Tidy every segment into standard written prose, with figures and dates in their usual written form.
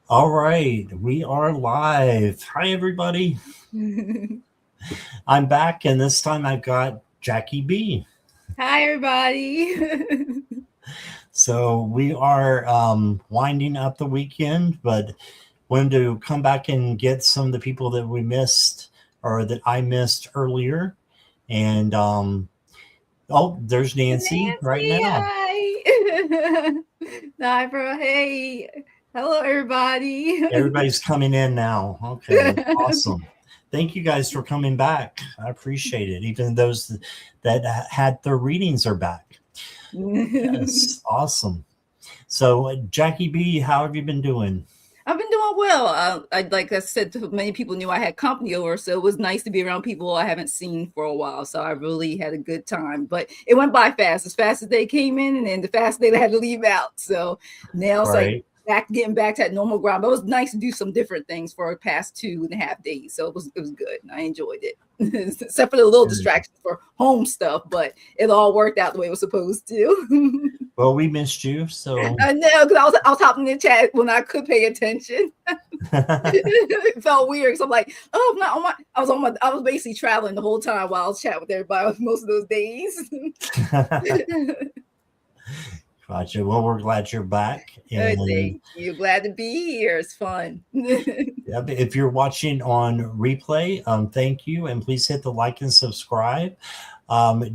All right, we are live. Hi, everybody. I'm back, and this time I've got Jackie B. Hi, everybody. So we are winding up the weekend, but wanted to come back and get some of the people that we missed or that I missed earlier. And oh, there's Nancy right Nancy, now. hi. Nibra, hey. Hello, everybody. Everybody's coming in now. Okay, awesome. Thank you guys for coming back. I appreciate it. Even those that had their readings are back. Yes, awesome. So, Jackie B, how have you been doing? I've been doing well. Like I said, many people knew I had company over, so it was nice to be around people I haven't seen for a while. So I really had a good time. But it went by fast as they came in, and then the fast they had to leave out. So now it's like Right. getting back to that normal ground. But it was nice to do some different things for the past 2.5 days. So it was good. I enjoyed it. Except for the little distractions for home stuff, but it all worked out the way it was supposed to. Well, we missed you. So, I know, because I was hopping in the chat when I could pay attention. It felt weird because I'm like, oh, I'm not on I was basically traveling the whole time while I was chatting with everybody most of those days. gotcha. Well, we're glad you're back. And Thank you. Glad to be here. It's fun. if you're watching on replay, thank you. And please hit the like and subscribe.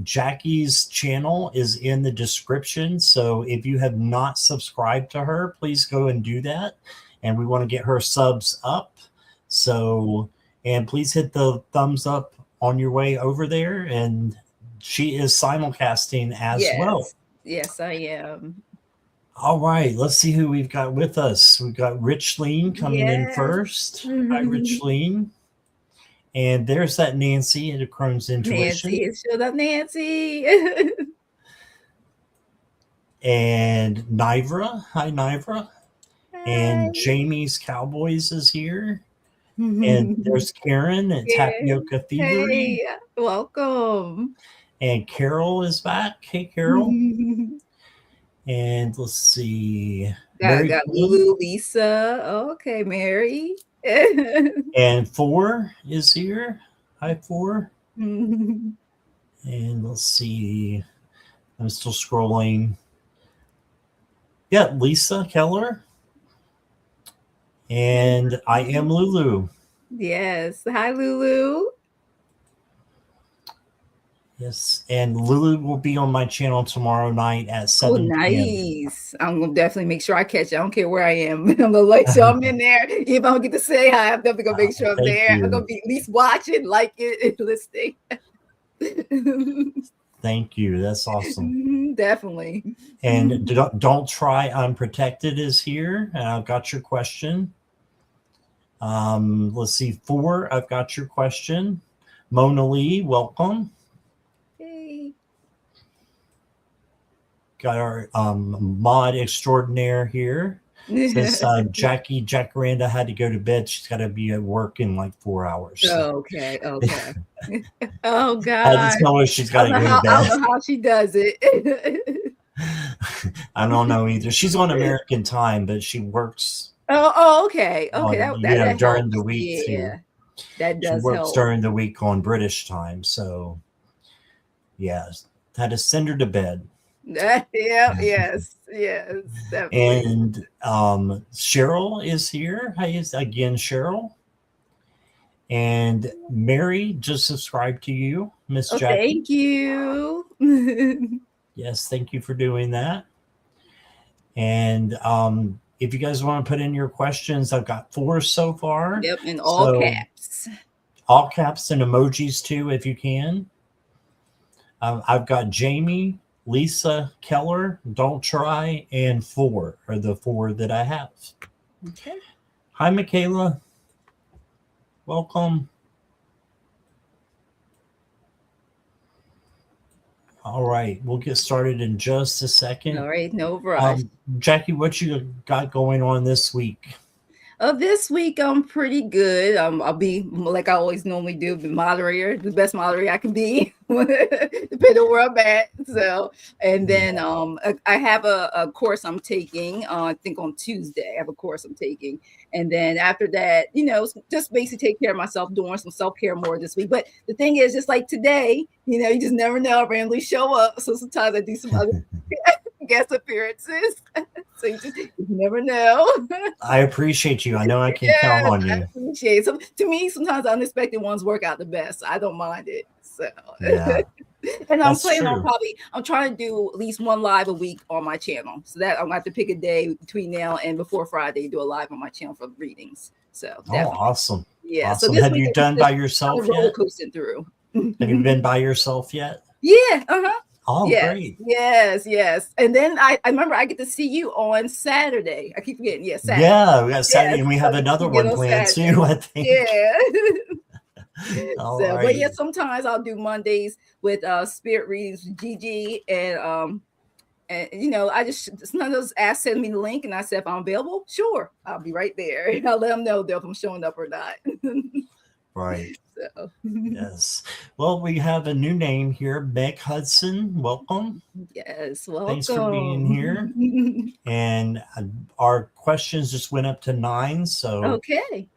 Jackie's channel is in the description. So if you have not subscribed to her, please go and do that. And we want to get her subs up. So, and please hit the thumbs up on your way over there. And she is simulcasting as well. Yes, I am. All right, let's see who we've got with us. We've got Rich Lean coming in first. Hi, Rich Lean. And there's that Nancy at Crohn's Intuition. Nancy, it showed up, Nancy. And Nivra. Hi, Nivra. Hi. And Jamie's Cowboys is here. And there's Karen at Tapioca Thievery. Hey, welcome. And Carol is back. Hey, Carol. And let's see. Got Lulu, Lisa. Okay, Mary. And 4 is here. Hi, 4. And let's see. I'm still scrolling. Yeah, Lisa Keller. And I am Lulu. Yes. Hi, Lulu. Yes. And Lulu will be on my channel tomorrow night at 7 nice. I'm going to definitely make sure I catch it. I don't care where I am. I'm going to make sure I'm in there. If I don't get to say hi, I'm definitely going to make sure I'm there. I'm going to be at least watching, like it, and listening. Thank you. That's awesome. Definitely. And don't try unprotected is here. And I've got your question. Let's see. 4, I've got your question. Mona Lee, welcome. Hey. Got our mod extraordinaire here. Says Jackie Jacaranda had to go to bed. She's got to be at work in like 4 hours. Okay. Oh God! I just tell her she's got to go to bed. I don't know how she does it. I don't know either. She's on American time, but she works. Okay. That during the week too. That she does works help. during the week on British time, so yeah, had to send her to bed. Yes, definitely. And Cheryl is here. Hi again, Cheryl. And Mary just subscribed to you, Miss Jackie. Thank you. Yes, thank you for doing that. And if you guys want to put in your questions, I've got 4 so far. Yep, in all caps. All caps and emojis too, if you can. I've got Jamie, Lisa, Keller, Don't Try, and 4 are the 4 that I have. Okay. Hi, Michaela. Welcome. All right, we'll get started in just a second. All right, no rush. Jackie, what you got going on this week? This week I'm pretty good. I'll be like I always normally do, the best moderator I can be. depending on where I'm at. So, and then I have a course I'm taking. I think on Tuesday, I have a course I'm taking, and then after that, just basically take care of myself, doing some self-care more this week. But the thing is, just like today, you just never know. I randomly show up, so sometimes I do some other guest appearances. So you never know. I appreciate you. I know I can count on you. I appreciate it. So to me, sometimes the unexpected ones work out the best. I don't mind it. So yeah. And I'm planning on I'm trying to do at least one live a week on my channel. So that I'm gonna have to pick a day between now and before Friday, do a live on my channel for readings. So awesome. Yeah. Awesome. So this have you done by yourself yet? Coasting through. Have you been by yourself yet? Yeah. Oh, yes, great. Yes. And then I remember I get to see you on Saturday. I keep forgetting. Yeah, Saturday. Yeah, we got Saturday, and we have another one planned too, I think. Yeah. Right. But yeah, sometimes I'll do Mondays with spirit readings with Gigi, and I just sometimes send me the link, and I said if I'm available, sure, I'll be right there. I'll let them know if I'm showing up or not. Right. So. Yes. Well, we have a new name here, Meg Hudson. Welcome. Yes, welcome. Thanks for being here. And our questions just went up to 9. So okay.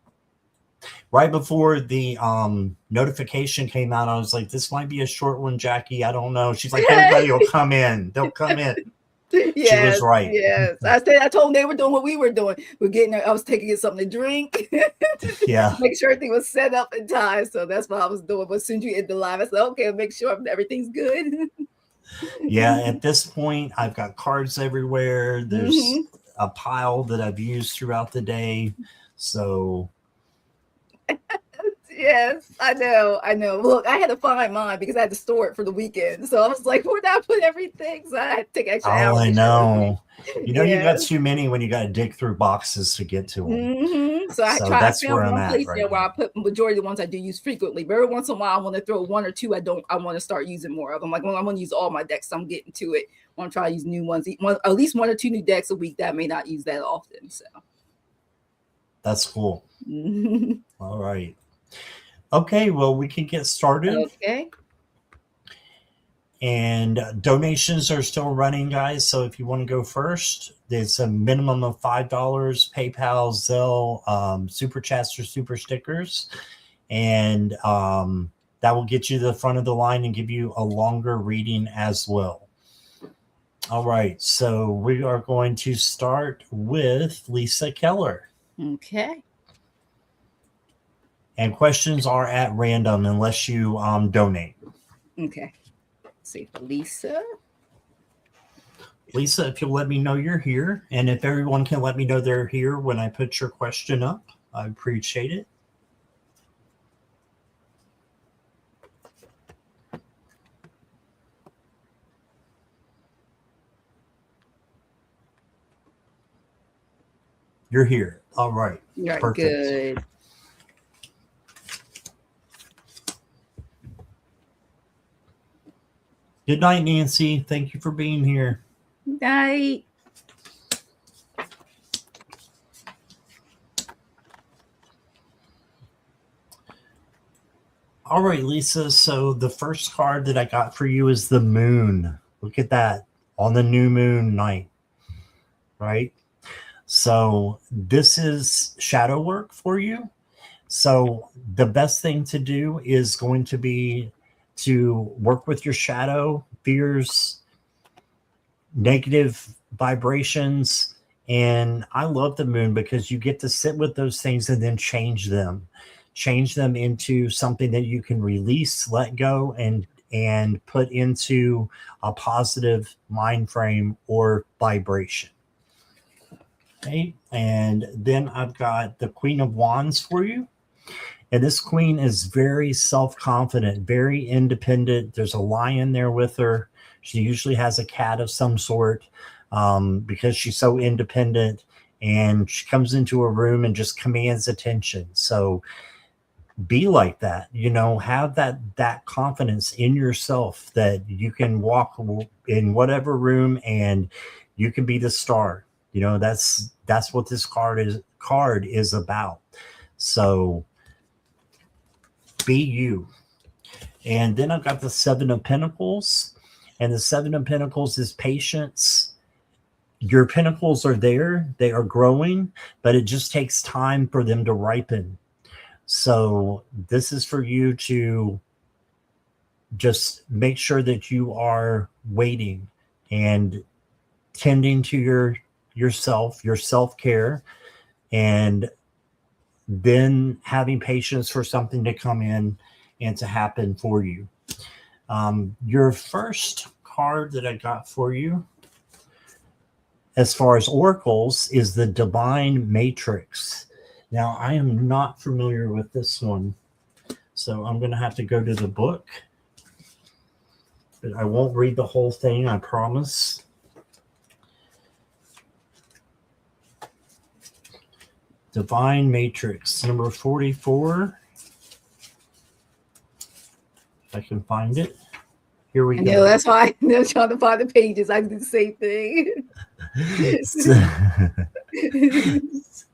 Right before the notification came out, I was like, this might be a short one, Jackie. I don't know. She's like, everybody will come in. They'll come in. Yes, she was right. Yes. I told them they were doing what we were doing. I was taking something to drink. Yeah. Make sure everything was set up in time. So that's what I was doing. But as soon as you hit the live, I said, okay, make sure everything's good. Yeah. At this point, I've got cards everywhere. There's a pile that I've used throughout the day. So yes, I know. Look, I had to find mine because I had to store it for the weekend. So I was like, where did I put everything? So I had to take extra hours. I know. You got too many when you got to dig through boxes to get to them. So I tried. That's where I'm at right where I put majority of the ones I do use frequently. But every once in a while, I want to throw 1 or 2. I want to start using more of them. Like when I want to use all my decks, so I'm getting to it. I want to try to use new ones. At least 1 or 2 new decks a week that I may not use that often. So that's cool. All right. Okay, well, we can get started. Okay. And donations are still running, guys. So if you want to go first, there's a minimum of $5, PayPal, Zelle, super chats or super stickers. And that will get you to the front of the line and give you a longer reading as well. All right, so we are going to start with Lisa Keller. Okay. And questions are at random unless you donate. Okay. Let's see for Lisa. Lisa, if you'll let me know you're here, and if everyone can let me know they're here when I put your question up, I appreciate it. You're here. All right. Right. Perfect. Good. Good night, Nancy. Thank you for being here. Night. All right, Lisa. So the first card that I got for you is the moon. Look at that on the new moon night, right? So this is shadow work for you. So the best thing to do is going to be to work with your shadow, fears, negative vibrations. And I love the moon because you get to sit with those things and then change them into something that you can release, let go, and put into a positive mind frame or vibration. Okay. And then I've got the Queen of Wands for you. And this queen is very self-confident, very independent. There's a lion there with her. She usually has a cat of some sort because she's so independent. And she comes into a room and just commands attention. So be like that, have that confidence in yourself that you can walk in whatever room and you can be the star. That's what this card is about. So be you. And then I've got the Seven of Pentacles. And the Seven of Pentacles is patience. Your pentacles are there, they are growing, but it just takes time for them to ripen. So this is for you to just make sure that you are waiting and tending to yourself, your self-care, and then having patience for something to come in and to happen for you. Your first card that I got for you, as far as oracles, is the Divine Matrix. Now, I am not familiar with this one, so I'm going to have to go to the book. But I won't read the whole thing, I promise. Divine Matrix, number 44. If I can find it. Here we go. That's why I'm trying to find the pages. I do the same thing.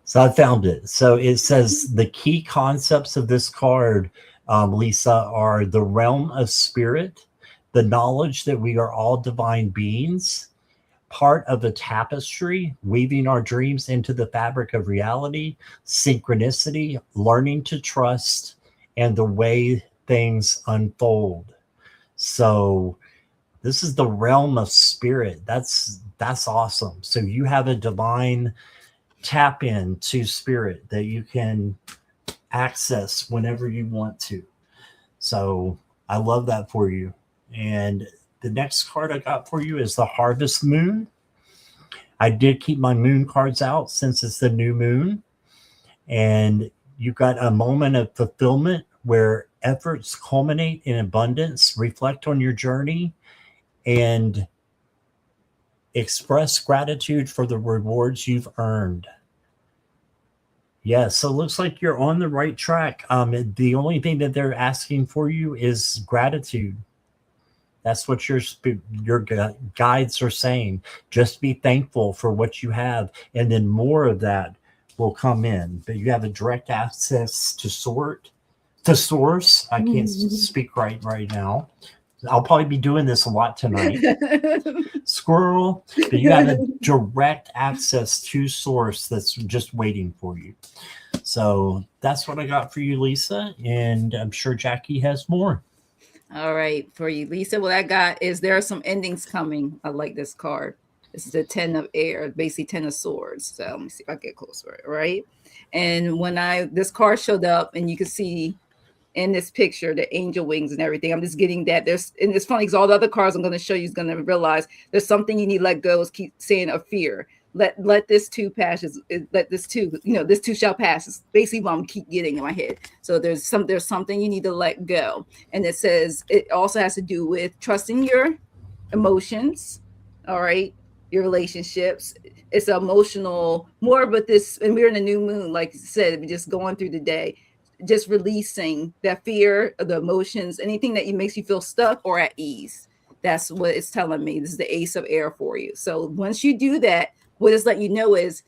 So I found it. So it says the key concepts of this card, Lisa, are the realm of spirit, the knowledge that we are all divine beings, part of a tapestry, weaving our dreams into the fabric of reality, synchronicity, learning to trust, and the way things unfold. So this is the realm of spirit. That's awesome. So you have a divine tap in to spirit that you can access whenever you want to. So I love that for you. And the next card I got for you is the Harvest Moon. I did keep my moon cards out since it's the new moon. And you've got a moment of fulfillment where efforts culminate in abundance. Reflect on your journey and express gratitude for the rewards you've earned. Yeah, so it looks like you're on the right track. The only thing that they're asking for you is gratitude. That's what your guides are saying. Just be thankful for what you have, and then more of that will come in. But you have a direct access to source. I can't speak right now. I'll probably be doing this a lot tonight. Squirrel, but you have a direct access to source that's just waiting for you. So that's what I got for you, Lisa. And I'm sure Jackie has more. All right, for you, Lisa, what I got is there are some endings coming. I like this card. This is the 10 of air, basically 10 of swords. So let me see if I get closer, right? And when this card showed up, and you can see in this picture the angel wings and everything, I'm just getting that and it's funny because all the other cards I'm going to show you is going to realize there's something you need to let go. Is keep saying of fear. Let this too pass. Let this too, this too shall pass. It's basically what I'm keep getting in my head. So there's something you need to let go. And it says it also has to do with trusting your emotions. All right. Your relationships. It's emotional more, but and we're in a new moon, like you said, we're just going through the day, just releasing that fear, the emotions, anything that makes you feel stuck or at ease. That's what it's telling me. This is the Ace of Air for you. So once you do that, what it's letting you know is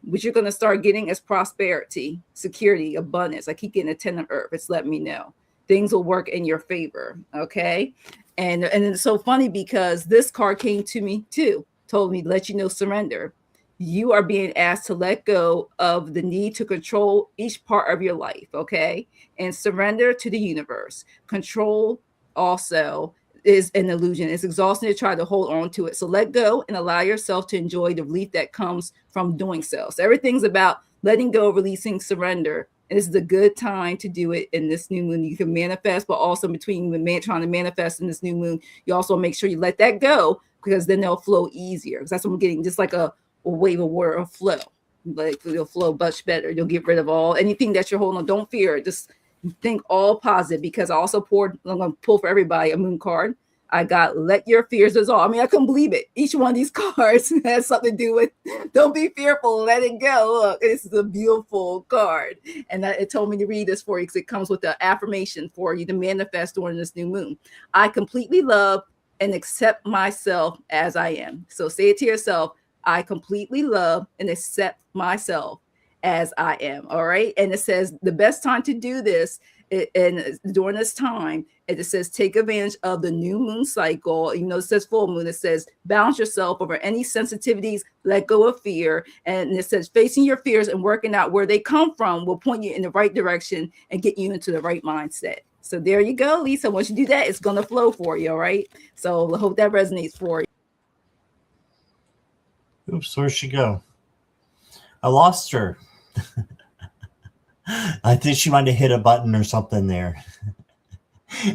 what you're going to start getting is prosperity, security, abundance. I keep getting a 10 of Earth. It's letting me know things will work in your favor. Okay. And it's so funny because this card came to me too, told me, let you know, surrender. You are being asked to let go of the need to control each part of your life. Okay. And surrender to the universe. Control also is an illusion. It's exhausting to try to hold on to it. So let go and allow yourself to enjoy the relief that comes from doing so. So everything's about letting go, releasing, surrender. And this is a good time to do it in this new moon. You can manifest, but also between trying to manifest in this new moon, you also make sure you let that go, because then they'll flow easier. Because that's what I'm getting, just like a wave of water, a flow. Like it'll flow much better. You'll get rid of anything that you're holding on. Don't fear it. Just think all positive, because I also I'm going to pull for everybody a moon card. I got let your fears dissolve. I mean, I couldn't believe it. Each one of these cards has something to do with don't be fearful, let it go. Look, this is a beautiful card. And it told me to read this for you because it comes with the affirmation for you to manifest during this new moon. I completely love and accept myself as I am. So say it to yourself. I completely love and accept myself as I am. All right. And it says the best time to do this And during this time, it says take advantage of the new moon cycle. You know, it says full moon. It says balance yourself over any sensitivities, let go of fear. And it says facing your fears and working out where they come from will point you in the right direction and get you into the right mindset. So there you go, Lisa. Once you do that, it's going to flow for you. All right. So I hope that resonates for you. Oops, where'd she go? I lost her. I think she might have hit a button or something there.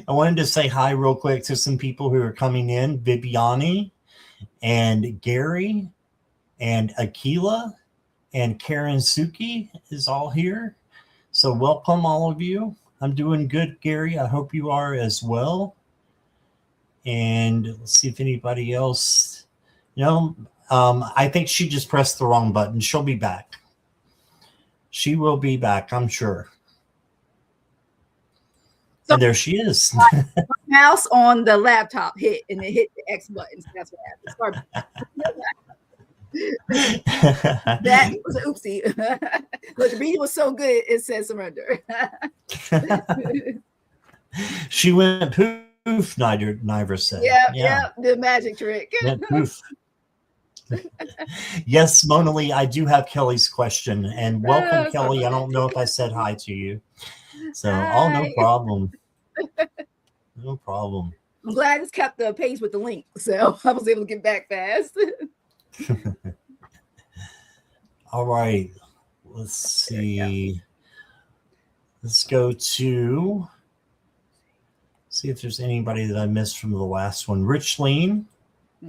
I wanted to say hi real quick to some people who are coming in. Viviani and Gary and Akila and Karen Suki is all here. So welcome all of you. I'm doing good, Gary. I hope you are as well. And let's see if anybody else, I think she just pressed the wrong button. She'll be back. She will be back, I'm sure. So, and there she is. Mouse on the laptop hit, and it hit the X buttons. That's what happened. That was an oopsie. But the reading was so good, it said surrender. She went poof, Niver said. Yeah, the magic trick. Went poof. Yes, Mona Lee, I do have Kelly's question. And welcome, Kelly. I don't know if I said hi to you. So, hi. No problem. No problem. I'm glad it's kept the page with the link. So I was able to get back fast. All right. Let's see. Let's go to see if there's anybody that I missed from the last one. Richleen.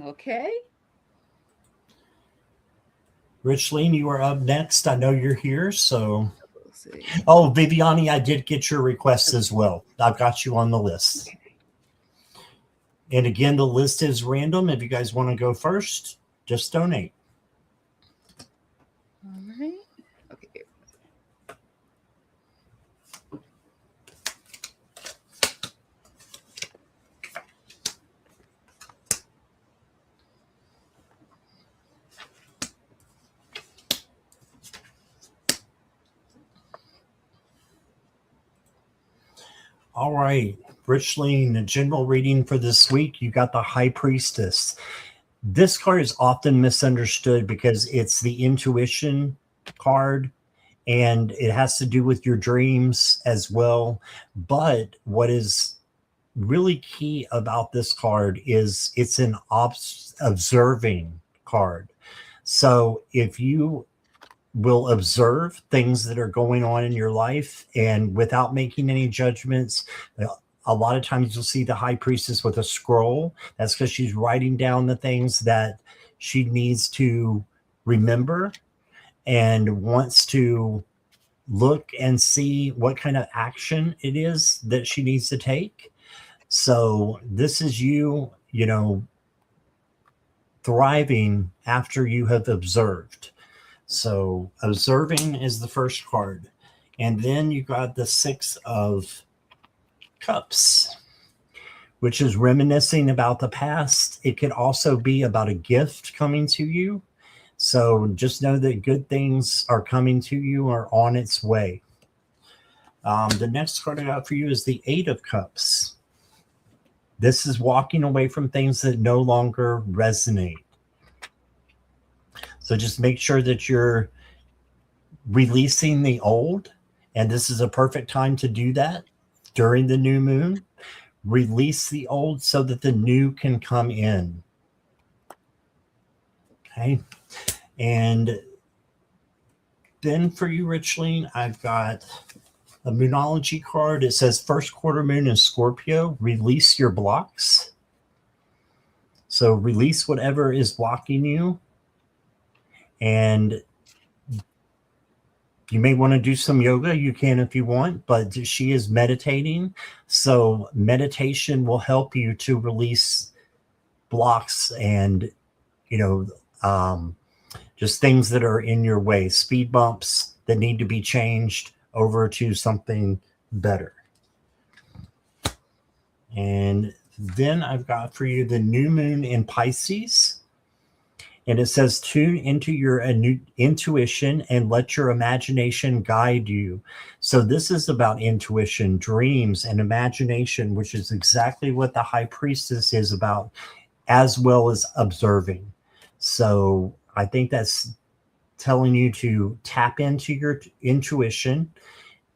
Okay. Richleen, you are up next. I know you're here, so. Oh, Viviani, I did get your request as well. I've got you on the list. And again, the list is random. If you guys want to go first, just donate. All right. Okay. All right, Richleen, a general reading for this week. You got the High Priestess. This card is often misunderstood because it's the intuition card, and it has to do with your dreams as well. But what is really key about this card is it's an observing card. So if you will observe things that are going on in your life and without making any judgments, a lot of times you'll see the High Priestess with a scroll. That's because she's writing down the things that she needs to remember and wants to look and see what kind of action it is that she needs to take. So this is you, thriving after you have observed. So observing is the first card. And then you got the Six of Cups, which is reminiscing about the past. It could also be about a gift coming to you. So just know that good things are coming to you or on its way. The next card I got for you is the Eight of Cups. This is walking away from things that no longer resonate. So just make sure that you're releasing the old. And this is a perfect time to do that during the new moon. Release the old so that the new can come in. Okay. And then for you, Richleen, I've got a Moonology card. It says first quarter moon in Scorpio. Release your blocks. So release whatever is blocking you. And you may want to do some yoga. You can if you want, but she is meditating. So meditation will help you to release blocks and, just things that are in your way, speed bumps that need to be changed over to something better. And then I've got for you the new moon in Pisces. And it says, tune into your intuition and let your imagination guide you. So this is about intuition, dreams, and imagination, which is exactly what the high priestess is about, as well as observing. So I think that's telling you to tap into your intuition,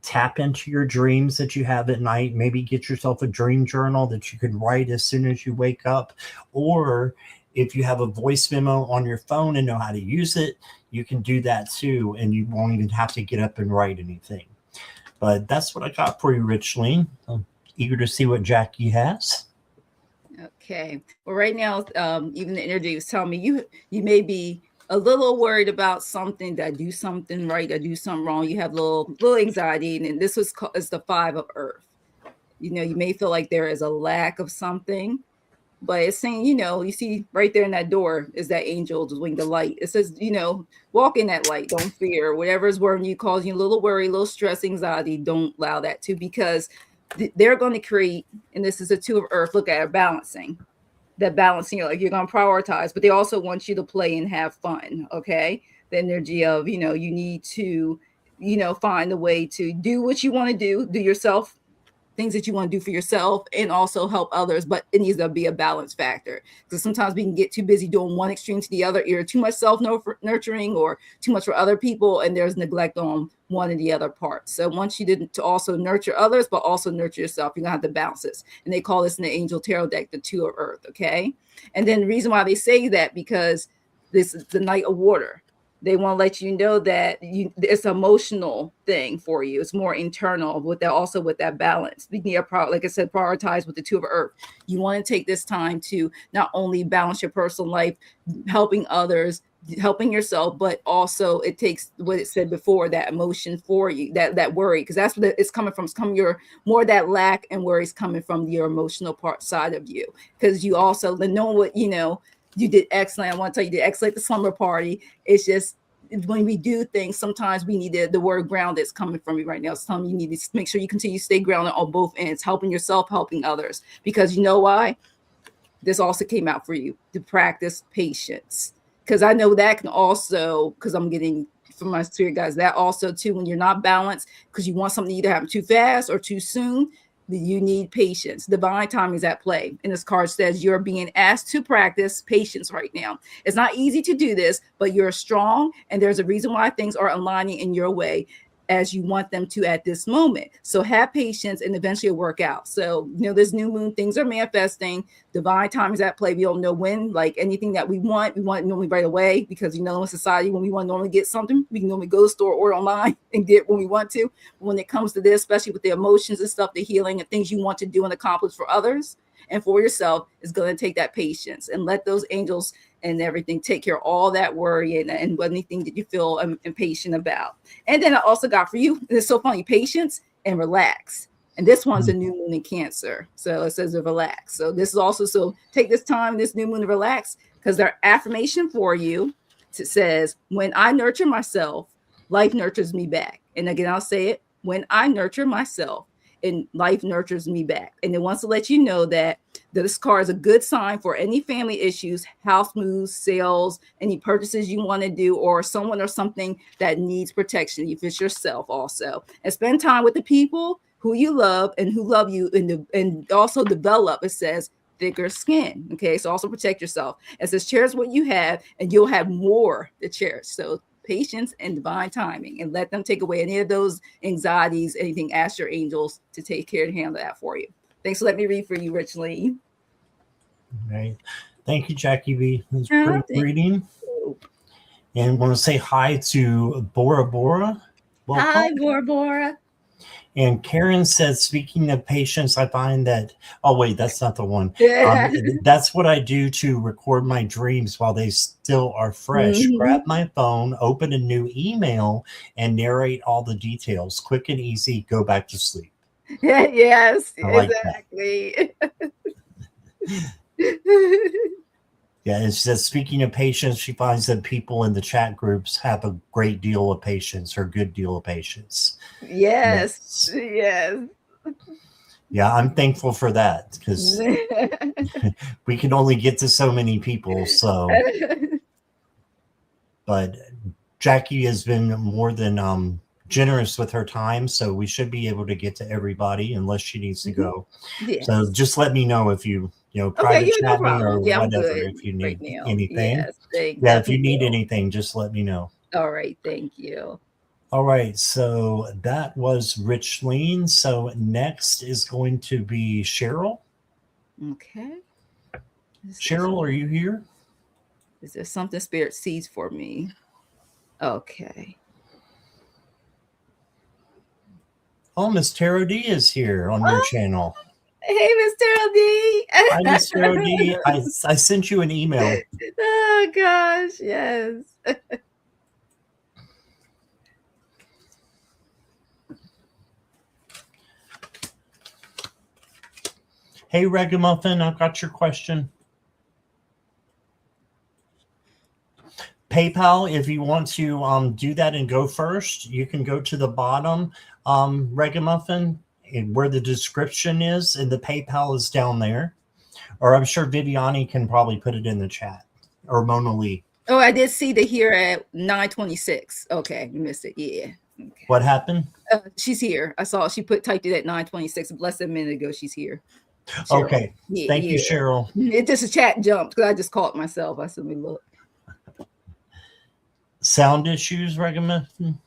tap into your dreams that you have at night. Maybe get yourself a dream journal that you can write as soon as you wake up. Or if you have a voice memo on your phone and know how to use it, you can do that too. And you won't even have to get up and write anything. But that's what I got for you, Richly. I'm eager to see what Jackie has. Okay. Well, right now, even the energy was telling me you may be a little worried about something. Did I do something right? Did I do something wrong? You have little anxiety, and this is the 5 of Earth. You know, you may feel like there is a lack of something, but it's saying, you know, you see right there in that door is that angel doing the light. It says, you know, walk in that light. Don't fear. Whatever is worrying you, causing you a little worry, a little stress, anxiety, don't allow that to, because they're going to create, and this is a 2 of Earth, look at it, balancing. That balancing, like you're going to prioritize, but they also want you to play and have fun. Okay. The energy of, you know, you need to, you know, find a way to do what you want to do yourself, things that you want to do for yourself, and also help others. But it needs to be a balance factor, because sometimes we can get too busy doing one extreme to the other, either too much self-nurturing or too much for other people, and there's neglect on one and the other part. So once you did to also nurture others, but also nurture yourself, you're gonna have to balance this. And they call this in the Angel Tarot deck the 2 of Earth. Okay. And then the reason why they say that, because this is the Knight of Water. They want to let you know that it's an emotional thing for you. It's more internal with that, also with that balance. Speaking of, like I said, prioritize with the 2 of Earth. You want to take this time to not only balance your personal life, helping others, helping yourself, but also it takes what it said before, that emotion for you, that worry, because that's what it's coming from. It's coming your more that lack and worry is coming from your emotional part side of you, because you also know what, you know, you did excellent. I want to tell you, did excellent at the slumber party. It's just when we do things, sometimes we need the word ground that's coming from you right now. It's telling you need to make sure you continue to stay grounded on both ends, helping yourself, helping others. Because you know why? This also came out for you to practice patience. Because I know that can also, because I'm getting from my spirit guys, that also too, when you're not balanced, because you want something to either happen too fast or too soon, you need patience. Divine timing is at play. And this card says you're being asked to practice patience right now. It's not easy to do this, but you're strong, and there's a reason why things are aligning in your way as you want them to at this moment. So have patience, and eventually it'll work out. So, you know, this new moon, things are manifesting. Divine time is at play. We don't know when. Like anything that we want normally right away, because, you know, in society, when we want to normally get something, we can normally go to the store or online and get when we want to. But when it comes to this, especially with the emotions and stuff, the healing and things you want to do and accomplish for others and for yourself, is going to take that patience, and let those angels and everything take care of all that worry and anything that you feel impatient about. And then I also got for you, it's so funny, patience and relax. And this one's a new moon in Cancer. So it says to relax. So this is also, so take this time, this new moon, to relax, because their affirmation for you, it says, when I nurture myself, life nurtures me back. And again, I'll say it, when I nurture myself, and life nurtures me back. And it wants to let you know that this card is a good sign for any family issues, house moves, sales, any purchases you want to do, or someone or something that needs protection, if it's yourself also. And spend time with the people who you love and who love you, and also develop, it says, thicker skin. Okay, so also protect yourself. It says cherish what you have, and you'll have more to cherish. So patience and divine timing, and let them take away any of those anxieties, anything. Ask your angels to take care and handle that for you. Thanks for letting me read for you, Richly. All right. Thank you, Jackie V. It was a great reading. And want to say hi to Bora Bora. Welcome. Hi, Bora Bora. And Karen says, speaking of patience, I find that, oh, wait, that's not the one. That's what I do to record my dreams while they still are fresh. Grab my phone, open a new email, and narrate all the details. Quick and easy, go back to sleep. Yes, like exactly. Yeah, it says, speaking of patience, she finds that people in the chat groups have a great deal of patience, or good deal of patience. Yes. Yeah, I'm thankful for that, because we can only get to so many people. So but Jackie has been more than generous with her time, so we should be able to get to everybody unless she needs to go. Yes. So just let me know if you Okay, private yeah, no chat me or problem. Yeah, I'm whatever good if you right need now. anything. Yes, thank Yeah, if you definitely need will. anything, just let me know. All right, thank you. All right, so that was Rich Lean. So next is going to be Cheryl. Okay. Cheryl, are you here? Is there something Spirit sees for me? Okay. Oh, Miss Tara D is here on your channel. Hey, Mr. D. Hi, Miss Tara D. I sent you an email. Oh gosh, yes. Hey, Ragamuffin, I've got your question. PayPal, if you want to do that and go first, you can go to the bottom, Ragamuffin, where the description is, and the PayPal is down there. Or I'm sure Viviani can probably put it in the chat, or Mona Lee. Oh, I did see the here at 9:26. Okay, you missed it. Yeah. Okay. What happened? She's here. I saw she typed it at 9:26. Less than a minute ago, she's here. Cheryl. Okay. Yeah, thank you, Cheryl. It just a chat jumped because I just caught myself. I said, "Let me look." Sound issues, Ragamuffin?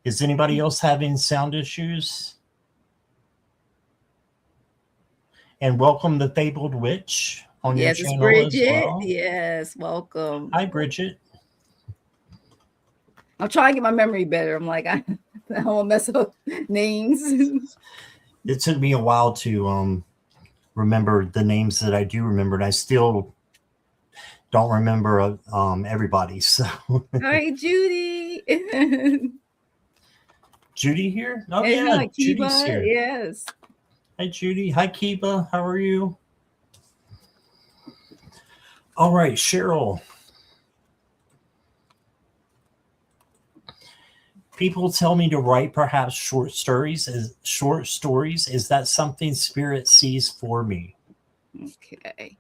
Is anybody else having sound issues? And welcome the Fabled Witch on your channel Bridget. as well. Yes, welcome. Hi, Bridget. I'm trying to get my memory better. I'm like, I don't want to mess up names. It took me a while to remember the names that I do remember, and I still don't remember everybody. So, hi, Judy. Judy here? Oh and yeah, Kiba, Judy's here. Yes. Hi, Judy. Hi, Kiba. How are you? All right, Cheryl. People tell me to write perhaps short stories. Is that something Spirit sees for me? Okay.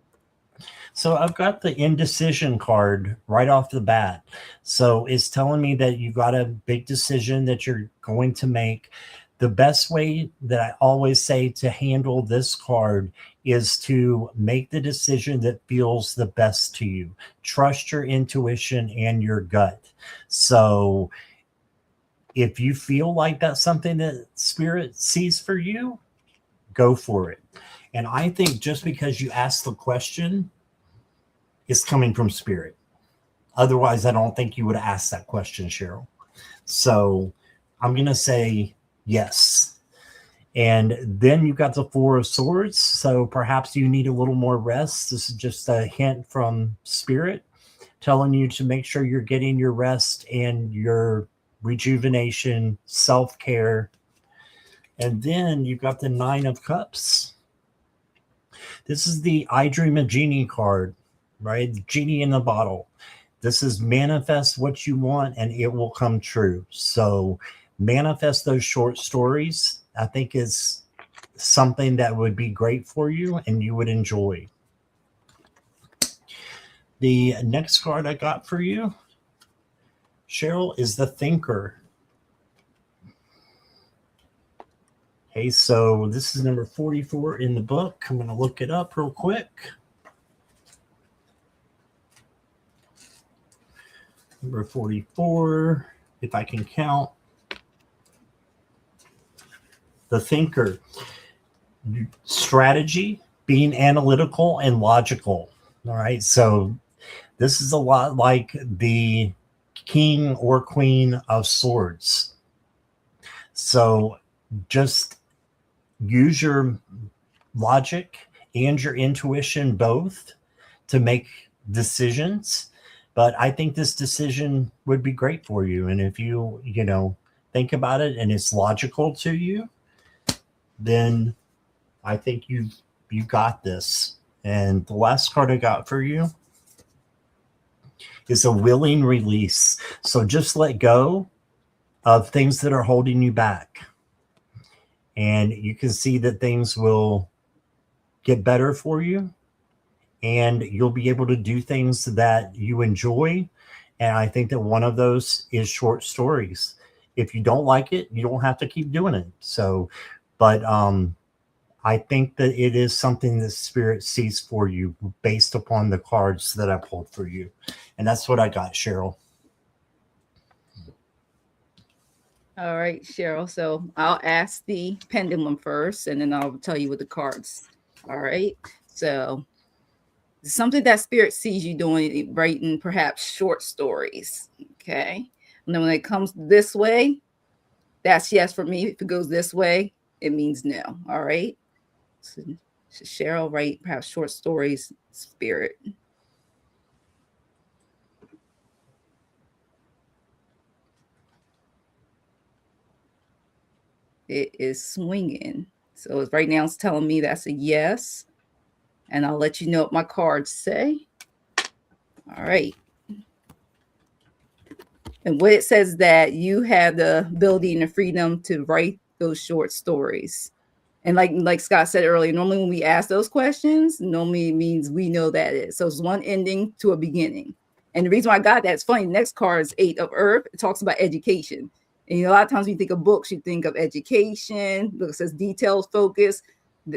So I've got the indecision card right off the bat. So it's telling me that you've got a big decision that you're going to make. The best way that I always say to handle this card is to make the decision that feels the best to you. Trust your intuition and your gut. So if you feel like that's something that Spirit sees for you, go for it. And I think just because you asked the question, it's coming from Spirit. Otherwise, I don't think you would ask that question, Cheryl. So I'm going to say yes. And then you've got the Four of Swords. So perhaps you need a little more rest. This is just a hint from Spirit telling you to make sure you're getting your rest and your rejuvenation, self-care. And then you've got the Nine of Cups. This is the I Dream of Genie card, right? The genie in the bottle. This is manifest what you want and it will come true. So manifest those short stories. I think is something that would be great for you and you would enjoy. The next card I got for you, Cheryl, is the Thinker. Okay, so this is number 44 in the book. I'm going to look it up real quick. Number 44, if I can count. The Thinker. Strategy, being analytical and logical. All right, so this is a lot like the King or Queen of Swords. So just use your logic and your intuition both to make decisions. But I think this decision would be great for you. And if you think about it and it's logical to you, then I think you got this. And the last card I got for you is a willing release. So just let go of things that are holding you back. And you can see that things will get better for you. And you'll be able to do things that you enjoy And I think that one of those is short stories. If you don't like it, you don't have to keep doing it. So, but I think that it is something that spirit sees for you based upon the cards that I pulled for you. And that's what I got, Cheryl. All right, Cheryl. So I'll ask the pendulum first, and then I'll tell you what the cards. All right. So something that spirit sees you doing, writing perhaps short stories. Okay. And then when it comes this way, that's yes for me. If it goes this way, it means no. All right. So Cheryl, write perhaps short stories, spirit. It is swinging. So it's right now it's telling me that's a yes. And I'll let you know what my cards say. All right. And what it says that you have the ability and the freedom to write those short stories. And like Scott said earlier, normally when we ask those questions, normally it means we know that is. So it's one ending to a beginning. And the reason why I got that, it's funny, the next card is 8 of Earth. It talks about education. And a lot of times when you think of books, you think of education. Look, it says details, focus.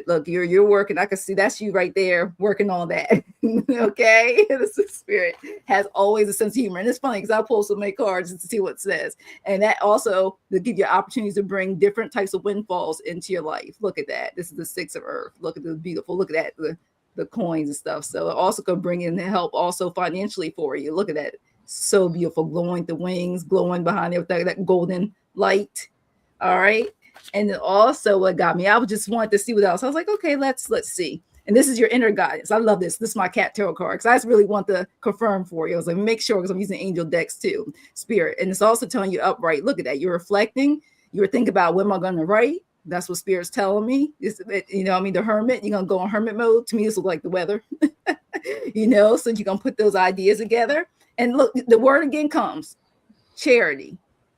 Look, you're working. I can see that's you right there working on that. Okay, the spirit has always a sense of humor, and it's funny because I pull so many cards to see what it says, and that also to give you opportunities to bring different types of windfalls into your life. Look at that. This is the 6 of Earth. Look at the beautiful. Look at that. The coins and stuff. So it also could bring in help also financially for you. Look at that. So beautiful, glowing the wings, glowing behind it with that golden light. All right. And then also what got me, I just wanted to see what else. I was like, okay, let's see. And this is your inner guidance. I love this. This is my cat tarot card because I just really want to confirm for you. I was like, make sure because I'm using angel decks too, spirit. And it's also telling you upright. Look at that. You're reflecting. You're thinking about what am I going to write? That's what spirit's telling me. The hermit, you're going to go in hermit mode. To me, this looks like the weather, so you're going to put those ideas together. And look, the word again comes charity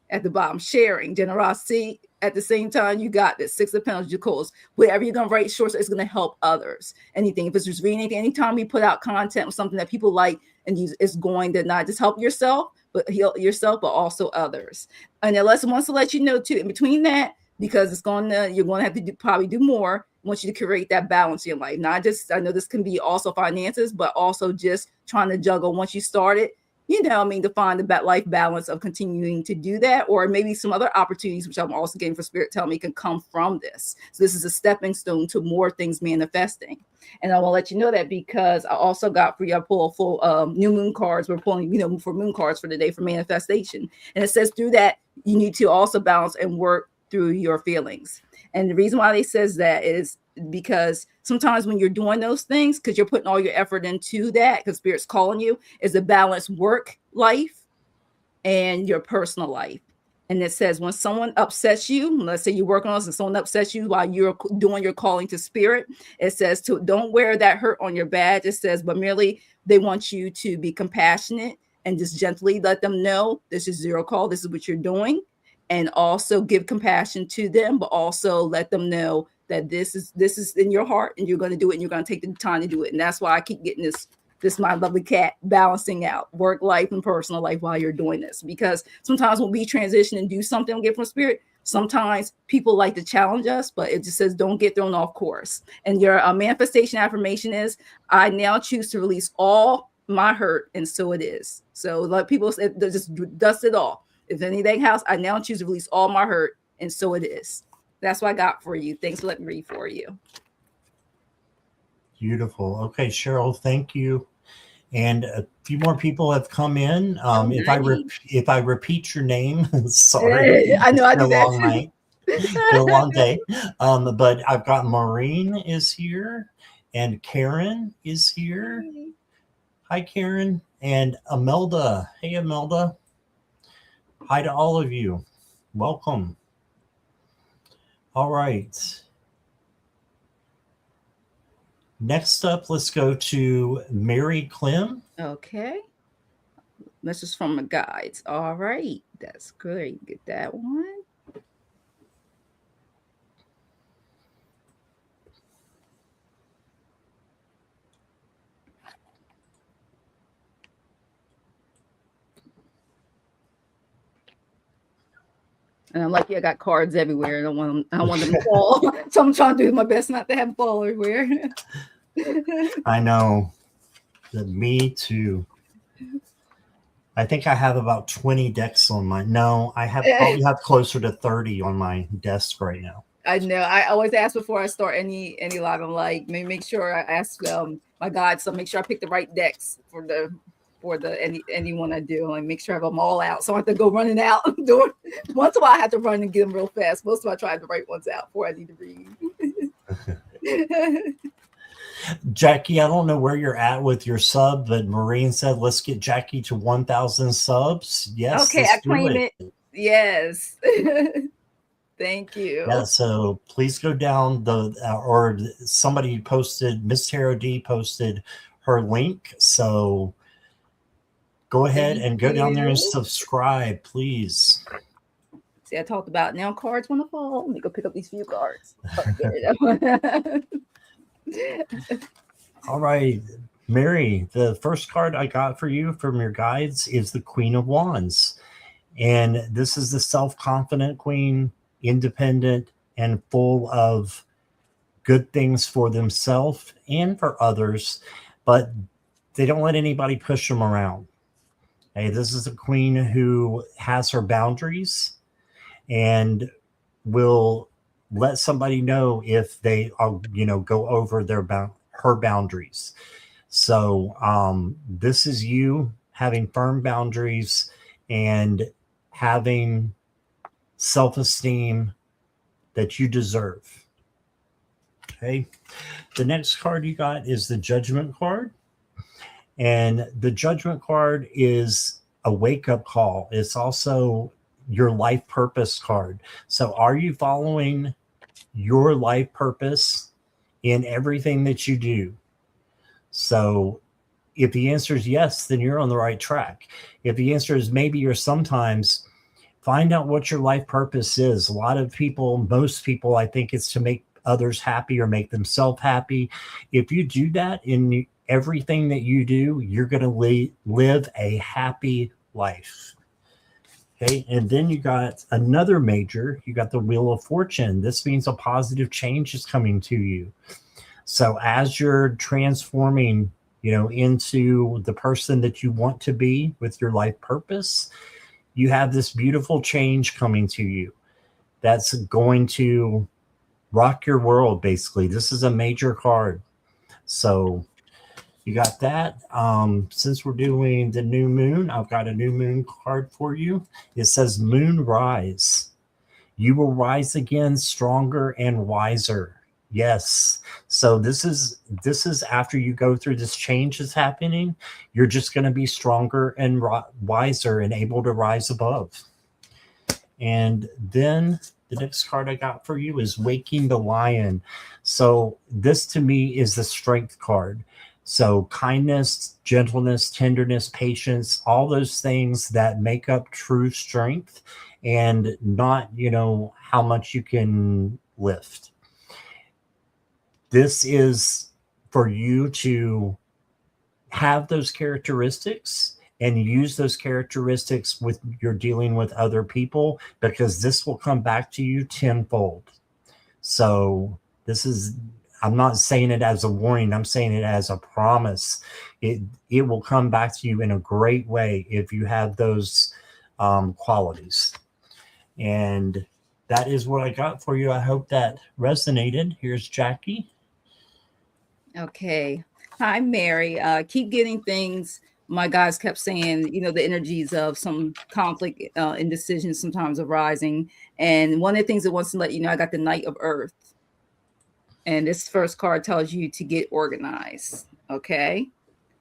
at the bottom, sharing, generosity. At the same time, you got this 6 of Pentacles, your calls. Whatever you're going to write short, it's going to help others. Anything, if it's just reading anything, anytime you put out content with something that people like and use, it's going to not just help yourself, but heal yourself, but also others. And the lesson wants to let you know too, in between that, because you're going to have to probably do more. I want you to create that balance in your life. Not just, I know this can be also finances, but also just trying to juggle once you start it. To find the life balance of continuing to do that, or maybe some other opportunities, which I'm also getting for spirit telling me can come from this. So this is a stepping stone to more things manifesting. And I will let you know that because I also got for you, I pull full new moon cards. We're pulling, for moon cards for the day for manifestation. And it says through that, you need to also balance and work through your feelings. And the reason why they says that is because sometimes when you're doing those things, because you're putting all your effort into that, because spirit's calling you, is to balance work life and your personal life. And it says when someone upsets you, let's say you're working on this and someone upsets you while you're doing your calling to spirit, it says to don't wear that hurt on your badge. It says, but merely they want you to be compassionate and just gently let them know this is zero call, this is what you're doing. And also give compassion to them, but also let them know that this is in your heart and you're going to do it and you're going to take the time to do it. And that's why I keep getting this my lovely cat balancing out work life and personal life while you're doing this. Because sometimes when we transition and do something and get from spirit, sometimes people like to challenge us, but it just says don't get thrown off course. And your manifestation affirmation is, I now choose to release all my hurt, and so it is. So like people say, just dust it off. If anything else, I now choose to release all my hurt, and so it is. That's what I got for you. Thanks for letting me read for you. Beautiful. Okay, Cheryl, thank you. And a few more people have come in. If I repeat your name, sorry, I know I do a that. long night, a long day. But I've got Maureen is here, and Karen is here. Hi, Karen, and Imelda. Hey, Imelda. Hi to all of you. Welcome. All right. Next up, let's go to Mary Clem. Okay. Message from the guides. All right. That's great. Get that one. And I'm lucky I got cards everywhere. I don't want them to fall. So I'm trying to do my best not to have them fall everywhere. I know. Me too. I think I have about 20 decks on my. No, I probably have closer to 30 on my desk right now. I know. I always ask before I start any live. I'm like, make sure I ask my guides, so make sure I pick the right decks for the anyone I do. Like make sure I have them all out, so I have to go running out. Once in a while, I have to run and get them real fast. Most of I try the right ones out before I need to read. Jackie, I don't know where you're at with your sub, but Maureen said, let's get Jackie to 1,000 subs. Yes. Okay, I claim it. Yes. Thank you. Yeah, so please go down or somebody posted, Miss Tarot D posted her link. So go ahead and go down there and subscribe, please. See, I talked about now cards want to fall. Let me go pick up these few cards. All right, Mary, the first card I got for you from your guides is the Queen of Wands. And this is the self-confident queen, independent and full of good things for themselves and for others, but they don't let anybody push them around. Hey, this is a queen who has her boundaries and will let somebody know if they are, go over her boundaries. So this is you having firm boundaries and having self-esteem that you deserve. Okay. The next card you got is the Judgment card. And the Judgment card is a wake-up call. It's also your life purpose card. So are you following your life purpose in everything that you do? So if the answer is yes, then you're on the right track. If the answer is maybe or sometimes, find out what your life purpose is. A lot of people, most people, I think it's to make others happy or make themselves happy. If you do that in everything that you do, you're going to live a happy life. Okay. And then you got another major, you got the Wheel of Fortune. This means a positive change is coming to you. So as you're transforming, into the person that you want to be with your life purpose, you have this beautiful change coming to you that's going to rock your world, basically. This is a major card. So you got that. Since we're doing the new moon, I've got a new moon card for you. It says Moon Rise. You will rise again stronger and wiser. Yes. So this is after you go through this change that's happening, you're just going to be stronger and wiser and able to rise above. And then the next card I got for you is Waking the Lion. So this to me is the strength card. So kindness, gentleness, tenderness, patience, all those things that make up true strength and not, how much you can lift. This is for you to have those characteristics and use those characteristics with you're dealing with other people, because this will come back to you tenfold. So I'm not saying it as a warning. I'm saying it as a promise. It will come back to you in a great way if you have those qualities. And that is what I got for you. I hope that resonated. Here's Jackie. Okay. Hi, Mary. Keep getting things. My guys kept saying, the energies of some conflict, indecision sometimes arising. And one of the things it wants to let you know, I got the Knight of Earth. And this first card tells you to get organized. Okay.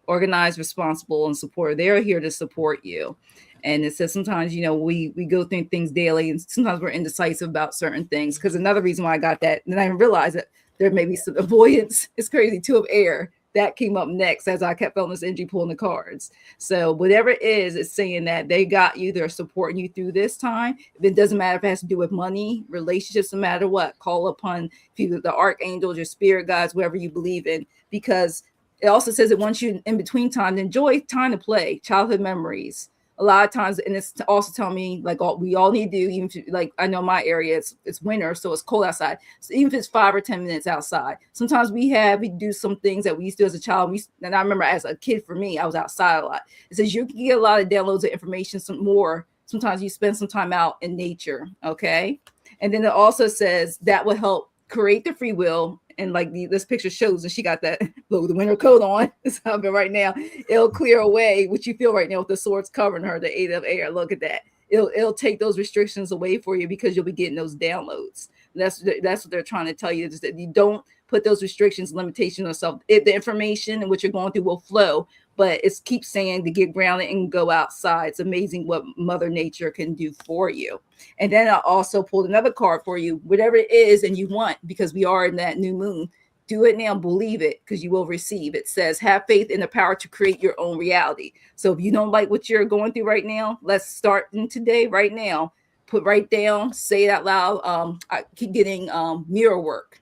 Organized, responsible, and supportive. They're here to support you. And it says sometimes, we go through things daily, and sometimes we're indecisive about certain things. Because another reason why I got that, and I didn't realize that there may be some avoidance. It's crazy. Two of Air. That came up next as I kept feeling this energy pulling the cards. So whatever it is, it's saying that they got you. They're supporting you through this time. It doesn't matter if it has to do with money, relationships, no matter what. Call upon the archangels, your spirit guides, whoever you believe in, because it also says it wants you in between time to enjoy time to play, childhood memories. a lot of times, and it's also telling me like we all need to do, even if, like I know my area, it's winter, so it's cold outside. So even if it's 5 or 10 minutes outside, sometimes we do some things that we used to do as a child. And I remember as a kid, for me, I was outside a lot. It says you can get a lot of downloads of information, some more. Sometimes you spend some time out in nature, okay? And then it also says that will help create the free will. And like this picture shows, and she got that the winter coat on. It's happening right now. It'll clear away what you feel right now with the swords covering her, the 8 of air. Look at that. It'll take those restrictions away for you because you'll be getting those downloads. That's what they're trying to tell you, is that you don't put those restrictions, limitations on yourself. The information and what you're going through will flow, but it keeps saying to get grounded and go outside. It's amazing what Mother Nature can do for you. And then I also pulled another card for you, whatever it is and you want, because we are in that new moon. Do it now, believe it, because you will receive. It says, have faith in the power to create your own reality. So if you don't like what you're going through right now, let's start in today, right now. Put right down, say it out loud. I keep getting mirror work.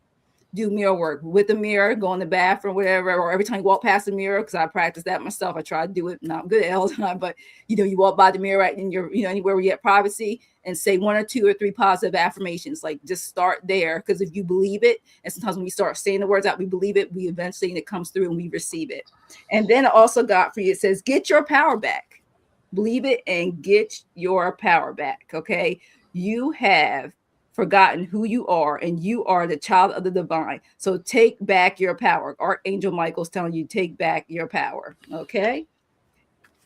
Do mirror work with the mirror, go in the bathroom, whatever, or every time you walk past the mirror, because I practice that myself. I try to do it, not good at all the time, but you walk by the mirror right in your, anywhere where you have privacy, and say 1 or 2 or 3 positive affirmations. Like, just start there, because if you believe it, and sometimes when we start saying the words out, we believe it, we eventually, and it comes through and we receive it. And then I also got for you, it says, get your power back. Believe it and get your power back. Okay. You have forgotten who you are, and you are the child of the divine. So take back your power. Archangel Michael's telling you, take back your power. Okay.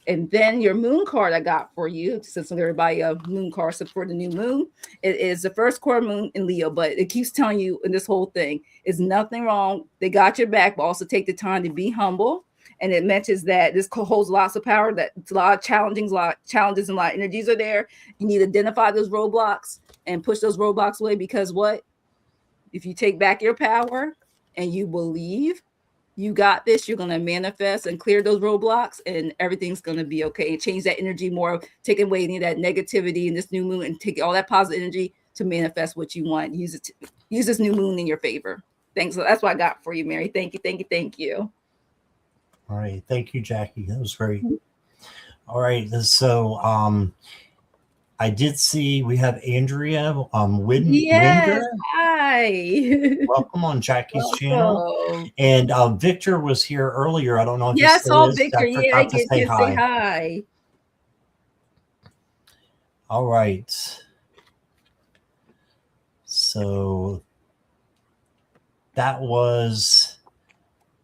And then your moon card I got for you, since everybody a moon card for the new moon. It is the first quarter moon in Leo, but it keeps telling you in this whole thing is nothing wrong. They got your back, but also take the time to be humble. And it mentions that this holds lots of power, that it's a lot of challenges and a lot of energies are there. You need to identify those roadblocks and push those roadblocks away, because what? If you take back your power and you believe you got this, you're going to manifest and clear those roadblocks, and everything's going to be okay. And change that energy more, taking away any of that negativity in this new moon, and take all that positive energy to manifest what you want. Use this new moon in your favor. Thanks. So that's what I got for you, Mary. Thank you. Thank you. Thank you. All right. Thank you, Jackie. That was great. All right. So I did see we have Andrea Winder. Hi. Welcome on Jackie's channel. And Victor was here earlier. I don't know if I saw is. Victor. I forgot to say hi. Say hi. All right. So that was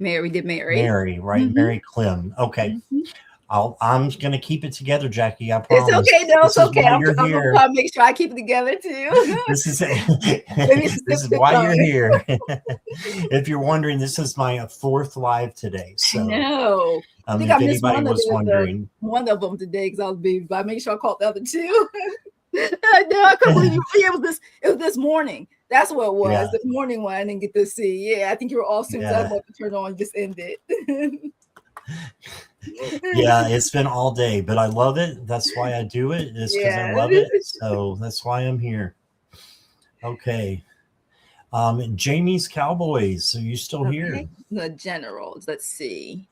Mary, right? Mm-hmm. Mary Clem. Okay. Mm-hmm. I'm going to keep it together, Jackie. I promise. It's okay. No, it's okay. I'm going to make sure I keep it together too. This is why you're here. If you're wondering, this is my 4th live today. So no, I think if anybody was wondering, one of them today, because I was busy, but I made sure I caught the other 2. I couldn't believe you. It was this morning. That's what it was. Yeah. This morning one I didn't get to see. Yeah, I think you were all soon as I was about to turn on, just ended. Yeah, it's been all day, but I love it. That's why I do it. It's because I love it. So that's why I'm here. Okay. Jamie's Cowboys. Are you still here? The Generals. Let's see.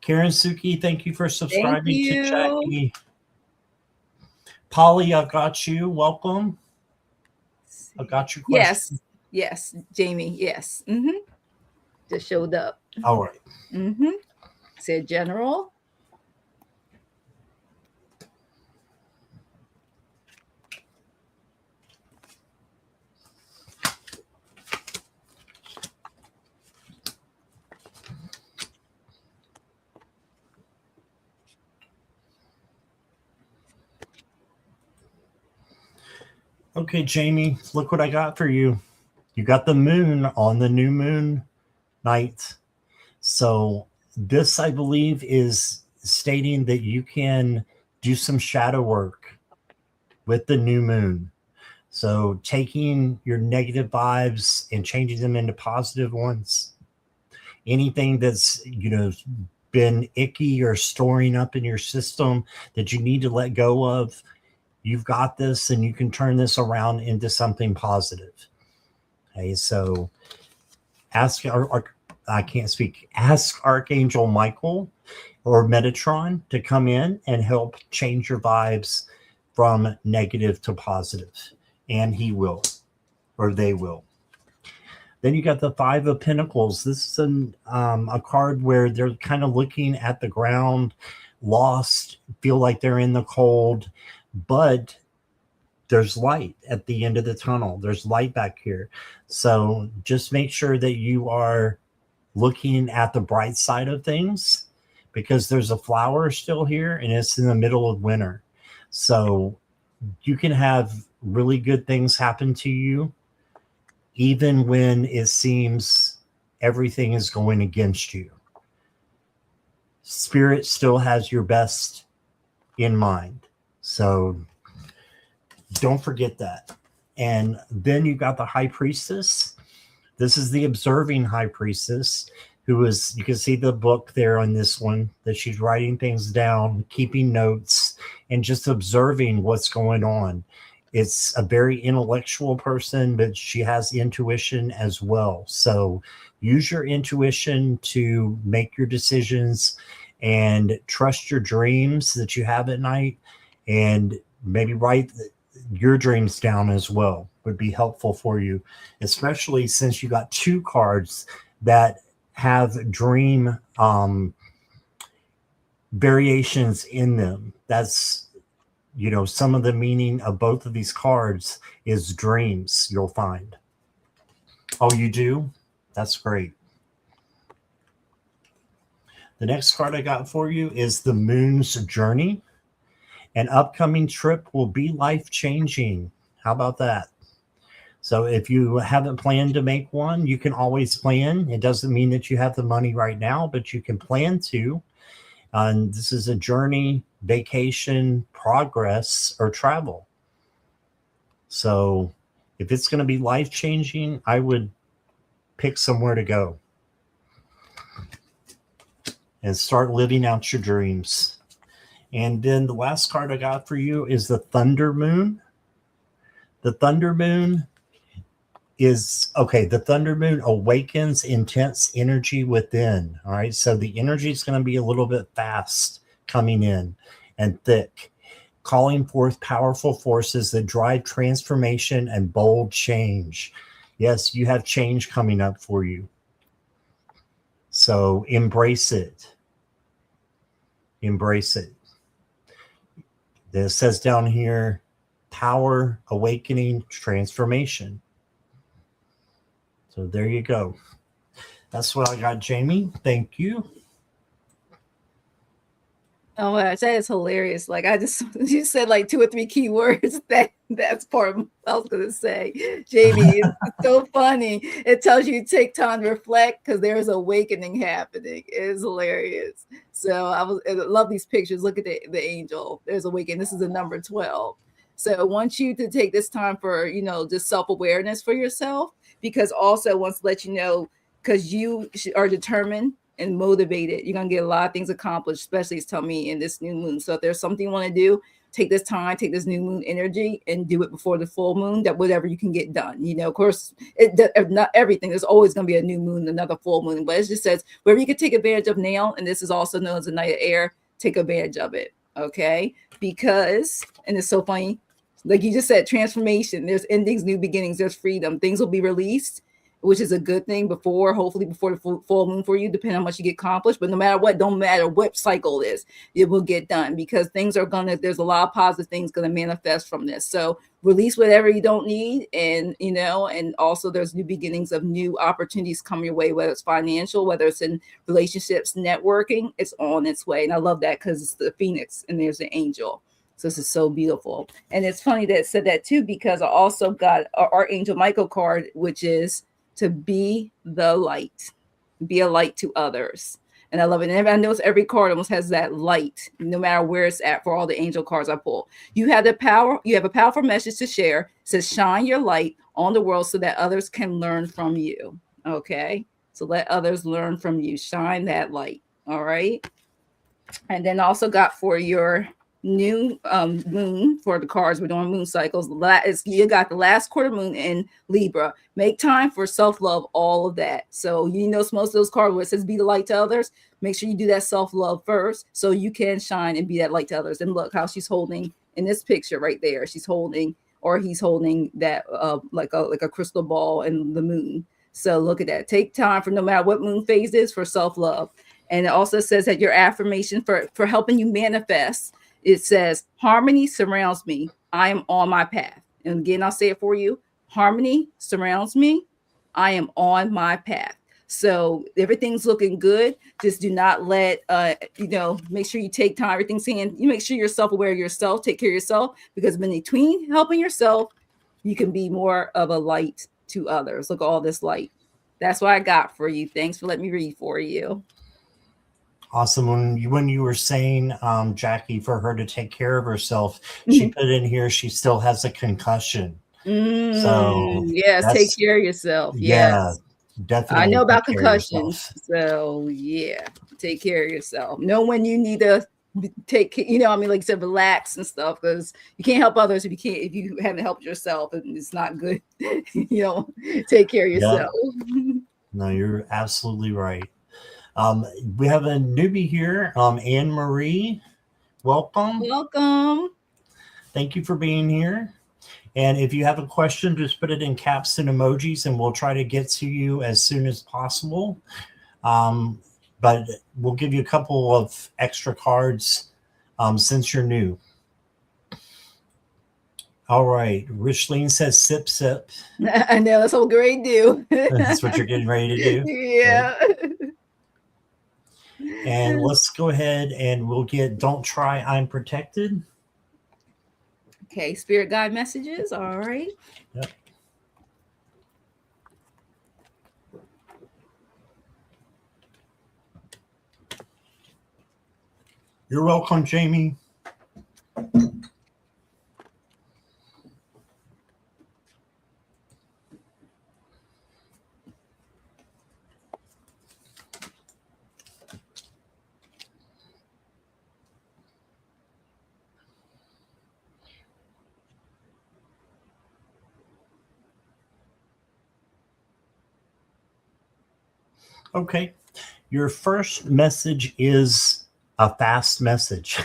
Karen Suki, thank you for subscribing to Jackie. Polly, I've got you. Welcome. I've got your question. Yes, Jamie. Yes. Mm-hmm. Just showed up. All right. Mm-hmm. Said General. Okay, Jamie, look what I got for you. You got the moon on the new moon night. So this, I believe, is stating that you can do some shadow work with the new moon. So taking your negative vibes and changing them into positive ones. Anything that's, been icky or storing up in your system that you need to let go of, you've got this, and you can turn this around into something positive. Okay, so ask I can't speak. Ask Archangel Michael or Metatron to come in and help change your vibes from negative to positive, and he will, or they will. Then you got the Five of Pentacles. This is a card where they're kind of looking at the ground, lost, feel like they're in the cold, but there's light at the end of the tunnel. There's light back here. So just make sure that you are looking at the bright side of things, because there's a flower still here and it's in the middle of winter. So you can have really good things happen to you, even when it seems everything is going against you. Spirit still has your best in mind. So don't forget that. And then you got the High Priestess. This is the observing High Priestess, who is, you can see the book there on this one, that she's writing things down, keeping notes, and just observing what's going on. It's a very intellectual person, but she has intuition as well. So use your intuition to make your decisions, and trust your dreams that you have at night, and maybe write your dreams down as well. Would be helpful for you, especially since you got two cards that have dream variations in them. That's, you know, some of the meaning of both of these cards is dreams, you'll find. Oh, you do? That's great. The next card I got for you is the Moon's Journey. An upcoming trip will be life-changing. How about that? So if you haven't planned to make one, you can always plan. It doesn't mean that you have the money right now, but you can plan to. And this is a journey, vacation, progress, or travel. So if it's going to be life-changing, I would pick somewhere to go and start living out your dreams. And then the last card I got for you is the Thunder Moon. The Thunder Moon is, okay, the Thunder Moon awakens intense energy within. All right, so the energy is going to be a little bit fast coming in and thick, calling forth powerful forces that drive transformation and bold change. Yes, you have change coming up for you. So embrace it. Embrace it. It says down here, power, awakening, transformation. So there you go. That's what I got, Jamie. Thank you. Oh my gosh, that is hilarious. Like, I just, you said like 2 or 3 key words. That's part of what I was going to say. Jamie, it's so funny. It tells you to take time to reflect, because there's awakening happening. It is hilarious. So I love these pictures. Look at the angel. There's awakening. This is the number 12. So I want you to take this time for, you know, just self-awareness for yourself, because also wants to let you know, because you are determined and motivated, you're going to get a lot of things accomplished, especially it's telling me in this new moon. So if there's something you want to do, take this time, take this new moon energy and do it before the full moon, that whatever you can get done. You know, of course, not everything. There's always going to be a new moon, another full moon, but it just says wherever you can take advantage of now, and this is also known as a night of air, take advantage of it. Okay. Because, and it's so funny, like you just said, transformation, there's endings, new beginnings, there's freedom. Things will be released, which is a good thing hopefully before the full moon for you, depending on how much you get accomplished. But no matter what, don't matter what cycle it is, it will get done, because things are there's a lot of positive things going to manifest from this. So release whatever you don't need. And, you know, and also there's new beginnings of new opportunities coming your way, whether it's financial, whether it's in relationships, networking, it's on its way. And I love that, because it's the Phoenix and there's the angel. So this is so beautiful. And it's funny that it said that too, because I also got our Archangel Michael card, which is to be the light, be a light to others. And I love it. And I notice every card almost has that light, no matter where it's at, for all the angel cards I pull. You have the power, you have a powerful message to share. It says, shine your light on the world so that others can learn from you. Okay. So let others learn from you. Shine that light. All right. And then also got for your new moon for the cards. We're doing moon cycles. You got the last quarter moon in Libra. Make time for self-love, all of that. So you know, most of those cards where it says be the light to others, make sure you do that self-love first so you can shine and be that light to others. And look how she's holding in this picture right there. She's holding, or he's holding that like a crystal ball and the moon. So look at that. Take time for no matter what moon phase is for self-love. And it also says that your affirmation for helping you manifest, it says, harmony surrounds me. I am on my path. And again, I'll say it for you. Harmony surrounds me. I am on my path. So everything's looking good. Just do not let, make sure you take time. Everything's saying, you make sure you're self-aware of yourself. Take care of yourself, because in between helping yourself, you can be more of a light to others. Look at all this light. That's what I got for you. Thanks for letting me read for you. Awesome. When you were saying, Jackie, for her to take care of herself, she put in here she still has a concussion. So yes, take care of yourself. Yeah, definitely. I know about concussions. So yeah, take care of yourself. Know when you need to take, like you said, relax and stuff, because you can't help others if you haven't helped yourself, and it's not good. Take care of yourself. Yep. No, you're absolutely right. We have a newbie here, Anne Marie. Welcome. Thank you for being here. And if you have a question, just put it in caps and emojis, and we'll try to get to you as soon as possible. But we'll give you a couple of extra cards since you're new. All right. Richleen says sip, sip. I know. That's what we're going to do. That's what you're getting ready to do? Yeah. Okay. And let's go ahead and we'll get Don't Try, I'm Protected. Okay. Spirit guide messages. All right. Yep. You're welcome, Jamie. Okay. Your first message is a fast message.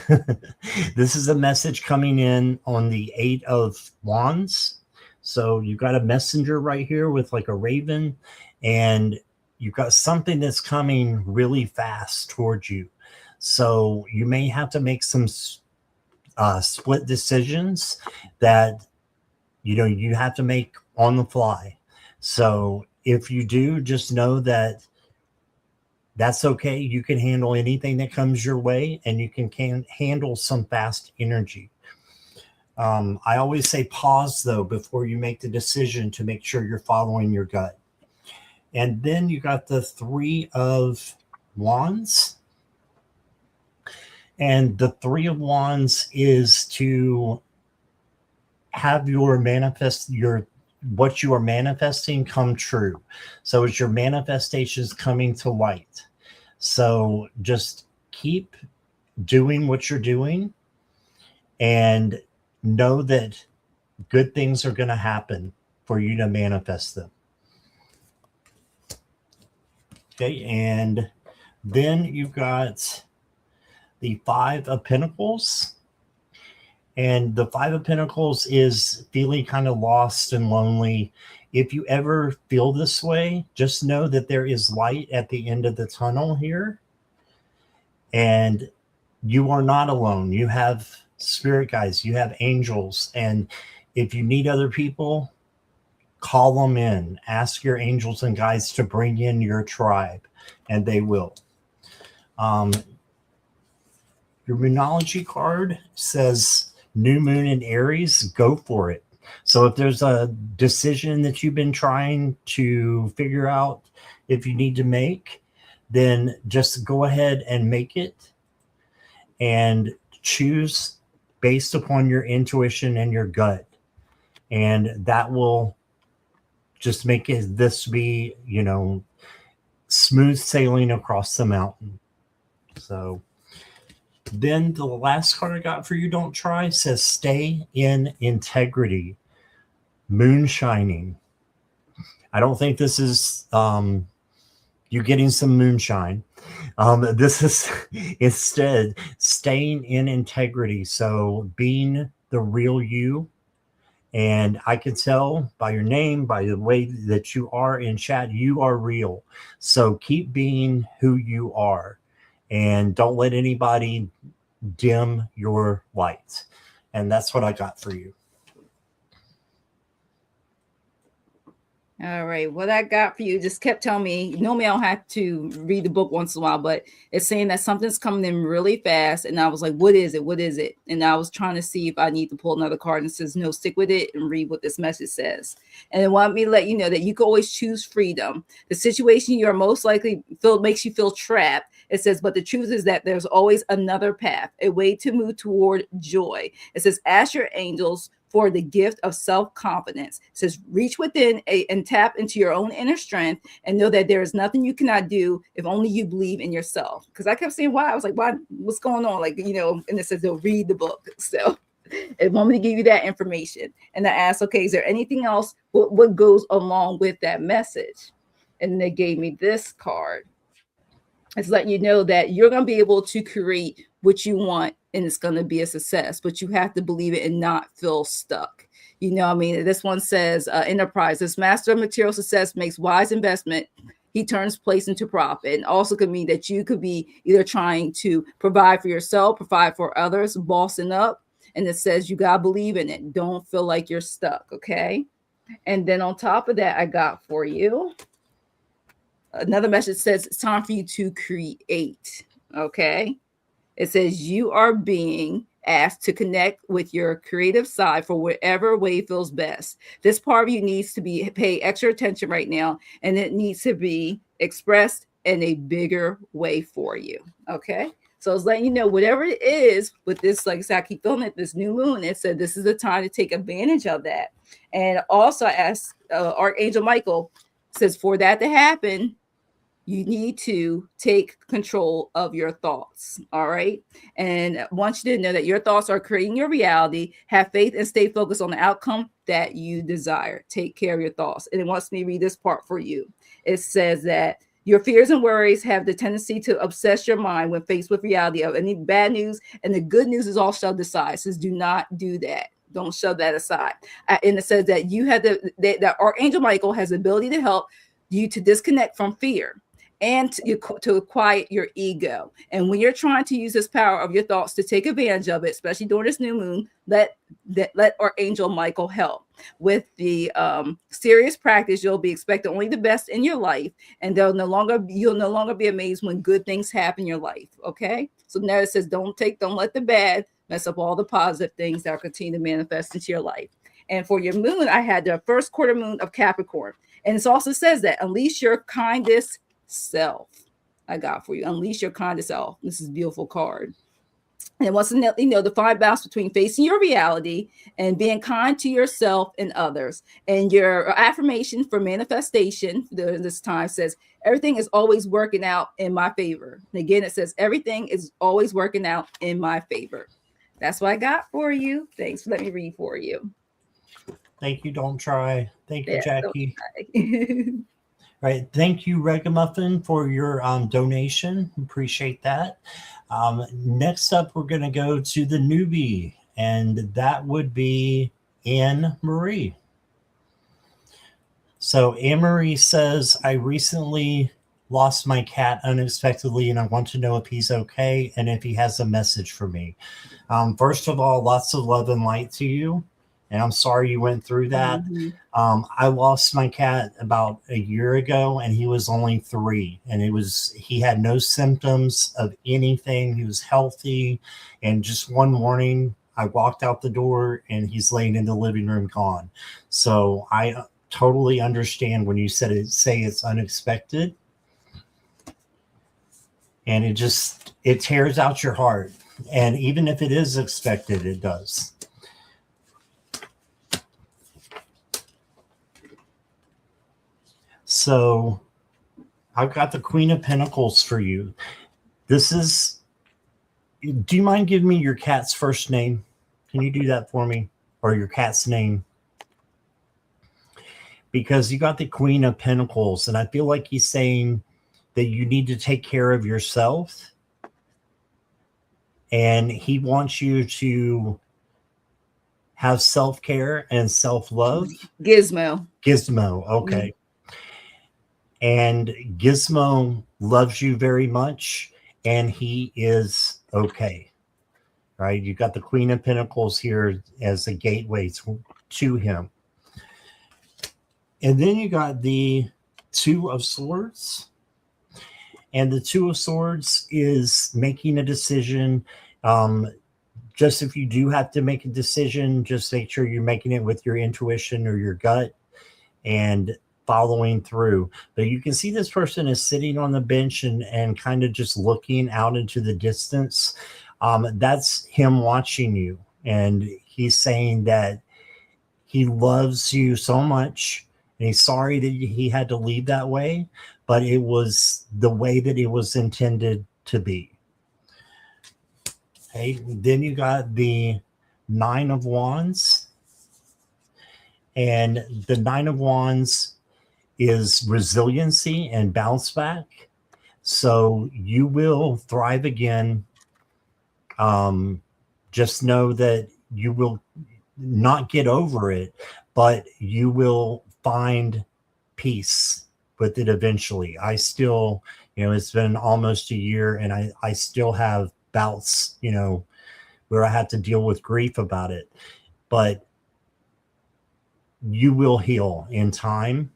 This is a message coming in on the 8 of Wands. So you've got a messenger right here with like a raven, and you've got something that's coming really fast towards you. So you may have to make some split decisions that, you have to make on the fly. So if you do, just know that that's okay. You can handle anything that comes your way, and you can handle some fast energy. I always say pause, though, before you make the decision, to make sure you're following your gut. And then you got the 3 of Wands. And the 3 of Wands is to have what you are manifesting come true. So it's your manifestations coming to light. So just keep doing what you're doing, and know that good things are going to happen for you to manifest them. Okay. And then you've got the 5 of Pentacles. And the 5 of Pentacles is feeling kind of lost and lonely. If you ever feel this way, just know that there is light at the end of the tunnel here. And you are not alone. You have spirit guides, you have angels. And if you need other people, call them in. Ask your angels and guides to bring in your tribe, and they will. Your Moonology card says New Moon in Aries, go for it. So if there's a decision that you've been trying to figure out if you need to make, then just go ahead and make it, and choose based upon your intuition and your gut. And that will just make this be, smooth sailing across the mountain. So Then the last card I got for you, don't try, says stay in integrity, moonshining. I don't think this is you getting some moonshine. This is instead staying in integrity. So being the real you. And I can tell by your name, by the way that you are in chat, you are real. So keep being who you are and don't let anybody dim your light. And that's what I got for you. All right. What I got for you just kept telling me, normally I don't have to read the book once in a while, but it's saying that something's coming in really fast. And I was like, what is it? What is it? And I was trying to see if I need to pull another card, and it says, no, stick with it and read what this message says. And it wanted me to let you know that you can always choose freedom. The situation you are most likely feel makes you feel trapped. It says, but the truth is that there's always another path, a way to move toward joy. It says, ask your angels for the gift of self-confidence. It says, reach within and tap into your own inner strength and know that there is nothing you cannot do if only you believe in yourself. Because I kept saying, why? I was like, why? What's going on? Like, and it says they'll read the book. So it want me to give you that information. And I asked, okay, is there anything else? What goes along with that message? And they gave me this card. It's letting you know that you're going to be able to create what you want and it's going to be a success, but you have to believe it and not feel stuck. I mean, this one says enterprise, this master of material success makes wise investment. He turns place into profit. And also could mean that you could be either trying to provide for yourself, provide for others, bossing up. And it says you got to believe in it. Don't feel like you're stuck. Okay. And then on top of that, I got for you another message says it's time for you to create. Okay. It says you are being asked to connect with your creative side for whatever way feels best. This part of you needs to be pay extra attention right now, and it needs to be expressed in a bigger way for you. Okay. So it's letting you know whatever it is with this, like I said, I keep feeling it, this new moon. It said this is the time to take advantage of that. And also I asked Archangel Michael, says for that to happen, you need to take control of your thoughts. All right. And I want you to know that your thoughts are creating your reality. Have faith and stay focused on the outcome that you desire. Take care of your thoughts. And it wants me to read this part for you. It says that your fears and worries have the tendency to obsess your mind when faced with reality of any bad news, and the good news is all shoved aside. It says do not do that. Don't shove that aside. And it says that you have that Archangel Michael has the ability to help you to disconnect from fear and to quiet your ego. And when you're trying to use this power of your thoughts to take advantage of it, especially during this new moon, let Archangel Michael help. With the serious practice, you'll be expecting only the best in your life, and you'll no longer be amazed when good things happen in your life. Okay, so now it says don't let the bad mess up all the positive things that will continue to manifest into your life. And for your moon, I had the first quarter moon of Capricorn, and it also says that unleash your kindest self. I got for you. Unleash your kindest self. This is a beautiful card. And once the fine balance between facing your reality and being kind to yourself and others. And your affirmation for manifestation this time says everything is always working out in my favor. And again, it says everything is always working out in my favor. That's what I got for you. Thanks for letting me read for you. Thank you. Don't try. Thank you, Jackie. Right. Thank you, Regamuffin, for your donation. Appreciate that. Next up, we're going to go to the newbie, and that would be Anne Marie. So Anne Marie says, I recently lost my cat unexpectedly, and I want to know if he's okay and if he has a message for me. First of all, lots of love and light to you. And I'm sorry you went through that. Mm-hmm. I lost my cat about a year ago, and he was only 3. And he had no symptoms of anything. He was healthy. And just one morning, I walked out the door, and he's laying in the living room gone. So I totally understand when you say it's unexpected. And it tears out your heart. And even if it is expected, it does. So I've got the Queen of Pentacles for you. This is Do you mind giving me your cat's first name? Can you do that for me? Or your cat's name? Because you got the Queen of Pentacles, and I feel like he's saying that you need to take care of yourself. And he wants you to have self-care and self-love. Gizmo. Gizmo, okay. And Gizmo loves you very much, and he is okay. Right? You got the Queen of Pentacles here as a gateway to him. And then you got the Two of Swords. And the Two of Swords is making a decision. Just if you do have to make a decision, just make sure you're making it with your intuition or your gut and following through. But you can see this person is sitting on the bench and kind of just looking out into the distance. That's him watching you. And he's saying that he loves you so much. And he's sorry that he had to leave that way, but it was the way that it was intended to be. Okay, then you got the Nine of Wands. And the Nine of Wands is resiliency and bounce back. So you will thrive again. Just know that you will not get over it, but you will find peace with it eventually. I still, it's been almost a year, and I still have bouts, where I have to deal with grief about it, but you will heal in time.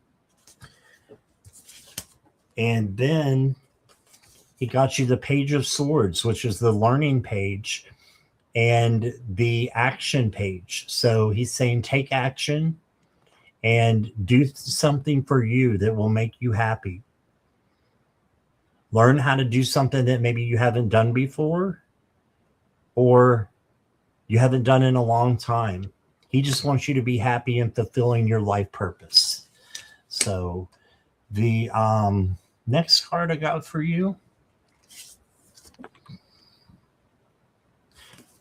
And then he got you the Page of Swords, which is the learning page and the action page. So he's saying take action and do something for you that will make you happy. Learn how to do something that maybe you haven't done before or you haven't done in a long time. He just wants you to be happy and fulfilling your life purpose. So the next card I got for you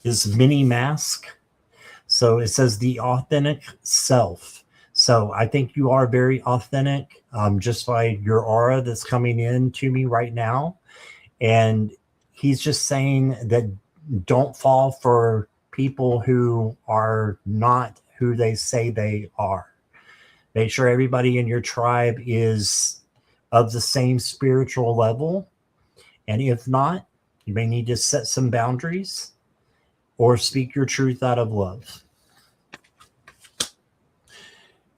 is Mini Mask. So it says the authentic self. So I think you are very authentic, just by your aura that's coming in to me right now. And he's just saying that don't fall for people who are not who they say they are. Make sure everybody in your tribe is of the same spiritual level. And if not, you may need to set some boundaries or speak your truth out of love.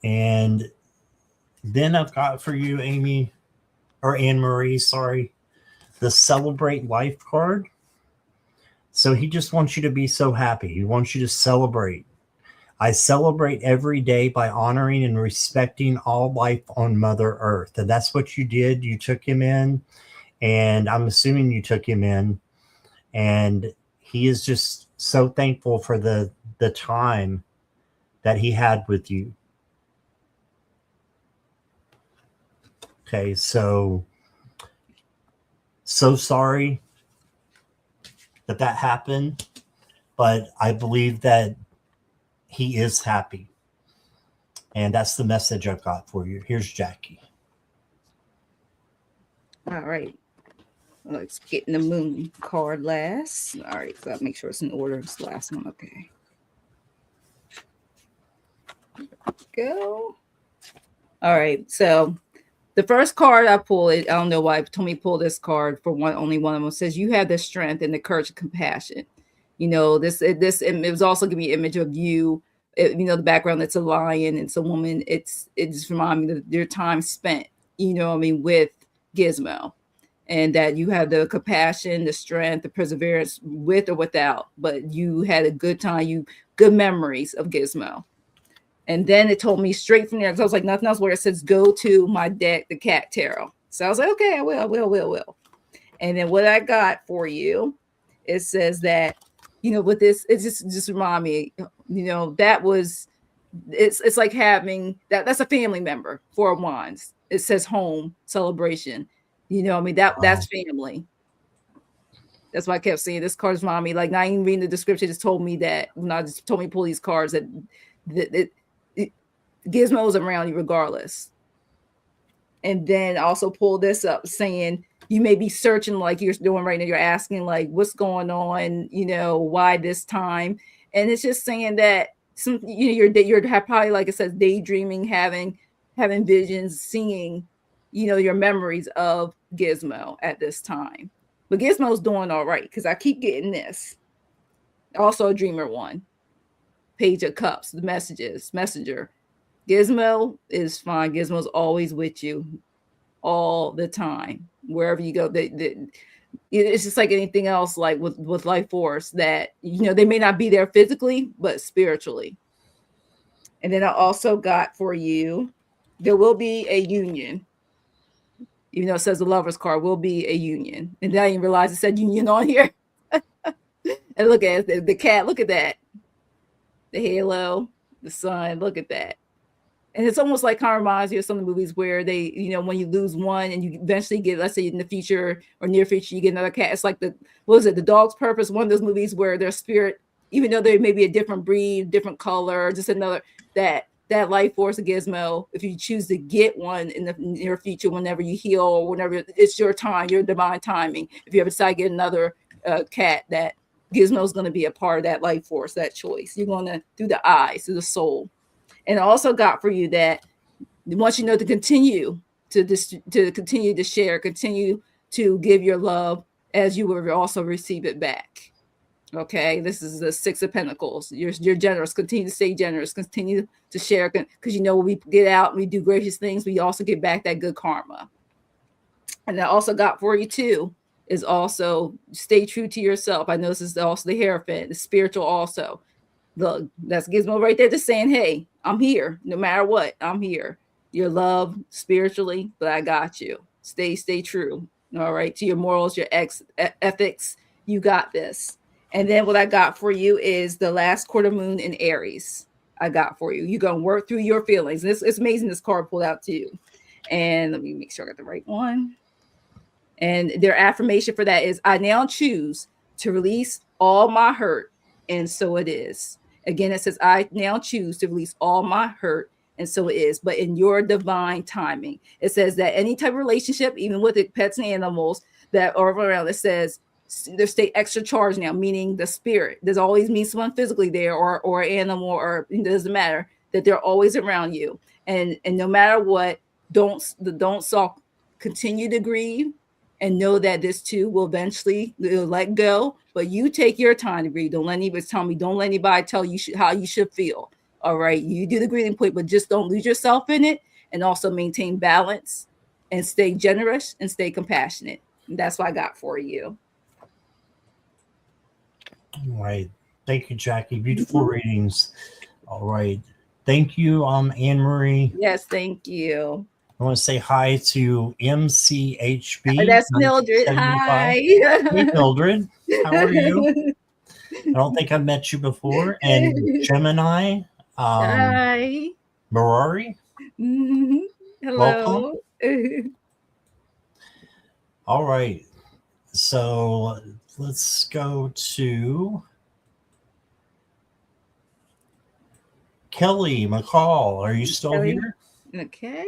And then I've got for you, Amy, or Anne-Marie, sorry, the Celebrate Life card. So he just wants you to be so happy. He wants you to celebrate. I celebrate every day by honoring and respecting all life on Mother Earth. And that's what you did. You took him in, and I'm assuming you took him in. And he is just so thankful for the time that he had with you. Okay, so sorry that happened, but I believe that he is happy. And that's the message I've got for you. Here's Jackie. All right. Let's get in the Moon card last. All right, so I'll make sure it's in order. It's the last one. Okay. Go. All right, so the first card I pulled, I don't know why it told me to pull this card for only one of them. It says you have the strength and the courage and compassion. It was also giving me an image of you. The background, it's a lion, it's a woman. It just reminds me of your time spent, with Gizmo, and that you have the compassion, the strength, the perseverance, with or without, but you had a good time, good memories of Gizmo. And then it told me straight from there, because I was like, nothing else, where it says, go to my deck, the Cat Tarot. So I was like, okay, I will. And then what I got for you, it says that, with this, it just remind me, that was, it's like having, that's a family member, Four of Wands. It says home, celebration. That's family. That's why I kept saying this card's remind me, like not even reading the description, just told me that when I just told me to pull these cards that Gizmo's around you regardless. And then also pull this up saying you may be searching like you're doing right now. You're asking like, what's going on? You know, why this time? And it's just saying that some, you know, you're probably, like it says, daydreaming, having visions, seeing, you know, your memories of Gizmo at this time. But Gizmo's doing all right because I keep getting this. Also a dreamer one. Page of Cups, the messenger. Gizmo is fine. Gizmo's always with you all the time, wherever you go. It's just like anything else, like with life force, that, you know, they may not be there physically, but spiritually. And then I also got for you, there will be a union. Even though it says the lover's card, will be a union. And then I didn't realize it said union on here. And look at the cat, look at that. The halo, the sun, look at that. And it's almost like kind of reminds you of some of the movies where they, you know, when you lose one and you eventually get, let's say in the future or near future, you get another cat. It's like the Dog's Purpose, one of those movies where their spirit, even though they may be a different breed, different color, just another, that life force of Gizmo, if you choose to get one in the near future, whenever you heal or whenever it's your time, your divine timing, if you ever decide to get another cat, that Gizmo's going to be a part of that life force, that choice. You're going to, through the eyes, through the soul. And I also got for you that once you know to continue to continue to share, continue to give your love as you will also receive it back. Okay, this is the Six of Pentacles. You're generous. Continue to stay generous. Continue to share, because you know when we get out and we do gracious things, we also get back that good karma. And I also got for you too is also stay true to yourself. I know this is also the Hierophant, the spiritual also. Look, that's Gizmo right there just saying, hey, I'm here. No matter what, I'm here. You're loved spiritually, but I got you. Stay true. All right. To your morals, your ethics, you got this. And then what I got for you is the last quarter moon in Aries. I got for you. You're going to work through your feelings. It's amazing this card pulled out too. And let me make sure I got the right one. And their affirmation for that is, I now choose to release all my hurt, and so it is. Again, it says, I now choose to release all my hurt, and so it is, but in your divine timing. It says that any type of relationship, even with the pets and animals that are around, it says they stay extra charged now, meaning the spirit. There's always means someone physically there or animal, or it doesn't matter, that they're always around you. And no matter what, don't sulk. Continue to grieve. And know that this too will eventually let go, but you take your time to grieve. Don't let anybody tell you how you should feel. All right, you do the grieving point, but just don't lose yourself in it, and also maintain balance and stay generous and stay compassionate. And that's what I got for you. All right, thank you, Jackie. Beautiful readings. All right, thank you, Anne Marie. Yes, thank you. I want to say hi to MCHB. That's Mildred. Hi. Hey, Mildred. How are you? I don't think I've met you before. And Gemini. Hi. Marari. Mm-hmm. Hello. Welcome. All right. So let's go to Kelly McCall. Are you still Kelly? here? Okay.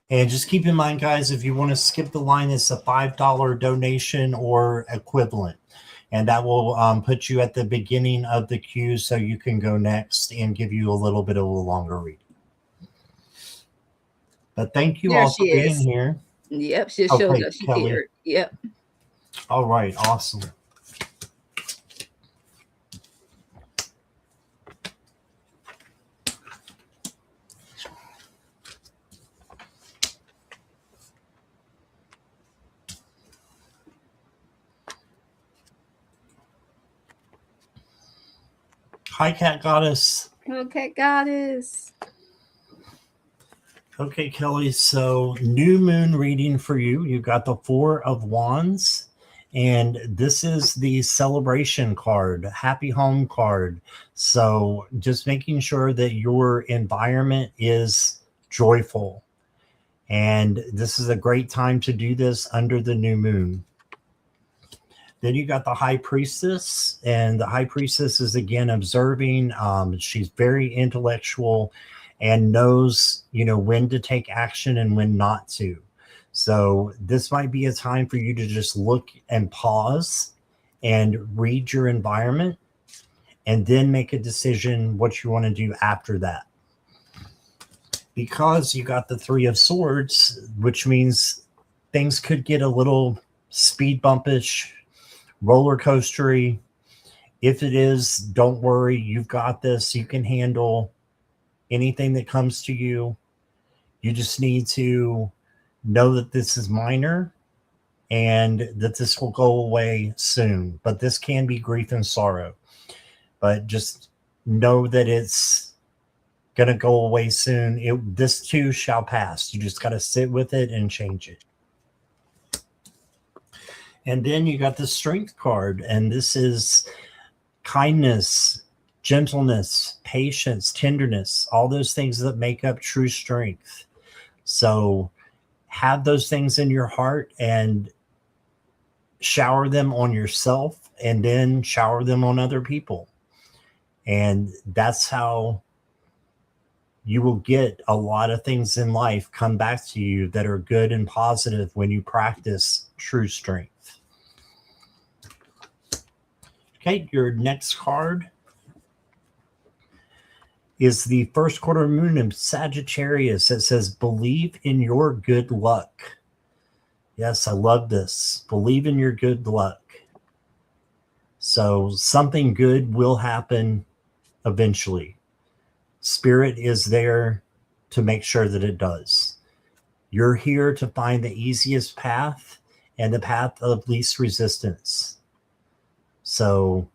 And just keep in mind, guys, if you want to skip the line, it's a $5 donation or equivalent. And that will put you at the beginning of the queue so you can go next and give you a little bit of a longer reading. But thank you all for being here. Yep, she showed us here. Yep. All right, awesome. Hi, Cat Goddess. Hello, Cat Goddess. Okay, Kelly, so new moon reading for you. You've got the Four of Wands, and this is the celebration card, happy home card. So just making sure that your environment is joyful And this is a great time to do this under the new moon. Then you got the high priestess, and the high priestess is again observing. She's very intellectual and knows, when to take action and when not to. So this might be a time for you to just look and pause and read your environment and then make a decision what you want to do after that. Because you got the Three of Swords, which means things could get a little speed bumpish, roller coastery. If it is, don't worry. You've got this. You can handle anything that comes to you. You just need to know that this is minor and that this will go away soon. But this can be grief and sorrow. But just know that it's going to go away soon. This too shall pass. You just got to sit with it and change it. And then you got the Strength card, and this is kindness, gentleness, patience, tenderness, all those things that make up true strength. So have those things in your heart and shower them on yourself, and then shower them on other people. And that's how you will get a lot of things in life come back to you that are good and positive when you practice true strength. Okay, your next card is the first quarter moon of Sagittarius. It says, believe in your good luck. Yes, I love this. Believe in your good luck. So something good will happen eventually. Spirit is there to make sure that it does. You're here to find the easiest path and the path of least resistance. So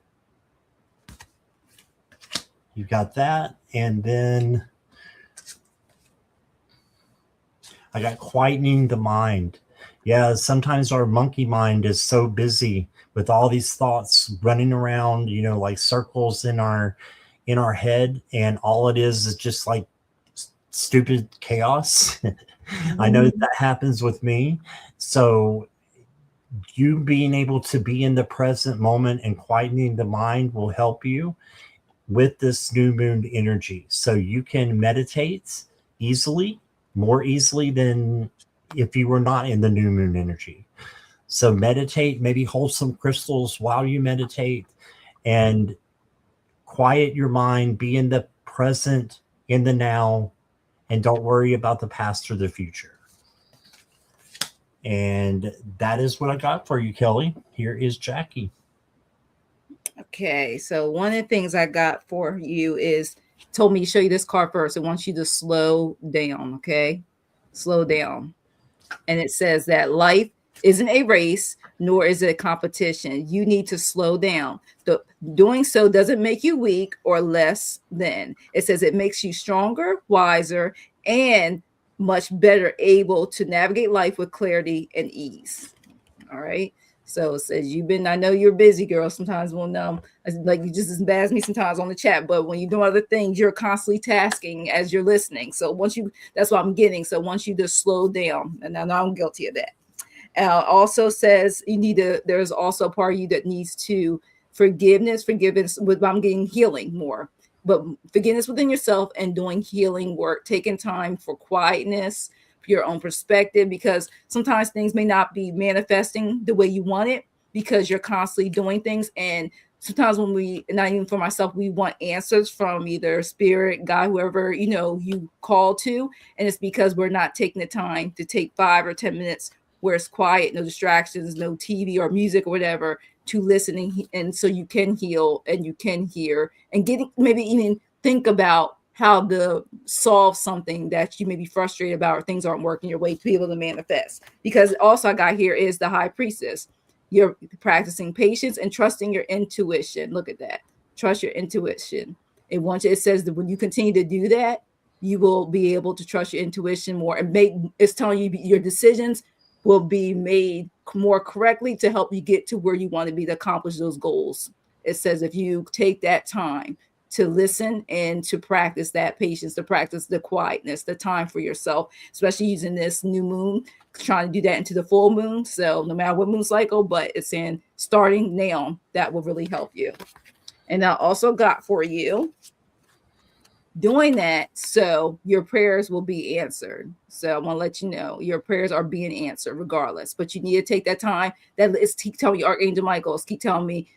you got that. And then I got quietening the mind. Yeah, sometimes our monkey mind is so busy with all these thoughts running around, like circles in our head, and all it is just like stupid chaos. I know that happens with me. So you being able to be in the present moment and quietening the mind will help you with this new moon energy. So you can meditate easily, more easily than if you were not in the new moon energy. So meditate, maybe hold some crystals while you meditate and quiet your mind, be in the present, in the now, and don't worry about the past or the future. And that is what I got for you, Kelly. Here is Jackie. Okay, so one of the things I got for you is told me to show you this card first. It wants you to slow down, okay? Slow down. And it says that life isn't a race, nor is it a competition. You need to slow down. Doing so doesn't make you weak or less than. It says it makes you stronger, wiser, and much better able to navigate life with clarity and ease. All right. So it says I know you're busy, girl. Sometimes when like you just as bad as me sometimes on the chat, but when you do other things, you're constantly tasking as you're listening. So that's what I'm getting. So once you just slow down, and I know I'm guilty of that. Also says there's also a part of you that needs to forgiveness with I'm getting healing more, but forgiveness within yourself and doing healing work, taking time for quietness, your own perspective, because sometimes things may not be manifesting the way you want it because you're constantly doing things. And sometimes when not even for myself, we want answers from either spirit, God, whoever, you call to. And it's because we're not taking the time to take 5 or 10 minutes where it's quiet, no distractions, no TV or music or whatever, to listen. And so you can heal and you can hear and maybe even think about how to solve something that you may be frustrated about or things aren't working your way to be able to manifest. Because also I got here is the high priestess. You're practicing patience and trusting your intuition. Look at that. Trust your intuition. It says that when you continue to do that, you will be able to trust your intuition more and it's telling you your decisions will be made more correctly to help you get to where you want to be to accomplish those goals. It says if you take that time to listen and to practice that patience, to practice the quietness, the time for yourself, especially using this new moon, trying to do that into the full moon. So no matter what moon cycle, but it's in starting now, that will really help you. And I also got for you doing that so your prayers will be answered. So I want to let you know your prayers are being answered regardless, but you need to take that time. That is, keep telling you, Archangel Michael, keep telling me,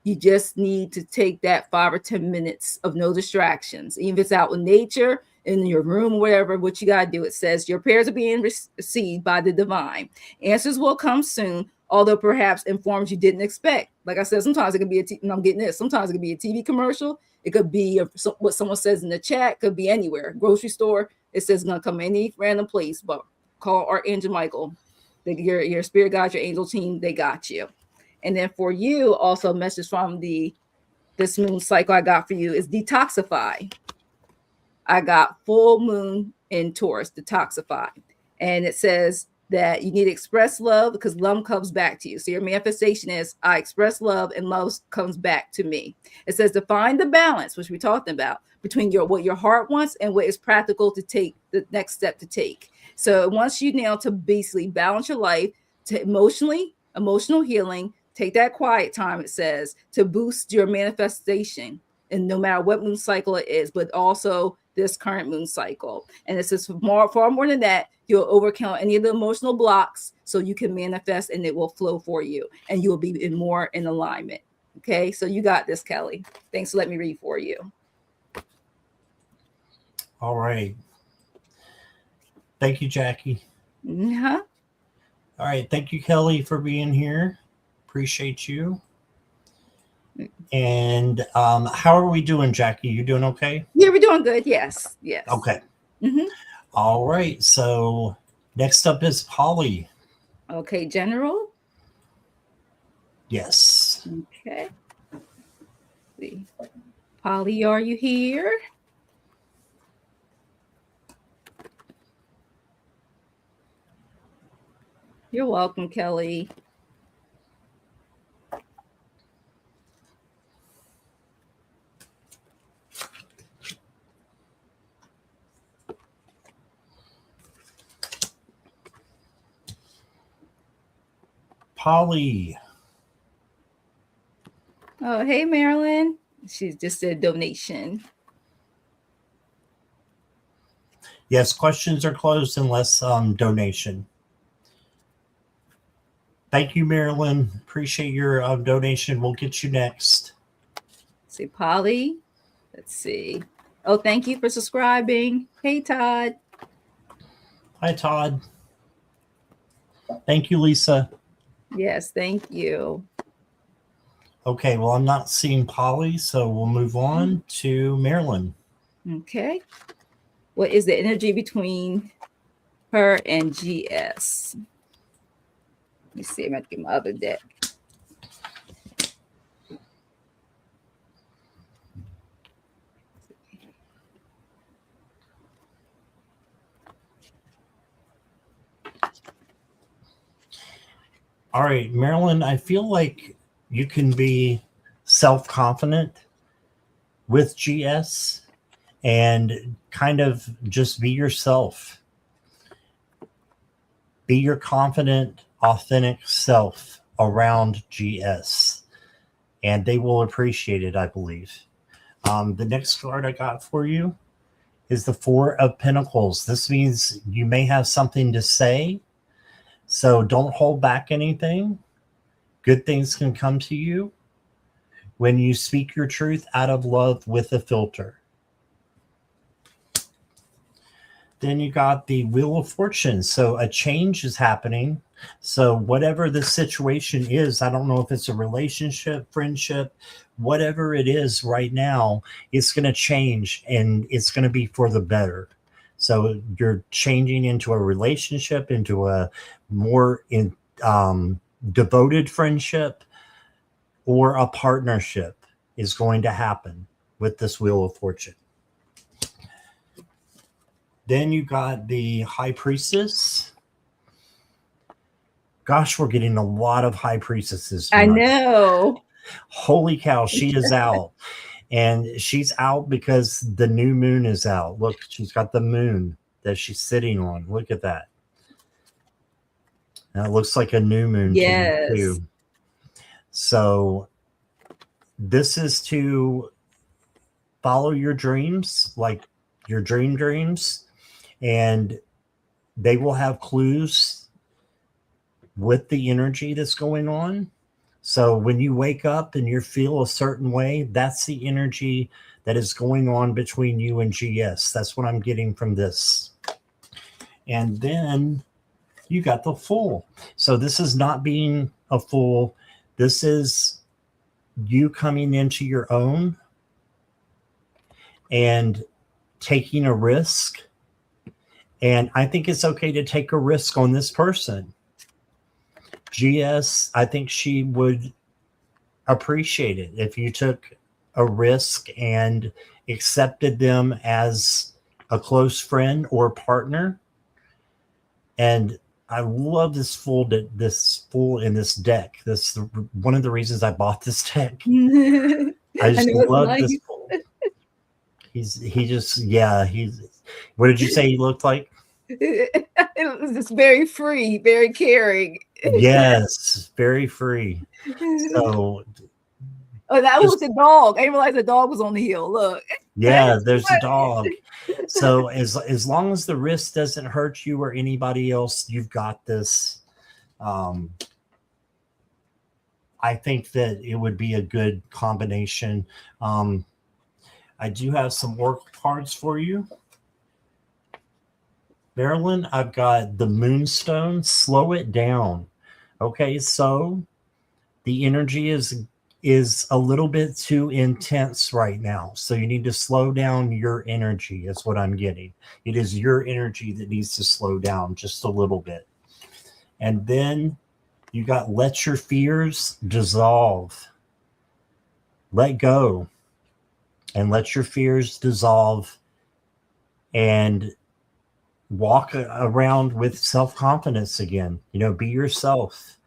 you just need to take that 5 or 10 minutes of no distractions, even if it's out in nature, in your room, whatever. What you got to do, it says your prayers are being received by the divine. Answers will come soon, although perhaps in forms you didn't expect. Like I said, sometimes it could be and I'm getting this. Sometimes it could be a TV commercial. It could be what someone says in the chat. Could be anywhere. Grocery store. It says it's gonna come any random place. But call Archangel Michael, your spirit guide, your angel team. They got you. And then for you, also a message from this moon cycle I got for you is detoxify. I got full moon in Taurus, detoxify. And it says that you need to express love because love comes back to you. So your manifestation is I express love and love comes back to me. It says to find the balance, which we talked about, between what your heart wants and what is practical to take, the next step to take. So it wants you now to basically balance your life to emotional healing. Take that quiet time, it says, to boost your manifestation. And no matter what moon cycle it is, but also this current moon cycle. And it says far more than that, you'll overcome any of the emotional blocks so you can manifest and it will flow for you. And you'll be more in alignment. Okay, so you got this, Kelly. Thanks for letting me read for you. All right. Thank you, Jackie. Uh-huh. All right. Thank you, Kelly, for being here. Appreciate you. And how are we doing, Jackie? You doing okay? Yeah, we're doing good. Yes. Yes. Okay. Mm-hmm. All right. So next up is Polly. Okay, General. Yes. Okay. Let's see. Polly, are you here? You're welcome, Kelly. Polly. Oh, hey, Marilyn. She's just a donation. Yes, questions are closed unless donation. Thank you, Marilyn. Appreciate your donation. We'll get you next. Let's see, Polly. Let's see. Oh, thank you for subscribing. Hey, Todd. Hi, Todd. Thank you, Lisa. Yes, thank you. Okay, well, I'm not seeing Polly, so we'll move on to Marilyn. Okay. What is the energy between her and GS? Let me see. I'm going to get my other deck. All right, Marilyn, I feel like you can be self-confident with GS and kind of just be yourself. Be your confident, authentic self around GS, and they will appreciate it, I believe. The next card I got for you is the Four of Pentacles. This means you may have something to say, so don't hold back anything. Good things can come to you when you speak your truth out of love with a filter. Then you got the Wheel of Fortune. So a change is happening. So whatever the situation is, I don't know if it's a relationship, friendship, whatever it is right now, it's going to change and it's going to be for the better. So you're changing into a relationship, into a more devoted friendship, or a partnership is going to happen with this Wheel of Fortune. Then you got the High Priestess. Gosh, we're getting a lot of High Priestesses tonight. I know. Holy cow, she is out. And she's out because the new moon is out. Look, she's got the moon that she's sitting on. Look at that. Now it looks like a new moon to me Yes. too. So this is to follow your dreams, like your dreams, and they will have clues with the energy that's going on. So when you wake up and you feel a certain way, that's the energy that is going on between you and GS. That's what I'm getting from this. And then you got the Fool. So this is not being a fool. This is you coming into your own and taking a risk. And I think it's okay to take a risk on this person. GS, I think she would appreciate it if you took a risk and accepted them as a close friend or partner. And I love this fool in this deck. This is one of the reasons I bought this deck. I just love nice. this fool. What did you say he looked like? It was just very free, very caring. Yes, very free. So that was a dog. I didn't realize the dog was on the hill. Look. Yeah, there's a dog. So as long as the risk doesn't hurt you or anybody else, you've got this. I think that it would be a good combination. I do have some oracle cards for you. Marilyn, I've got the Moonstone. Slow it down. Okay, so the energy is a little bit too intense right now. So you need to slow down your energy, is what I'm getting. It is your energy that needs to slow down just a little bit. And then you got let your fears dissolve. Let go and let your fears dissolve and walk around with self-confidence again. Be yourself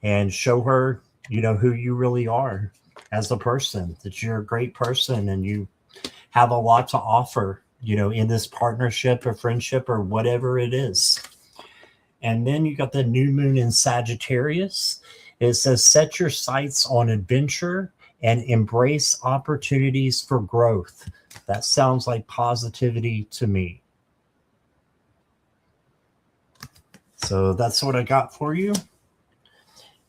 and show her, who you really are as a person, that you're a great person and you have a lot to offer, in this partnership or friendship or whatever it is. And then you got the new moon in Sagittarius. It says, set your sights on adventure and embrace opportunities for growth. That sounds like positivity to me. So that's what I got for you.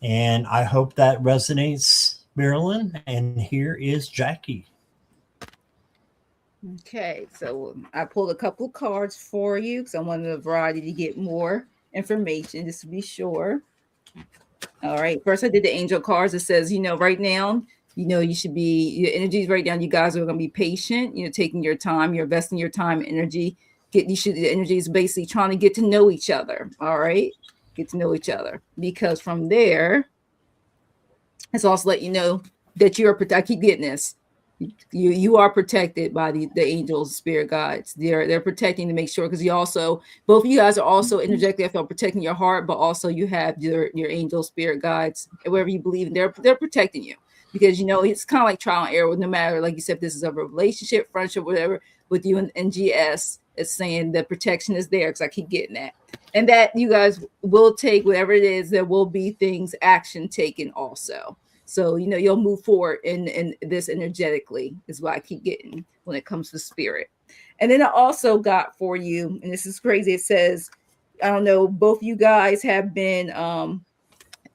And I hope that resonates, Marilyn. And here is Jackie. Okay, so I pulled a couple of cards for you because I wanted a variety to get more information, just to be sure. All right, first I did the angel cards. It says, right now, you should be, your energies right now, you guys are going to be patient, taking your time, you're investing your time, energy. The energy is basically trying to get to know each other. All right, get to know each other, because from there, it's also let you know that you're, I keep getting this, you are protected by the angels, spirit guides. They're protecting to make sure, because both of you guys are also energetically, I feel, protecting your heart, but also you have your angel, spirit guides, wherever you believe, and they're protecting you, because it's kind of like trial and error. No matter, like you said, if this is a relationship, friendship, whatever, with you and GS, it's saying the protection is there, because I keep getting that, and that you guys will take whatever it is. There will be things, action taken also. So, you'll move forward in this energetically, is what I keep getting when it comes to spirit. And then I also got for you, and this is crazy. It says, I don't know, both you guys have been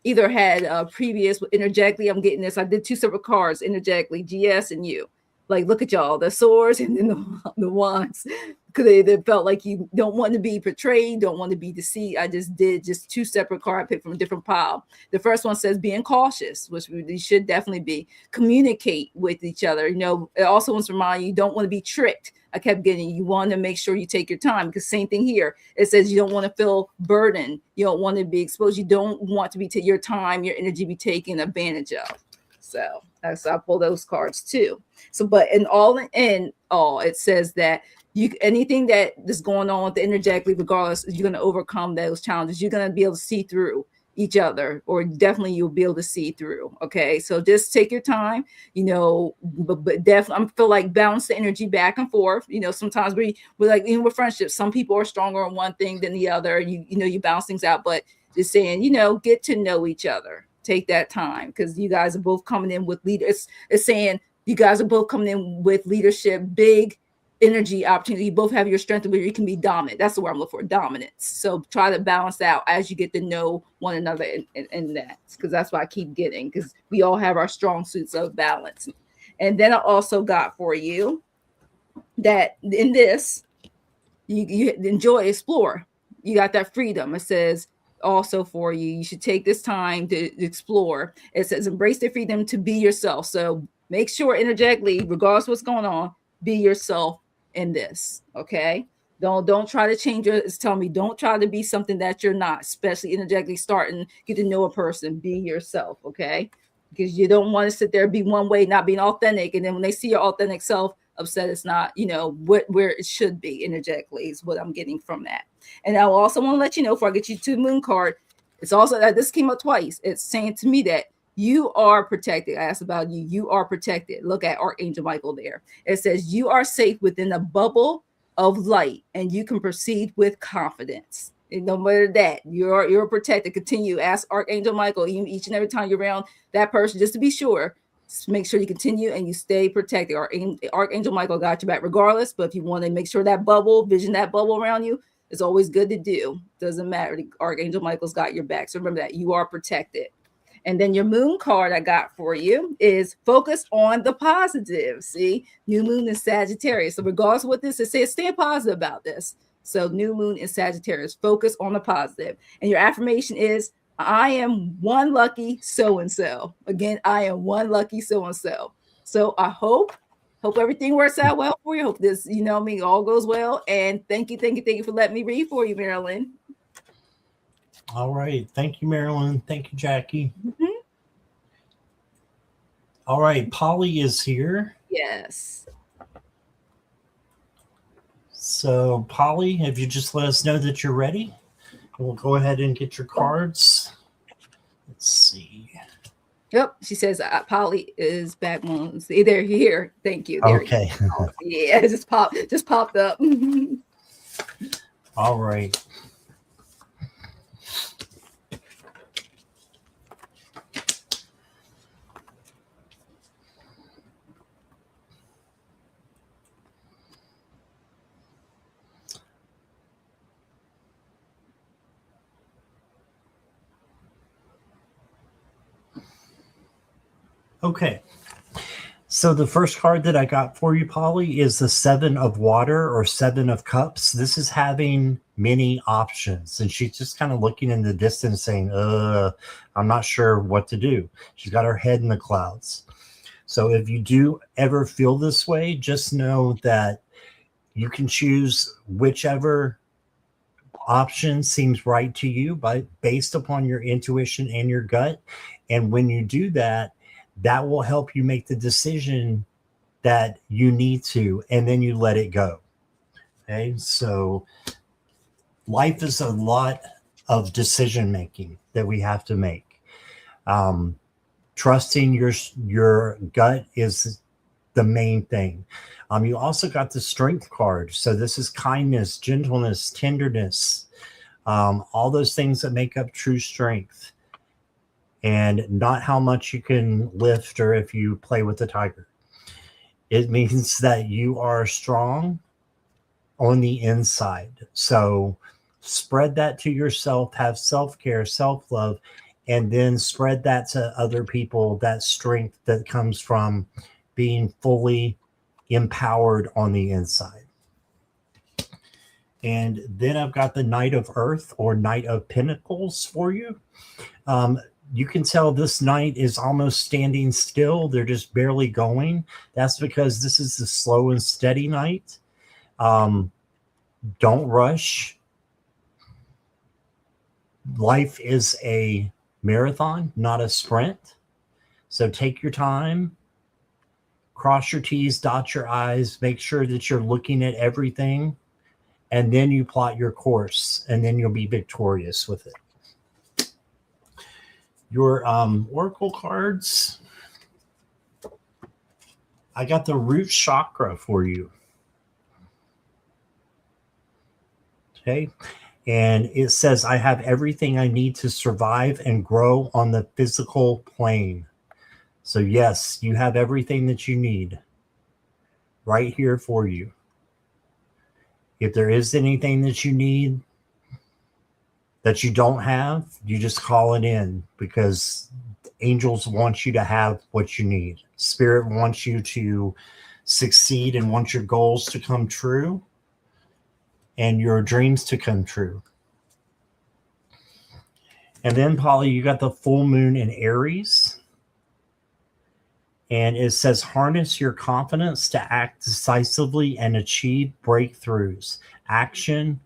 either had previous energetically. I'm getting this. I did two separate cards energetically, GS and you. Like, look at y'all, the swords and then the wands. Because they felt like you don't want to be portrayed, don't want to be deceived. I just did two separate cards, picked from a different pile. The first one says being cautious, which we should definitely be. Communicate with each other. It also wants to remind you don't want to be tricked. I kept getting, you want to make sure you take your time, because same thing here. It says you don't want to feel burdened. You don't want to be exposed. You don't want to be your time, your energy be taken advantage of. So I pull those cards too. So, but in all, it says that anything that is going on with the energetically, regardless, you're going to overcome those challenges. You're going to be able to see through each other, or definitely you'll be able to see through. Okay, so just take your time, but definitely I feel like balance the energy back and forth. Sometimes we're like, with friendships, some people are stronger on one thing than the other. You balance things out, but just saying, get to know each other. Take that time, because you guys are both coming in with leaders. It's saying you guys are both coming in with leadership, big energy opportunity. You both have your strength where you can be dominant. That's the word I'm looking for, dominance. So try to balance out as you get to know one another in that, because that's what I keep getting, because we all have our strong suits of balance. And then I also got for you that in this, you enjoy, explore. You got that freedom. It says also for you, you should take this time to explore. It says embrace the freedom to be yourself. So make sure energetically, regardless of what's going on, be yourself in this. Okay. Don't try to change it. It's telling me don't try to be something that you're not, especially energetically starting, get to know a person, be yourself. Okay. Because you don't want to sit there, be one way, not being authentic. And then when they see your authentic self, upset it's not, where it should be energetically is what I'm getting from that. And I also want to let you know, before I get you to the moon card, it's also that this came up twice. It's saying to me that you are protected. I asked about you. You are protected. Look at Archangel Michael there. It says you are safe within a bubble of light, and you can proceed with confidence. And no matter that, you're protected. Continue. Ask Archangel Michael each and every time you're around that person, just to be sure. Make sure you continue and you stay protected. Archangel Michael got your back regardless, but if you want to make sure that vision that bubble around you, is always good to do. Doesn't matter. Archangel Michael's got your back. So remember that you are protected. And then your moon card I got for you is focus on the positive. See, new moon in Sagittarius. So regardless of what this is, stay positive about this. So new moon in Sagittarius, focus on the positive. And your affirmation is, I am one lucky so-and-so. Again, I am one lucky so-and-so. So I hope everything works out well for you. Hope this, all goes well. And thank you for letting me read for you, Marilyn. All right. Thank you, Marilyn. Thank you, Jackie. Mm-hmm. All right. Polly is here. Yes. So, Polly, have you just let us know that you're ready? We'll go ahead and get your cards. Let's see. Yep, she says Polly is back. See, they're here. Thank you. There okay. Yeah, it just popped up. All right. Okay. So the first card that I got for you, Polly, is the 7 of Water or 7 of Cups. This is having many options. And she's just kind of looking in the distance saying, I'm not sure what to do. She's got her head in the clouds. So if you do ever feel this way, just know that you can choose whichever option seems right to you based upon your intuition and your gut. And when you do that, that will help you make the decision that you need to, and then you let it go. Okay, so life is a lot of decision making that we have to make. Trusting your gut is the main thing. You also got the Strength card. So this is kindness, gentleness, tenderness, all those things that make up true strength. And not how much you can lift or if you play with the tiger. It means that you are strong on the inside. So spread that to yourself, have self-care, self-love, and then spread that to other people, that strength that comes from being fully empowered on the inside. And then I've got the Knight of Earth or Knight of Pentacles for you. You can tell this knight is almost standing still. They're just barely going. That's because this is the slow and steady knight. Don't rush. Life is a marathon, not a sprint. So take your time. Cross your T's, dot your I's. Make sure that you're looking at everything. And then you plot your course. And then you'll be victorious with it. Your oracle cards. I got the root chakra for you. Okay. And it says, I have everything I need to survive and grow on the physical plane. So, yes, you have everything that you need right here for you. If there is anything that you need that you don't have, you just call it in, because angels want you to have what you need. Spirit wants you to succeed and wants your goals to come true and your dreams to come true. And then, Polly, you got the full moon in Aries. And it says, harness your confidence to act decisively and achieve breakthroughs. Action,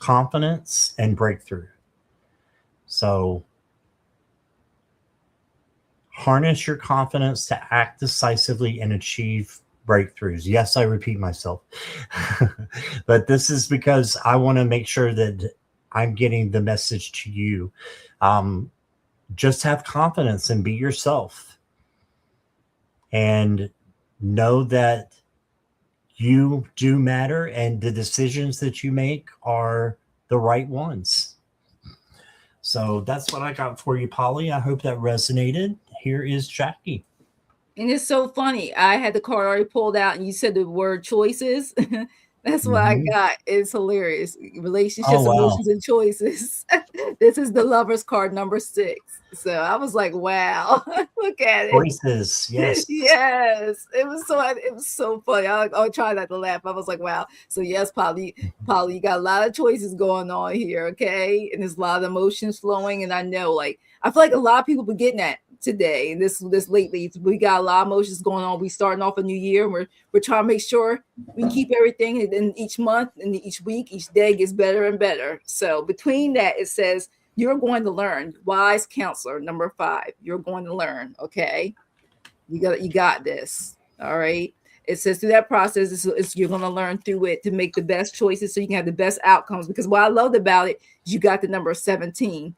confidence, and breakthrough. So, harness your confidence to act decisively and achieve breakthroughs. Yes, I repeat myself. But this is because I want to make sure that I'm getting the message to you. Just have confidence and be yourself. And know that you do matter and the decisions that you make are the right ones. So that's what I got for you, Polly. I hope that resonated. Here is Jackie. And it's so funny. I had the card already pulled out, and you said the word choices. That's what I got. It's hilarious. Relationships, emotions, and choices. This is the Lover's card, number 6. So I was like, wow, look at it. Choices, yes. Yes. It was so funny. I'll try not to laugh. I was like, wow. So yes, Polly, you got a lot of choices going on here, okay? And there's a lot of emotions flowing. And I know, like, I feel like a lot of people been getting that today, and this lately. We got a lot of emotions going on. We starting off a new year, and we're trying to make sure we keep everything, and then each month and each week, each day gets better and better. So between that, it says you're going to learn. Wise counselor, number 5. You're going to learn. Okay, you got this. All right. It says through that process, you're going to learn through it to make the best choices so you can have the best outcomes. Because what I loved about it is you got the number 17.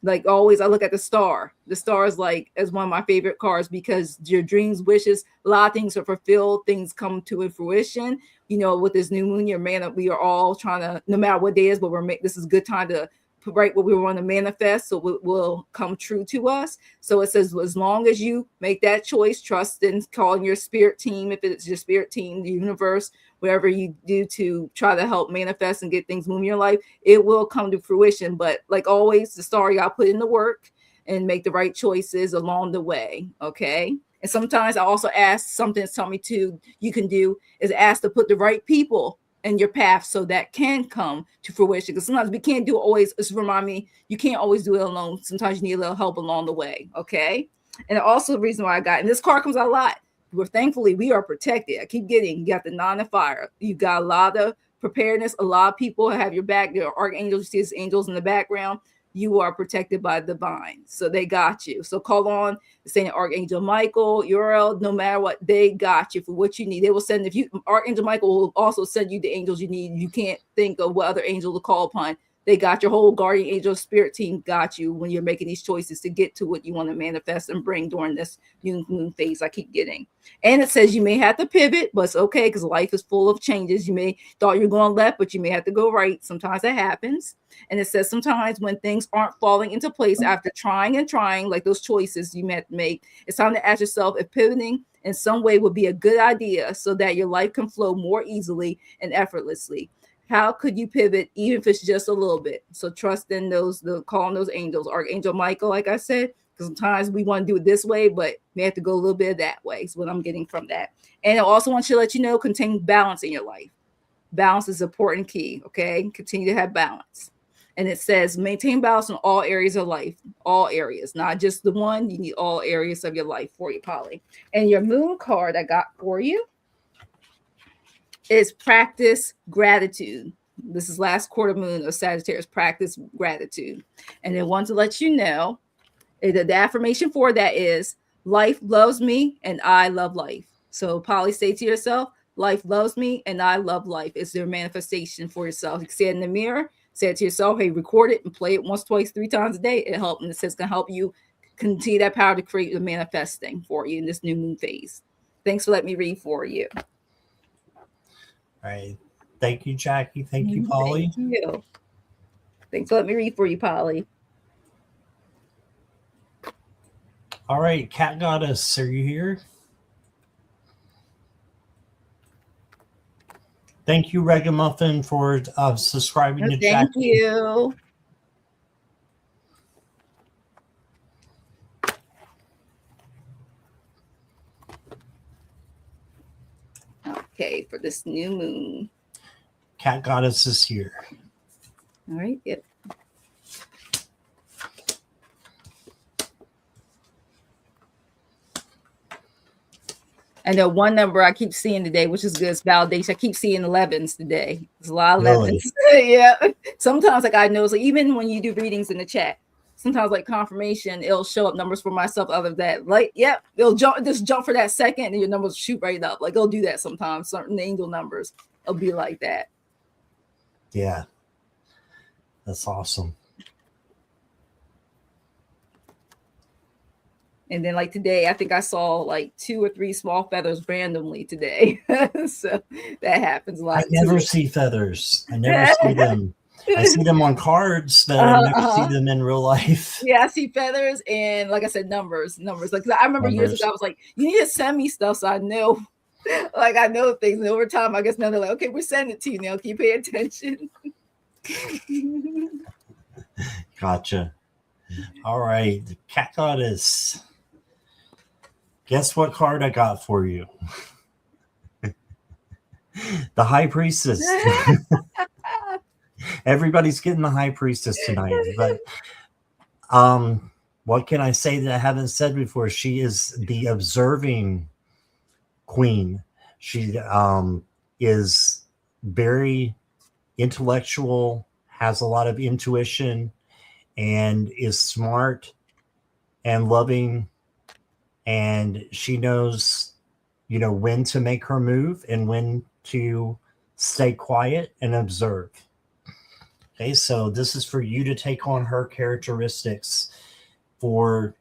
Like always, I look at the star. The star is like as one of my favorite cards, because your dreams, wishes, a lot of things are fulfilled. Things come to fruition. You know, with this new moon, we are all trying to, no matter what day it is, but this is a good time to write what we want to manifest, so it will come true to us. So it says, as long as you make that choice, trust in calling your spirit team, if it's your spirit team, the universe, whatever you do to try to help manifest and get things moving in your life, it will come to fruition. But like always, the star, you got to put in the work and make the right choices along the way. Okay. And sometimes I also ask, something that's tell me to, you can do is ask to put the right people in your path so that can come to fruition. Because sometimes we can't do it always. Just remind me, you can't always do it alone. Sometimes you need a little help along the way. Okay. And also the reason why I got, and this card comes out a lot, thankfully we are protected. I keep getting, you got the 9 of fire. You got a lot of preparedness. A lot of people have your back. There are archangels, you see angels in the background. You are protected by the divine. So they got you. So call on the Saint Archangel Michael, Uriel, no matter what, they got you for what you need. They will send, if you, Archangel Michael will also send you the angels you need. You can't think of what other angel to call upon. They got your whole guardian angel spirit team got you when you're making these choices to get to what you want to manifest and bring during this new moon phase I keep getting. And it says you may have to pivot, but it's okay because life is full of changes. You may thought you're going left, but you may have to go right. Sometimes that happens. And it says sometimes when things aren't falling into place after trying and trying, like those choices you might make, it's time to ask yourself if pivoting in some way would be a good idea so that your life can flow more easily and effortlessly. How could you pivot, even if it's just a little bit? So trust in calling those angels, Archangel Michael, like I said, because sometimes we want to do it this way, but we have to go a little bit that way. Is what I'm getting from that. And I also want you to let you know, contain balance in your life. Balance is an important key. Okay, continue to have balance. And it says maintain balance in all areas of life, all areas, not just the one. You need all areas of your life for you, Polly. And your moon card I got for you is practice gratitude. This is last quarter moon of Sagittarius, practice gratitude. And I want to let you know the affirmation for that is life loves me and I love life. So Polly, say to yourself, life loves me and I love life. It's their manifestation for yourself. You can say it in the mirror, say it to yourself, hey, record it and play it once, twice, 3 times a day. It helps, and it says it's going to help you continue that power to create the manifesting for you in this new moon phase. Thanks for letting me read for you. All right. Thank you, Jackie. Thank you, Polly. Thank you. Thanks for letting me read for you, Polly. All right, Cat Goddess, are you here? Thank you, Regamuffin, for subscribing to Jackie. Thank you. Okay, for this new moon. Cat Goddess is here. All right, yep. I know one number I keep seeing today, which is good, is validation. I keep seeing 11s today. There's a lot of 11s. Really? Yeah. Sometimes, like I know, like even when you do readings in the chat, sometimes like confirmation, it'll show up numbers for myself. Other than that, like, yep, it'll just jump for that second, and your numbers shoot right up. Like it'll do that sometimes. Certain angel numbers, it'll be like that. Yeah, that's awesome. And then like today, I think I saw like 2 or 3 small feathers randomly today. So that happens a lot. I never see feathers. I never see them. I see them on cards, but I never see them in real life. Yeah, I see feathers and, like I said, numbers. Like I remember years ago, I was like, you need to send me stuff so I know, like I know things. And over time, I guess now they're like, okay, we're sending it to you now. Can you pay attention? Gotcha. All right, Cat Goddess. Guess what card I got for you? The High Priestess. Everybody's getting the High Priestess tonight, but what can I say that I haven't said before? She is the observing queen. She is very intellectual, has a lot of intuition, and is smart and loving, and she knows, you know, when to make her move and when to stay quiet and observe. Okay, so this is for you to take on her characteristics for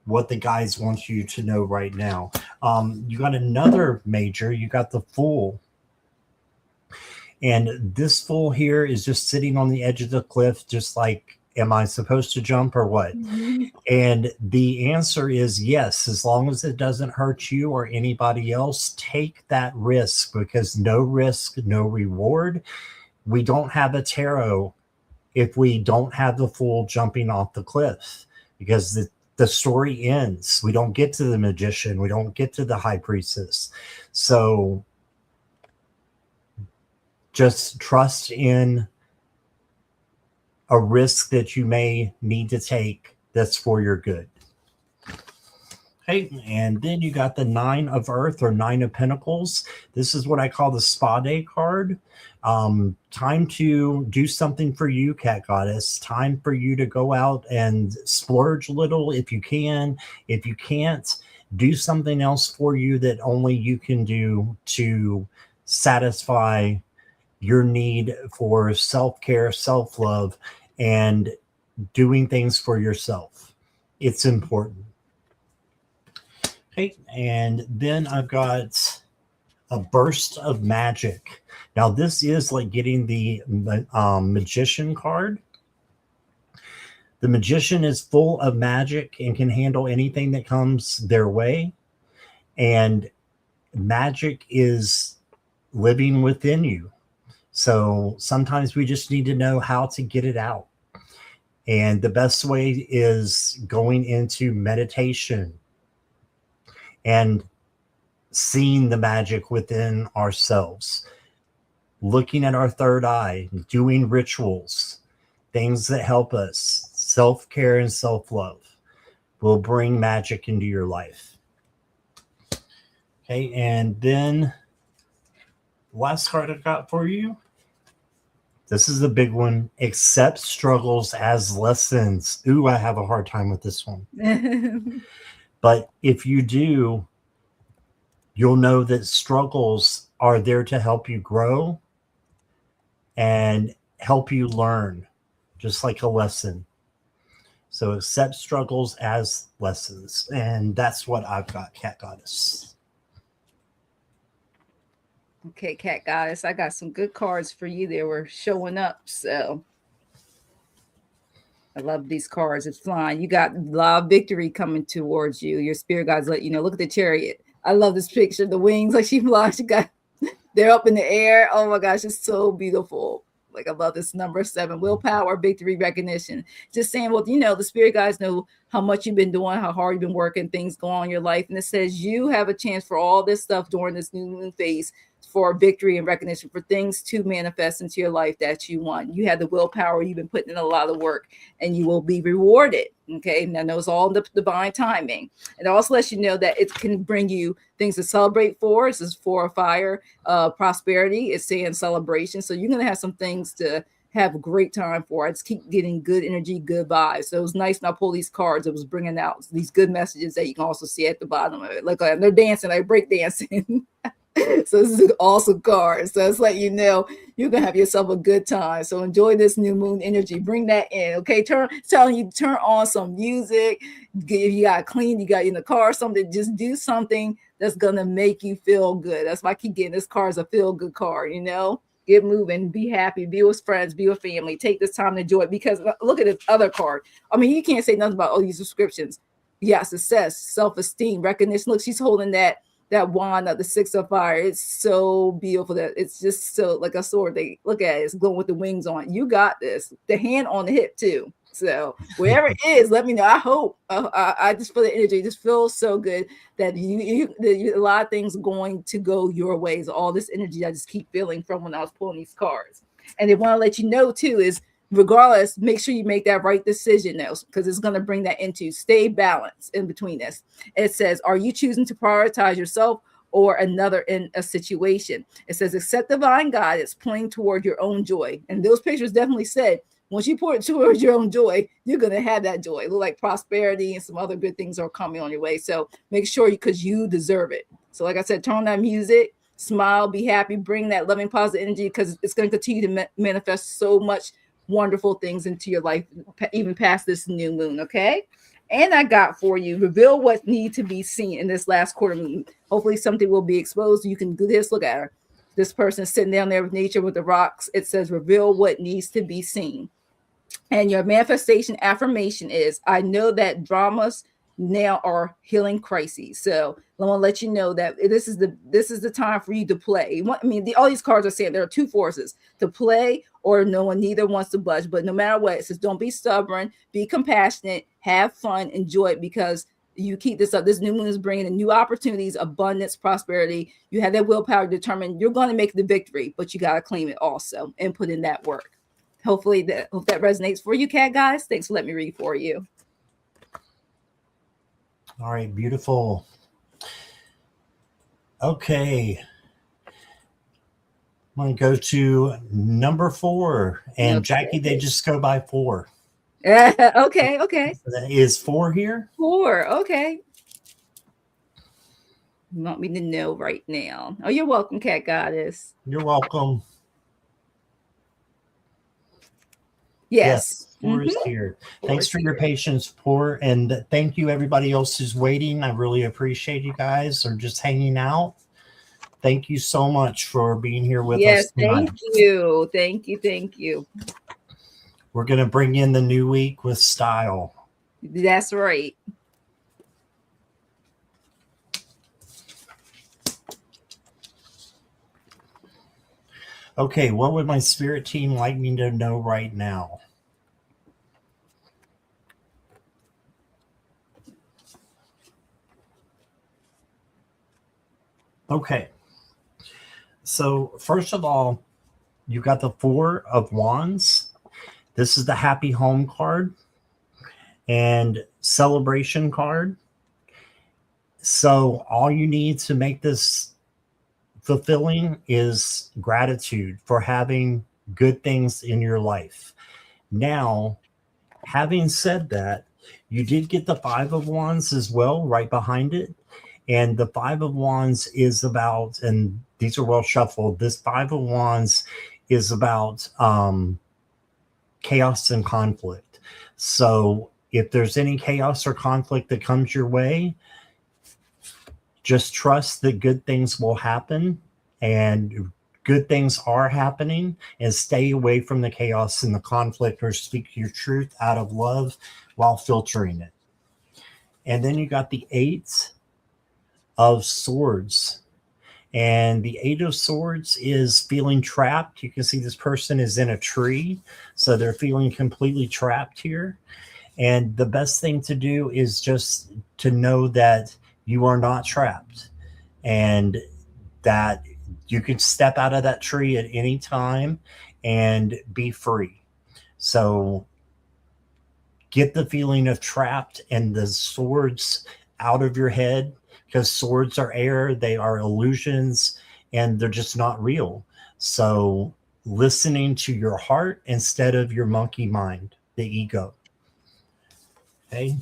what the guides want you to know right now. You got another major, you got the Fool. And this Fool here is just sitting on the edge of the cliff, just like, am I supposed to jump or what? Mm-hmm. And the answer is yes, as long as it doesn't hurt you or anybody else, take that risk, because no risk, no reward. We don't have a tarot if we don't have the Fool jumping off the cliff, because the story ends. We don't get to the Magician. We don't get to the High Priestess. So just trust in a risk that you may need to take that's for your good. Okay, and then you got the 9 of Earth or 9 of Pentacles. This is what I call the Spa Day card. Time to do something for you, Cat Goddess. Time for you to go out and splurge a little if you can. If you can't, do something else for you that only you can do to satisfy your need for self-care, self-love, and doing things for yourself. It's important. Okay, and then I've got a Burst of Magic. Now this is like getting the Magician card. The Magician is full of magic and can handle anything that comes their way. And magic is living within you. So sometimes we just need to know how to get it out. And the best way is going into meditation and seeing the magic within ourselves, looking at our third eye, doing rituals, things that help us. Self-care and self-love will bring magic into your life. Okay, and then last card I got for you. This is the big one. Accept struggles as lessons. Ooh, I have a hard time with this one. But if you do, you'll know that struggles are there to help you grow and help you learn, just like a lesson. So accept struggles as lessons. And that's what I've got, Cat Goddess. Okay, Cat Goddess, I got some good cards for you. They were showing up. So I love these cards. It's flying. You got a lot of victory coming towards you. Your spirit guides let you know. Look at the chariot. I love this picture. The wings, like she flies. She got, they're up in the air. Oh my gosh, it's so beautiful. Like I love this number 7, willpower, victory, recognition. Just saying, well, you know, the spirit guides know how much you've been doing, how hard you've been working, things go on in your life. And it says you have a chance for all this stuff during this new moon phase for victory and recognition, for things to manifest into your life that you want. You have the willpower, you've been putting in a lot of work, and you will be rewarded. Okay, and I know it's all in the divine timing. It also lets you know that it can bring you things to celebrate for. This is for fire, prosperity. It's saying celebration. So you're going to have some things to have a great time for. I just keep getting good energy, good vibes. So it was nice when I pull these cards. It was bringing out these good messages that you can also see at the bottom of it. Like they're dancing, like break dancing. So this is an awesome card. So it's like, you know, you're gonna have yourself a good time. So enjoy this new moon energy. Bring that in. Okay. Telling you turn on some music. If you got clean, you got in the car, something, just do something that's gonna make you feel good. That's why I keep getting this card as a feel-good card, you know. Get moving, be happy, be with friends, be with family. Take this time to enjoy it, because look at this other card. I mean, you can't say nothing about all these descriptions. Yeah, success, self-esteem, recognition. Look, she's holding that wand of the 6 of fire. It's so beautiful. That it's just so like a sword. They look at it, it's glowing with the wings on. You got this. The hand on the hip too. So wherever it is, let me know. I hope. I just feel the energy. It just feels so good that you a lot of things going to go your ways. All this energy I just keep feeling from when I was pulling these cards. And they want to let you know too is, regardless, make sure you make that right decision now, because it's going to bring that into stay balanced in between this. It says, are you choosing to prioritize yourself or another in a situation? It says, accept divine guidance, pointing toward your own joy. And those pictures definitely said, once you pour it towards your own joy, you're going to have that joy. It look like prosperity and some other good things are coming on your way. So make sure, because you deserve it. So like I said, turn on that music, smile, be happy, bring that loving, positive energy, because it's going to continue to manifest so much wonderful things into your life, even past this new moon. Okay. And I got for you, reveal what needs to be seen in this last quarter moon. Hopefully something will be exposed. You can do this. Look at her. This person is sitting down there with nature, with the rocks. It says, reveal what needs to be seen. And your manifestation affirmation is, I know that dramas now are healing crises. So I want to let you know that this is the time for you to play. I mean, all these cards are saying there are two forces: to play, or no one, neither wants to budge. But no matter what, it says, don't be stubborn, be compassionate, have fun, enjoy it, because you keep this up. This new moon is bringing in new opportunities, abundance, prosperity. You have that willpower to determine you're going to make the victory, but you got to claim it also and put in that work. Hopefully that resonates for you, Cat Guys. Thanks for letting me read for you. All right, beautiful. Okay. I'm going to go to number 4. And okay. Jackie, they just go by 4. Okay. Is 4 here? 4, okay. You want me to know right now. Oh, you're welcome, Cat Goddess. You're welcome. Yes. 4 is here. Thanks for your patience, Poor. And thank you, everybody else who's waiting. I really appreciate you guys, or just hanging out. Thank you so much for being here with us tonight. Thank you. Thank you. We're going to bring in the new week with style. That's right. Okay, what would my spirit team like me to know right now? Okay. So first of all, you got the 4 of Wands. This is the happy home card and celebration card. So all you need to make this fulfilling is gratitude for having good things in your life. Now, having said that, you did get the 5 of Wands as well, right behind it. And the 5 of Wands is about, and these are well shuffled, this 5 of Wands is about chaos and conflict. So if there's any chaos or conflict that comes your way, just trust that good things will happen, and good things are happening, and stay away from the chaos and the conflict, or speak your truth out of love while filtering it. And then you got the Eight of Swords. And the Eight of Swords is feeling trapped. You can see this person is in a tree, so they're feeling completely trapped here. And the best thing to do is just to know that you are not trapped, and that you can step out of that tree at any time and be free. So get the feeling of trapped and the swords out of your head, because swords are air, they are illusions, and they're just not real. So listening to your heart instead of your monkey mind, the ego. Okay.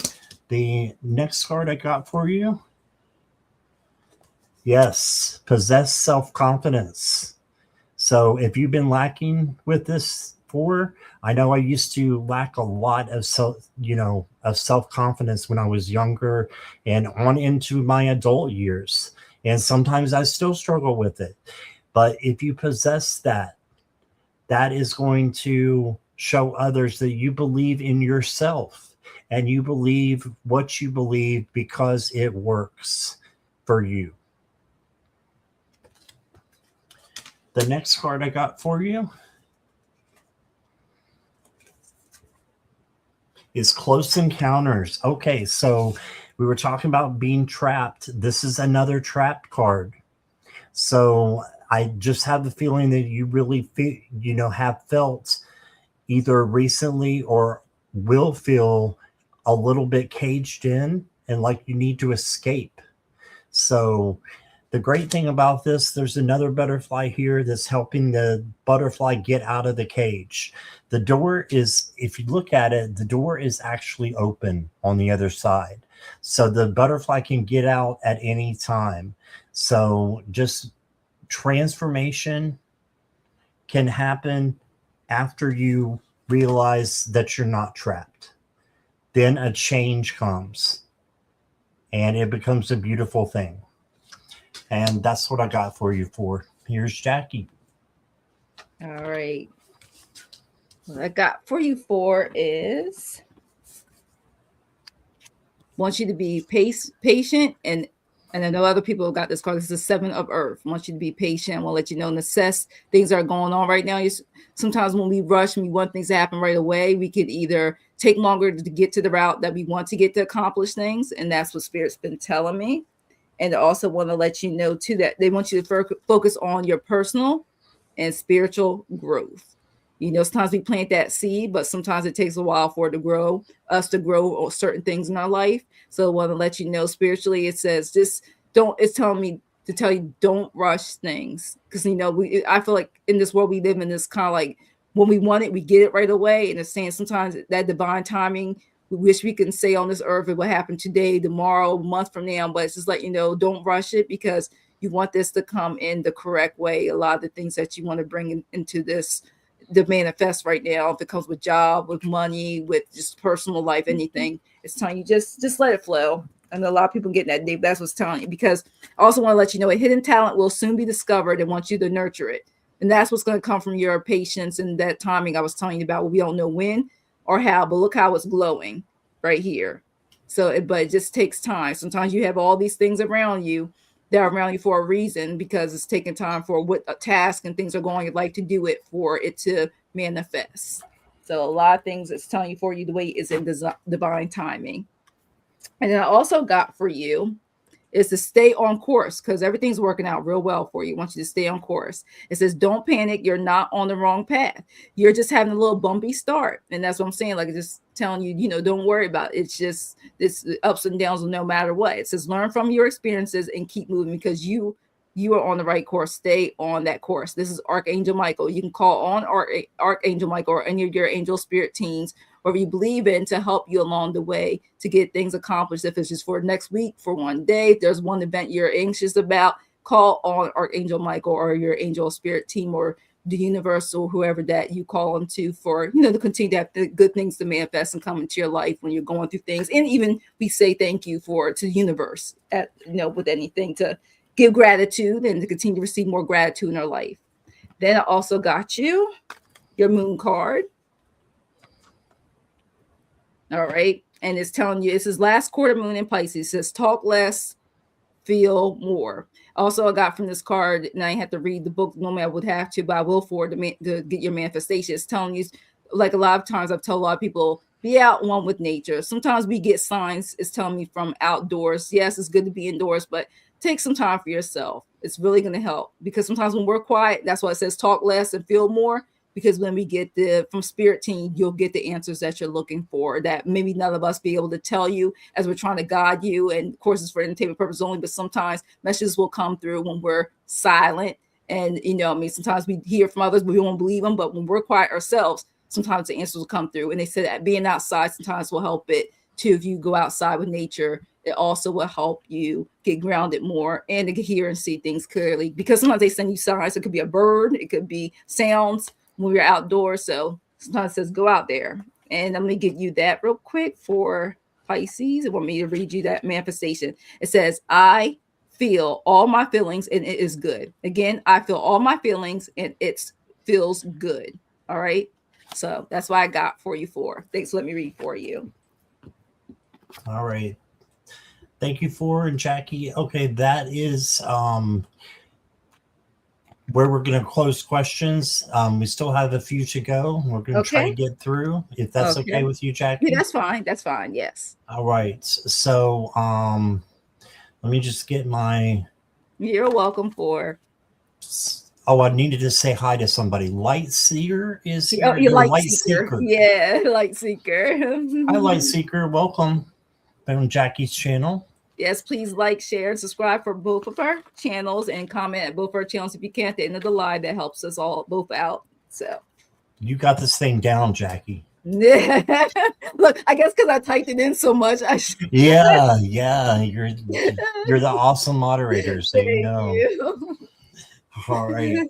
The next card I got for you. Yes, possess self-confidence. So if you've been lacking with this I know I used to lack a lot of self-confidence when I was younger and on into my adult years. And sometimes I still struggle with it. But if you possess that, that is going to show others that you believe in yourself, and you believe what you believe because it works for you. The next card I got for you is Close Encounters. Okay, so we were talking about being trapped. This is another trapped card. So I just have the feeling that you really have felt either recently or will feel a little bit caged in and like you need to escape. So the great thing about this, there's another butterfly here that's helping the butterfly get out of the cage. The door is, if you look at it, the door is actually open on the other side. So the butterfly can get out at any time. So just transformation can happen after you realize that you're not trapped. Then a change comes, and it becomes a beautiful thing. And that's what I got for you for. Here's Jackie. All right. What I got for you for is want you to be patient, and I know other people got this card. This is the Seven of Earth. I want you to be patient. I want to let you know and assess things that are going on right now. Sometimes when we rush and we want things to happen right away, we could either take longer to get to the route that we want to get to accomplish things. And that's what Spirit's been telling me. And I also want to let you know, too, that they want you to focus on your personal and spiritual growth. Sometimes we plant that seed, but sometimes it takes a while for it to grow, us to grow or certain things in our life. So I want to let you know spiritually, it says it's telling me to tell you, don't rush things. Because, I feel like in this world we live in, this kind of like when we want it, we get it right away. And it's saying sometimes that divine timing, we wish we can say on this earth it will happen today, tomorrow, a month from now. But it's just like, don't rush it, because you want this to come in the correct way. A lot of the things that you want to bring into this to manifest right now, if it comes with job, with money, with just personal life, anything, it's telling you just let it flow. And a lot of people getting that deep. That's what's telling you, because I also want to let you know a hidden talent will soon be discovered and want you to nurture it. And that's what's going to come from your patience and that timing I was telling you about. We don't know when or how, but look how it's glowing right here. So, but it just takes time. Sometimes you have all these things around you that are around you for a reason, because it's taking time for what a task and things are going, you'd like to do it for it to manifest. So a lot of things it's telling you for you, the way is in divine timing. And then I also got for you is to stay on course, because everything's working out real well for you. I want you to stay on course. It says, don't panic. You're not on the wrong path. You're just having a little bumpy start. And that's what I'm saying. Like, just telling you, don't worry about it. It's just this ups and downs no matter what. It says, learn from your experiences and keep moving, because you are on the right course. Stay on that course. This is Archangel Michael. You can call on Archangel Michael or any of your angel spirit teams, whatever you believe in, to help you along the way to get things accomplished. If it's just for next week, for one day, if there's one event you're anxious about, call on Archangel Michael or your angel spirit team, or the universe or whoever that you call on to for, to continue to have the good things to manifest and come into your life when you're going through things. And even we say thank you to the universe with anything, to give gratitude and to continue to receive more gratitude in our life. Then I also got you your moon card. All right. And it's telling you, it's his last quarter moon in Pisces. It says talk less, feel more. Also, I got from this card, and I have to read the book. Normally I would have to, but I will for to get your manifestation. It's telling you, like a lot of times I've told a lot of people, be out one with nature. Sometimes we get signs, it's telling me from outdoors. Yes, it's good to be indoors, but take some time for yourself. It's really going to help, because sometimes when we're quiet, that's why it says talk less and feel more. Because when we get from spirit team, you'll get the answers that you're looking for, that maybe none of us be able to tell you as we're trying to guide you. And of course, it's for entertainment purposes only, but sometimes messages will come through when we're silent. And, sometimes we hear from others, but we won't believe them. But when we're quiet ourselves, sometimes the answers will come through. And they said that being outside sometimes will help it too. If you go outside with nature, it also will help you get grounded more and to hear and see things clearly. Because sometimes they send you signs. It could be a bird, it could be sounds when we're outdoors. So sometimes it says go out there. And I'm going to give you that real quick for Pisces. I want me to read you that manifestation. It says, I feel all my feelings and it is good. Again, I feel all my feelings and it feels good. All right. So that's what I got for you for. Thanks. Let me read for you. All right. Thank you for and Jackie. Okay, that is where we're going to close questions. We still have a few to go. We're going to try to get through, if that's okay with you, Jackie. Yeah, that's fine. That's fine. Yes. All right. So let me just get my... You're welcome for... Oh, I needed to say hi to somebody. Light Seeker is here. Oh, you're Light Seeker. Yeah, Light Seeker. Hi, Light Seeker. Welcome on Jackie's channel. Yes, please like, share, and subscribe for both of our channels, and comment at both our channels if you can at the end of the live. That helps us all both out. So you got this thing down, Jackie. Look, I guess because I typed it in so much. Yeah, you're the awesome moderator, so you know. You. All right,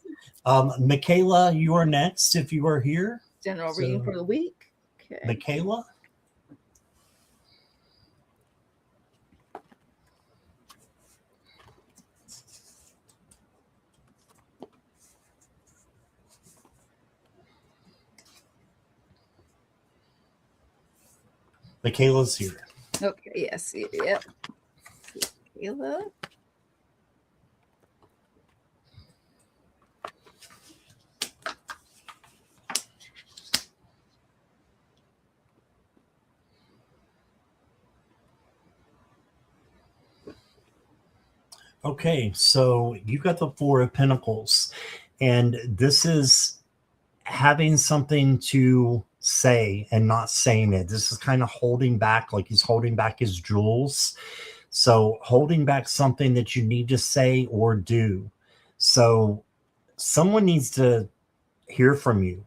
Michaela, you are next if you are here. General reading for the week. Okay, Michaela. Michaela's here. Okay, yes, yep. Michaela. Okay, so you got the Four of Pentacles, and this is having something to say and not saying it. This is kind of holding back, like he's holding back his jewels. So holding back something that you need to say or do. So someone needs to hear from you.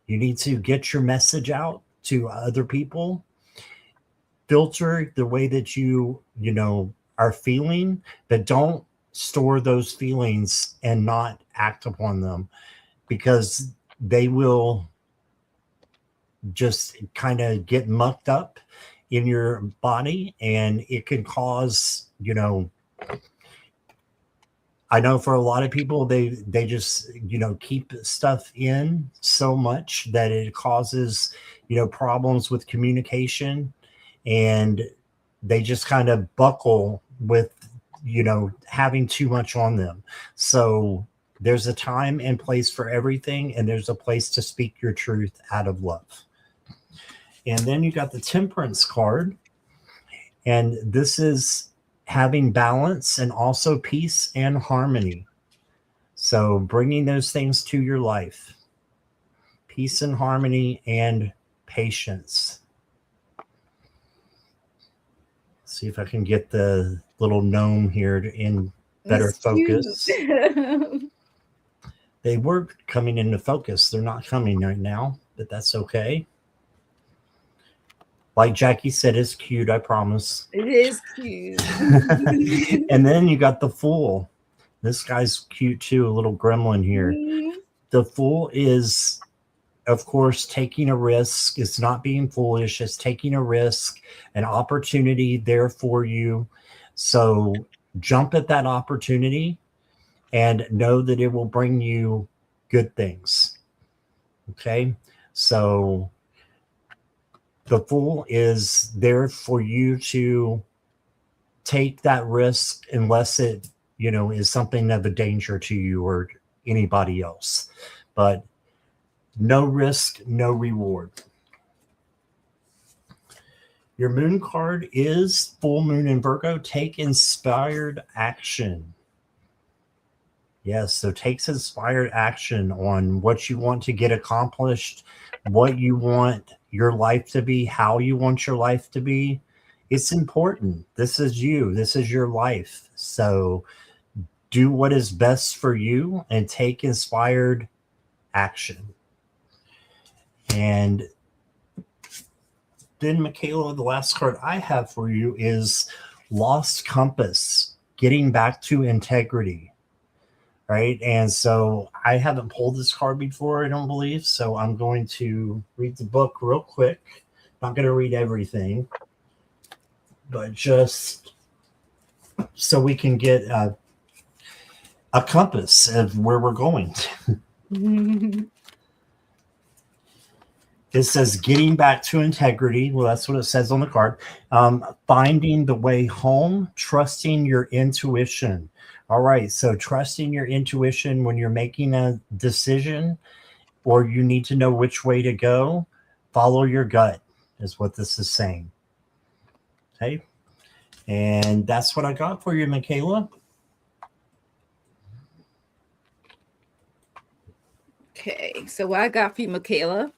You need to get your message out to other people. Filter the way that you are feeling, but don't store those feelings and not act upon them, because they will just kind of get mucked up in your body, and it can cause, I know for a lot of people, they just, keep stuff in so much that it causes, problems with communication, and they just kind of buckle with, having too much on them. So there's a time and place for everything, and there's a place to speak your truth out of love. And then you got the Temperance card, and this is having balance and also peace and harmony. So bringing those things to your life, peace and harmony and patience. See if I can get the little gnome here in better focus. They were coming into focus. They're not coming right now, but that's okay. Like Jackie said, it's cute, I promise. It is cute. And then you got the Fool. This guy's cute too, a little gremlin here. The Fool is, of course, taking a risk. It's not being foolish. It's taking a risk, an opportunity there for you. So jump at that opportunity and know that it will bring you good things. Okay. So the Fool is there for you to take that risk unless it, is something of a danger to you or anybody else. But no risk, no reward. Your moon card is full moon in Virgo. Take inspired action. Yes, so takes inspired action on what you want to get accomplished, what you want your life to be, how you want your life to be. It's important. This is you. This is your life. So do what is best for you and take inspired action. And then, Michaela, the last card I have for you is Lost Compass, getting back to integrity. Right. And so I haven't pulled this card before, I don't believe. So I'm going to read the book real quick. Not going to read everything, but just so we can get a compass of where we're going. It says getting back to integrity. Well, that's what it says on the card. Finding the way home, trusting your intuition. All right. So trusting your intuition when you're making a decision or you need to know which way to go, follow your gut is what this is saying. Okay. And that's what I got for you, Michaela. Okay. So what I got for you, Michaela,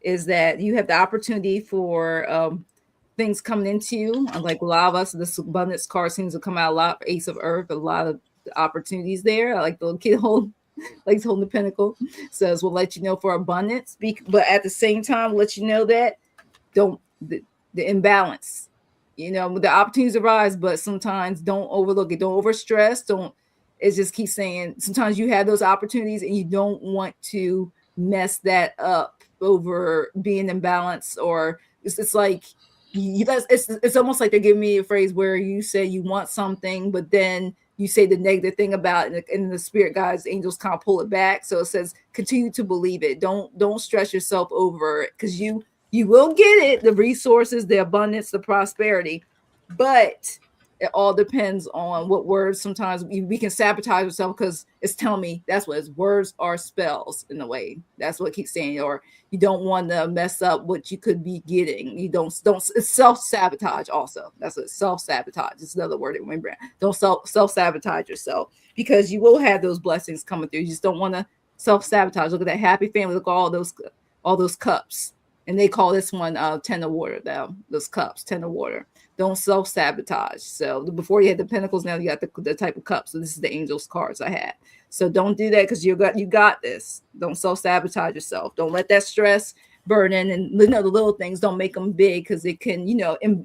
is that you have the opportunity for things coming into you. Like a lot of us, this abundance card seems to come out a lot. Ace of Earth, a lot of opportunities there. I like the little kid holding the pentacle. Says we'll let you know for abundance, but at the same time, let you know that the imbalance. The opportunities arise, but sometimes don't overlook it. Don't overstress. It just keeps saying sometimes you have those opportunities and you don't want to mess that up over being imbalanced, or it's like it's almost like they're giving me a phrase where you say you want something, but then you say the negative thing about it, and the spirit guides, angels kind of pull it back. So it says continue to believe it. Don't stress yourself over it, because you will get it, the resources, the abundance, the prosperity, but it all depends on what words. Sometimes we can sabotage ourselves because it's telling me that's what words are spells in a way. That's what it keeps saying. Or you don't want to mess up what you could be getting. You don't it's self-sabotage also. That's what self-sabotage. It's another word to remember. Don't self-sabotage yourself, because you will have those blessings coming through. You just don't want to self-sabotage. Look at that happy family. Look at all those cups. And they call this one 10 of water, those cups, 10 of water. Don't self-sabotage. So before you had the pentacles, now you got the type of cups. So this is the angels cards I had. So don't do that, because you got this. Don't self-sabotage yourself. Don't let that stress burden and the little things, don't make them big, because it can,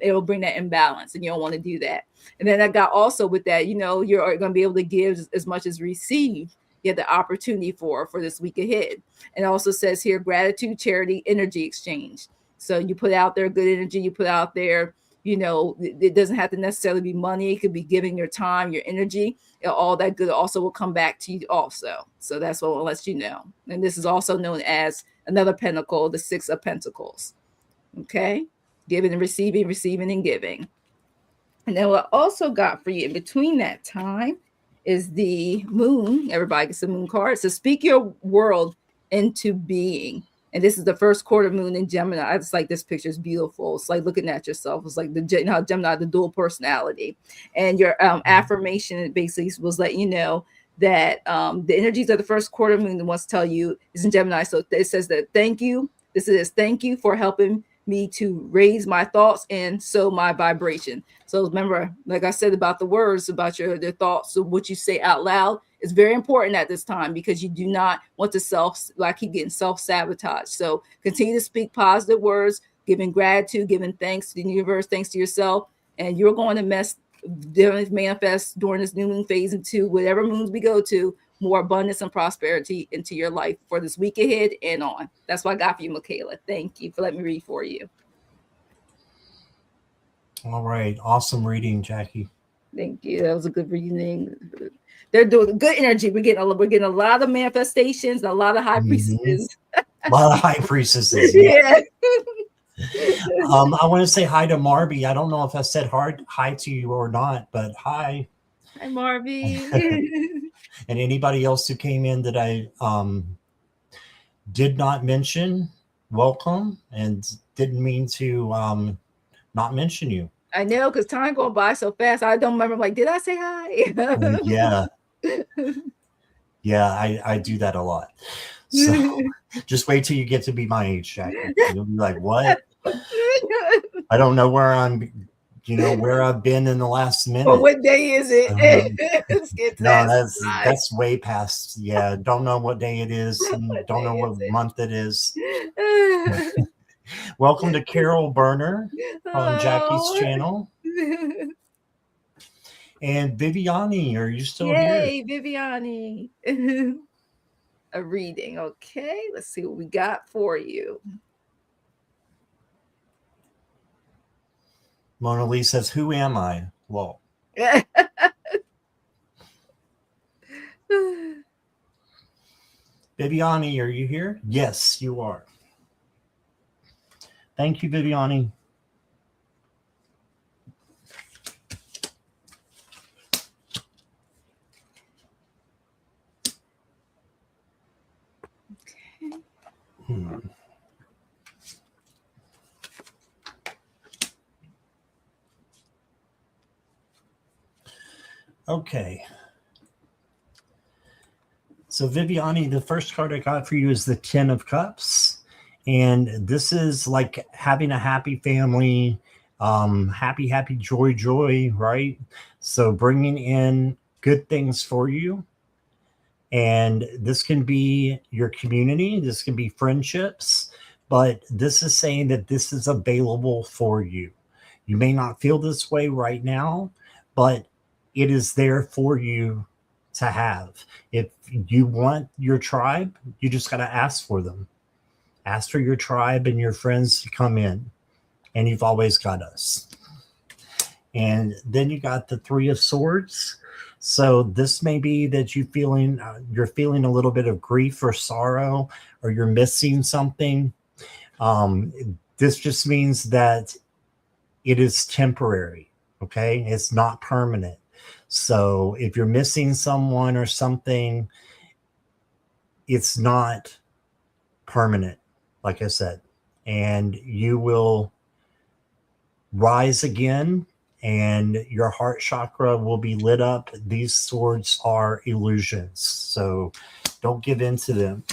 it'll bring that imbalance, and you don't want to do that. And then I got also with that, you're going to be able to give as much as receive. You have the opportunity for this week ahead. And it also says here, gratitude, charity, energy exchange. So you put out there good energy, you put out there, it doesn't have to necessarily be money. It could be giving your time, your energy, all that good also will come back to you also. So that's what lets you know. And this is also known as another pentacle, the 6 of Pentacles. Okay. Giving and receiving, receiving and giving. And then what I also got for you in between that time is the moon. Everybody gets a moon card. So speak your world into being. And this is the first quarter moon in Gemini. I just like this picture. It's beautiful. It's like looking at yourself. It's like Gemini, the dual personality. And your affirmation basically was letting you know that the energies of the first quarter moon wants to tell you is in Gemini. So it says that thank you. This is thank you for helping me to raise my thoughts and so my vibration. So remember, like I said about the words, about your thoughts, so what you say out loud is very important at this time, because you do not want to keep getting self-sabotage. So continue to speak positive words, giving gratitude, giving thanks to the universe, thanks to yourself, and you're going to manifest during this new moon phase into whatever moons we go to. more abundance and prosperity into your life for this week ahead and on. That's what I got for you, Michaela. Thank you for letting me read for you. All right. Awesome reading, Jackie. Thank you. That was a good reading. They're doing good energy. We're getting a lot of manifestations, a lot of high priestesses. A lot of high priestesses. Yeah. I want to say hi to Marby. I don't know if I said hi to you or not, but hi. Hi, Marby. And anybody else who came in that I did not mention, welcome, and didn't mean to not mention you. I know, because time going by so fast. I don't remember. I'm like, did I say hi? Yeah, I do that a lot. So just wait till you get to be my age, Jackie. You'll be like, what? I don't know where where I've been in the last minute. Well, what day is it? Let's get to that's way past. Yeah, don't know what day it is. Don't know what month it is. Welcome to Carol Burner on Jackie's channel. And Viviani, are you still here? Yay, Viviani. A reading. Okay, let's see what we got for you. Mona Lee says, who am I? Well, Viviani, are you here? Yes, you are. Thank you, Viviani. Okay. Okay. So Viviani, the first card I got for you is the 10 of Cups. And this is like having a happy family, happy, joy, right? So bringing in good things for you. And this can be your community. This can be friendships. But this is saying that this is available for you. You may not feel this way right now, but it is there for you to have. If you want your tribe, you just got to ask for them. Ask for your tribe and your friends to come in. And you've always got us. And then you got the 3 of Swords. So this may be that you're feeling a little bit of grief or sorrow, or you're missing something. This just means that it is temporary. Okay. It's not permanent. So if you're missing someone or something, it's not permanent, like I said, and you will rise again and your heart chakra will be lit up. These swords are illusions, so don't give in to them.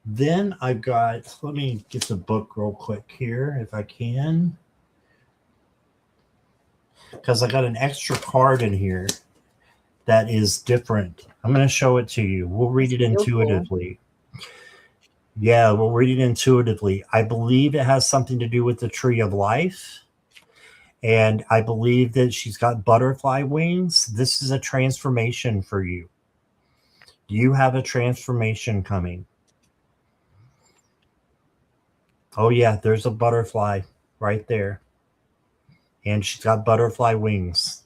Then I've got, let me get the book real quick here if I can, because I got an extra card in here that is different. I'm going to show it to you. We'll read it intuitively. Yeah, we'll read it intuitively. I believe it has something to do with the tree of life. And I believe that she's got butterfly wings. This is a transformation for you. You have a transformation coming. Oh, yeah, there's a butterfly right there. And she's got butterfly wings.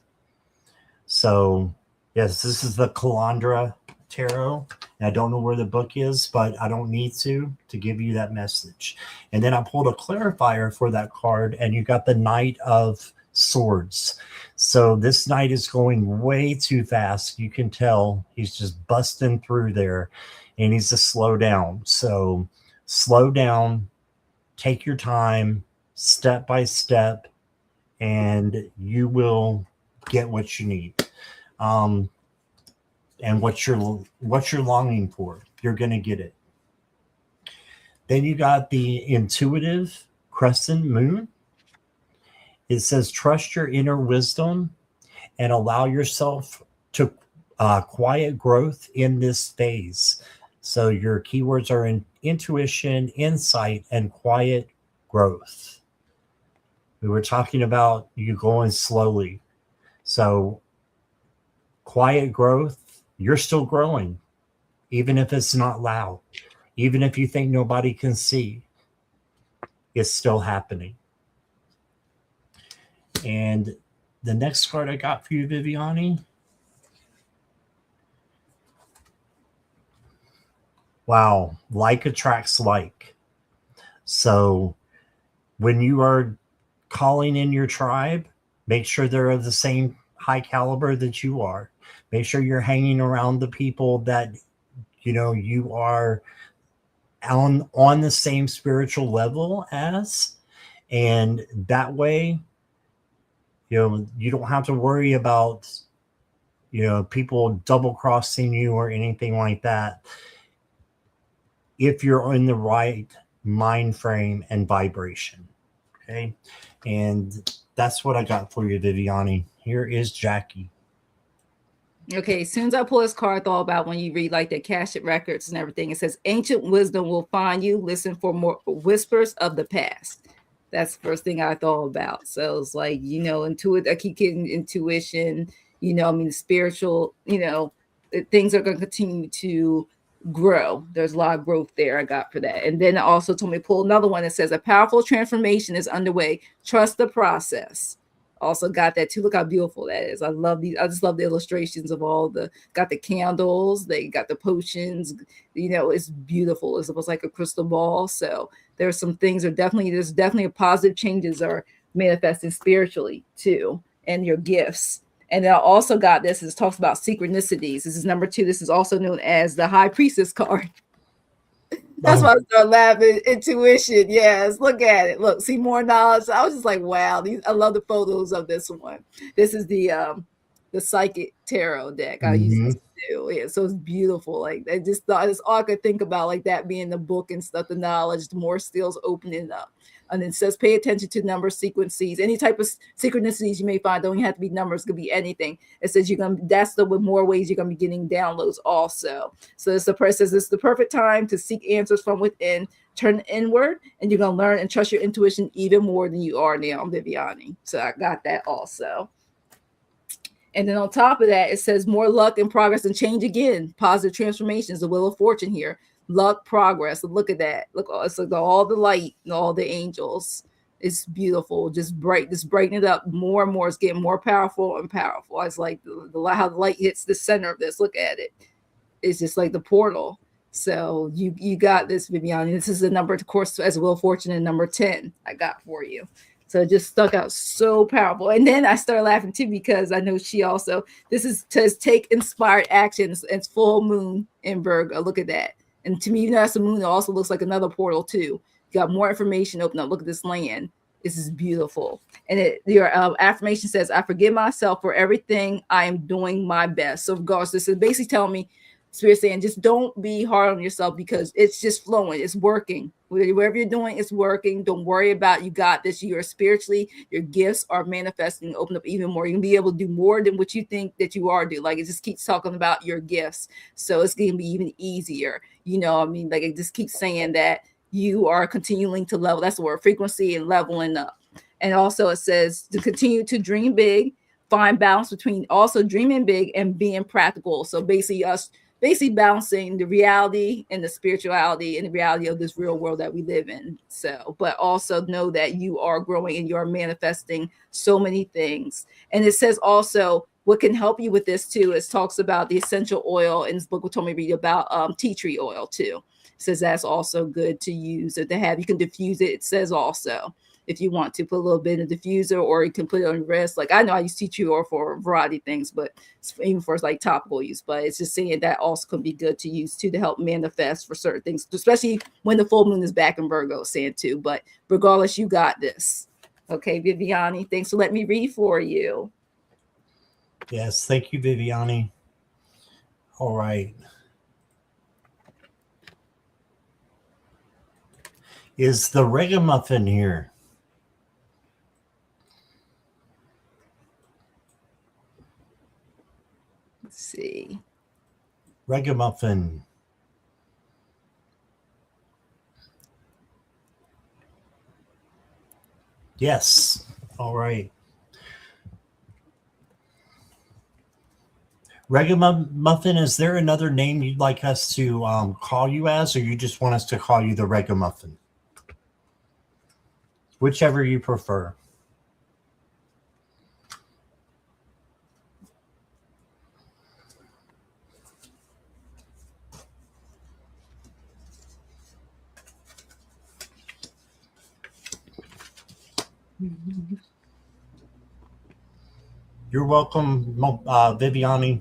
So, yes, this is the Calandra Tarot. And I don't know where the book is, but I don't need to give you that message. And then I pulled a clarifier for that card, and you got the Knight of Swords. So this knight is going way too fast. You can tell he's just busting through there, and he's to slow down. So slow down. Take your time, step by step, and you will get what you need. And what you're longing for, you're going to get it. Then you got the intuitive crescent moon. It says, trust your inner wisdom and allow yourself to quiet growth in this phase. So your keywords are in intuition, insight, and quiet growth. We were talking about you going slowly. So, quiet growth, you're still growing, even if it's not loud, even if you think nobody can see, it's still happening. And the next card I got for you, Viviani. Wow, like attracts like. So when you are calling in your tribe, make sure they're of the same high caliber that you are. Make sure you're hanging around the people that you are on the same spiritual level as, and that way you don't have to worry about people double crossing you or anything like that if you're in the right mind frame and vibration. Okay. And that's what I got for you, Viviani. Here is Jackie. Okay, as soon as I pull this card, I thought about when you read like the Akashic records and everything. It says, "Ancient wisdom will find you. Listen for more whispers of the past." That's the first thing I thought about. So it's like, I keep getting intuition. I mean, spiritual. Things are going to continue to grow. There's a lot of growth there I got for that. And then it also told me to pull another one that says, "A powerful transformation is underway. Trust the process." Also got that too. Look how beautiful that is. I love these. I just love the illustrations of got the candles, they got the potions. It's beautiful. It's almost like a crystal ball. So there's some things there's definitely a positive changes are manifesting spiritually too, and your gifts. And then I also got this. It talks about synchronicities. This is number 2. This is also known as the High Priestess card. That's why I start laughing. Intuition. Yes. Look at it. Look, see more knowledge. I was just like, wow. I love the photos of this one. This is the psychic tarot deck. I use this too. Yeah. So it's beautiful. Like I just thought it's all I could think about, like that being the book and stuff, the knowledge, the more skills opening up. And it says, pay attention to number sequences, any type of synchronicities you may find. Don't have to be numbers, could be anything. It says that's with more ways you're gonna be getting downloads also. So this says it's the perfect time to seek answers from within, turn inward, and you're gonna learn and trust your intuition even more than you are now, Viviani. So I got that also. And then on top of that, it says more luck and progress and change again. Positive transformations, the wheel of fortune here. Luck, progress. Look at that. Look, it's like all the light and all the angels. It's beautiful. Just brighten it up more and more. It's getting more powerful and powerful. It's like how the light hits the center of this. Look at it. It's just like the portal. So you got this, Viviani. This is the number, of course, as Wheel of Fortune, and number 10 I got for you. So it just stuck out so powerful. And then I started laughing too, because I know this says take inspired actions. It's full moon in Virgo. Look at that. And to me, that's a moon. It also looks like another portal too. You got more information open up. Look at this land. This is beautiful. And your affirmation says, "I forgive myself for everything. I am doing my best." So regardless, this is basically telling me, Spirit saying, just don't be hard on yourself, because it's just flowing. It's working. Whatever you're doing, it's working. Don't worry about, you got this. You're spiritually, your gifts are manifesting, open up even more. You're going to be able to do more than what you think that you are doing. Like, it just keeps talking about your gifts. So it's going to be even easier. Like it just keeps saying that you are continuing to level. That's the word, frequency and leveling up. And also it says to continue to dream big, find balance between also dreaming big and being practical. So basically balancing the reality and the spirituality and the reality of this real world that we live in. So, but also know that you are growing and you are manifesting so many things. And it says also, what can help you with this too, is talks about the essential oil in this book. We told me to read about tea tree oil too. It says that's also good to use or to have. You can diffuse it. It says also, if you want to put a little bit in the diffuser, or you can put it on your wrist. Like I know I use tea tree oil for a variety of things, but even for like topical use, but it's just saying that also can be good to use too, to help manifest for certain things, especially when the full moon is back in Virgo, saying too. But regardless, you got this. Okay, Viviani, thanks for letting me read for you. Yes, thank you, Viviani. All right. Is the Ragamuffin here? Let's see. Ragamuffin. Yes. All right. Ragamuffin, is there another name you'd like us to call you as, or you just want us to call you the Ragamuffin? Whichever you prefer. You're welcome, Viviani.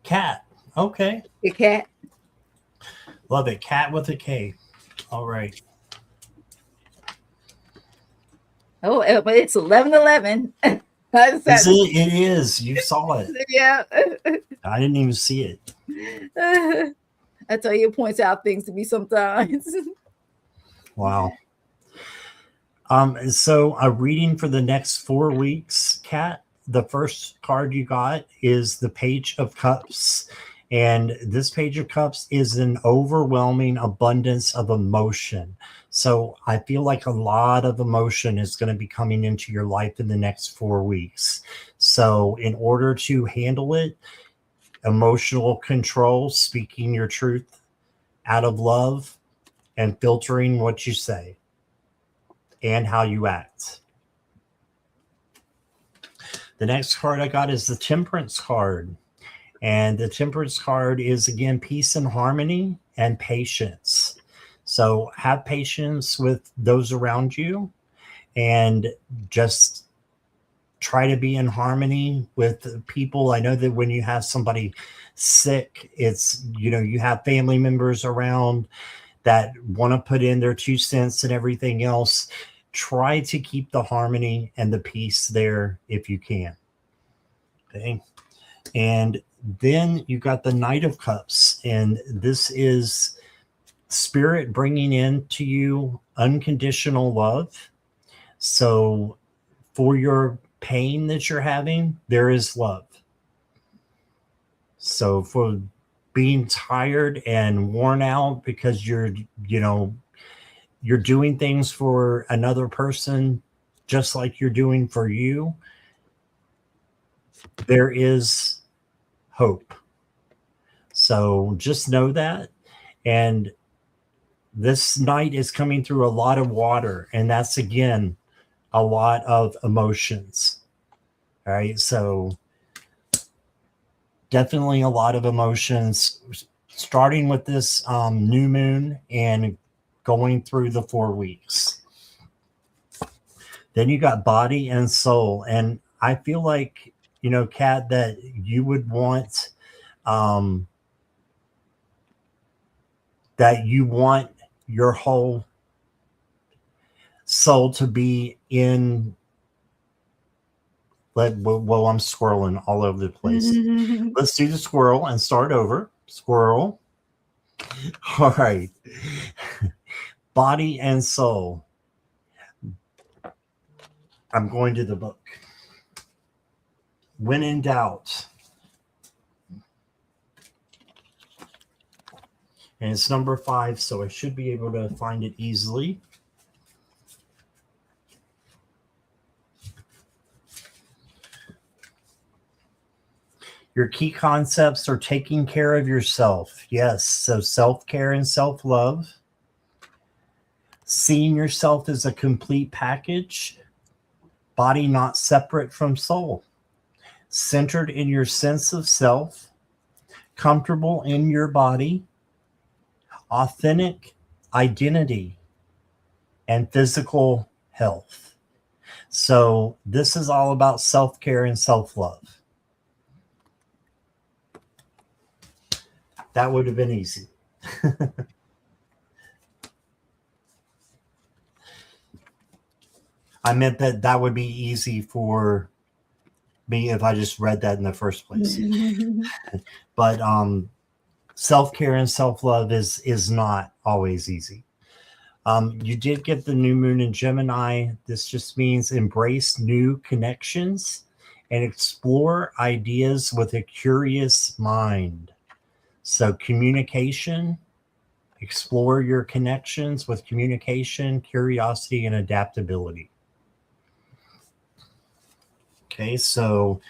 Cat. Okay. The cat. Love it. Cat with a K. All right. Oh, but it's 11:11. Is it? It is. You saw it. Yeah. I didn't even see it. I tell you, it points out things to me sometimes. Wow. So a reading for the next 4 weeks, Kat. The first card you got is the Page of Cups. And this Page of Cups is an overwhelming abundance of emotion. So I feel like a lot of emotion is going to be coming into your life in the next 4 weeks. So in order to handle it, emotional control, speaking your truth out of love, and filtering what you say and how you act. The next card I got is the Temperance card. And the Temperance card is, again, peace and harmony and patience. So have patience with those around you and just try to be in harmony with people. I know that when you have somebody sick, it's, you have family members around that want to put in their 2 cents and everything else. Try to keep the harmony and the peace there if you can. Okay. And then you got the Knight of Cups, and this is Spirit bringing in to you unconditional love. So for your pain that you're having, there is love. So for being tired and worn out because you're doing things for another person just like you're doing for you, there is hope. So just know that. And this night is coming through a lot of water, and that's, again, a lot of emotions. All right. So definitely a lot of emotions, starting with this new moon and going through the 4 weeks. Then you got body and soul. And I feel like, Kat, that you would want that you want your whole soul to be in. Well, I'm swirling all over the place. Let's do the swirl and start over. Swirl. All right. Body and soul. I'm going to the book. When in doubt. And it's number 5, so I should be able to find it easily. Your key concepts are taking care of yourself. Yes, so self-care and self-love. Seeing yourself as a complete package. Body not separate from soul. Centered in your sense of self. Comfortable in your body. Authentic identity. And physical health. So this is all about self-care and self-love. That would have been easy. I meant that would be easy for me if I just read that in the first place. But self-care and self-love is not always easy. You did get the new moon in Gemini. This just means embrace new connections and explore ideas with a curious mind. So communication, Explore your connections with communication, curiosity, and adaptability. Okay, so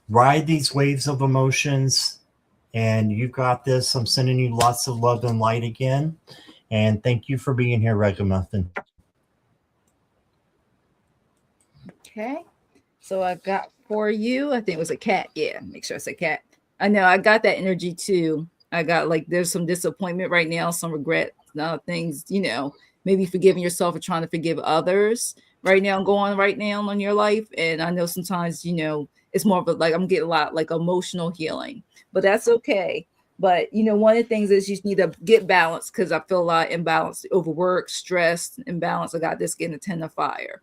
ride these waves of emotions, and you've got this. I'm sending you lots of love and light again. And thank you for being here, Ragamuffin. Okay. So I got for you, I think it was a cat. Yeah, make sure it's a cat. I know I got that energy too. I got like there's some disappointment right now, some regret, things, maybe forgiving yourself or trying to forgive others right now going right now on your life. And I know sometimes, it's more of a, like I'm getting a lot like emotional healing, but that's okay. But one of the things is you just need to get balanced because I feel a lot imbalance, overwork, stress, imbalance. I got this getting a 10 of fire.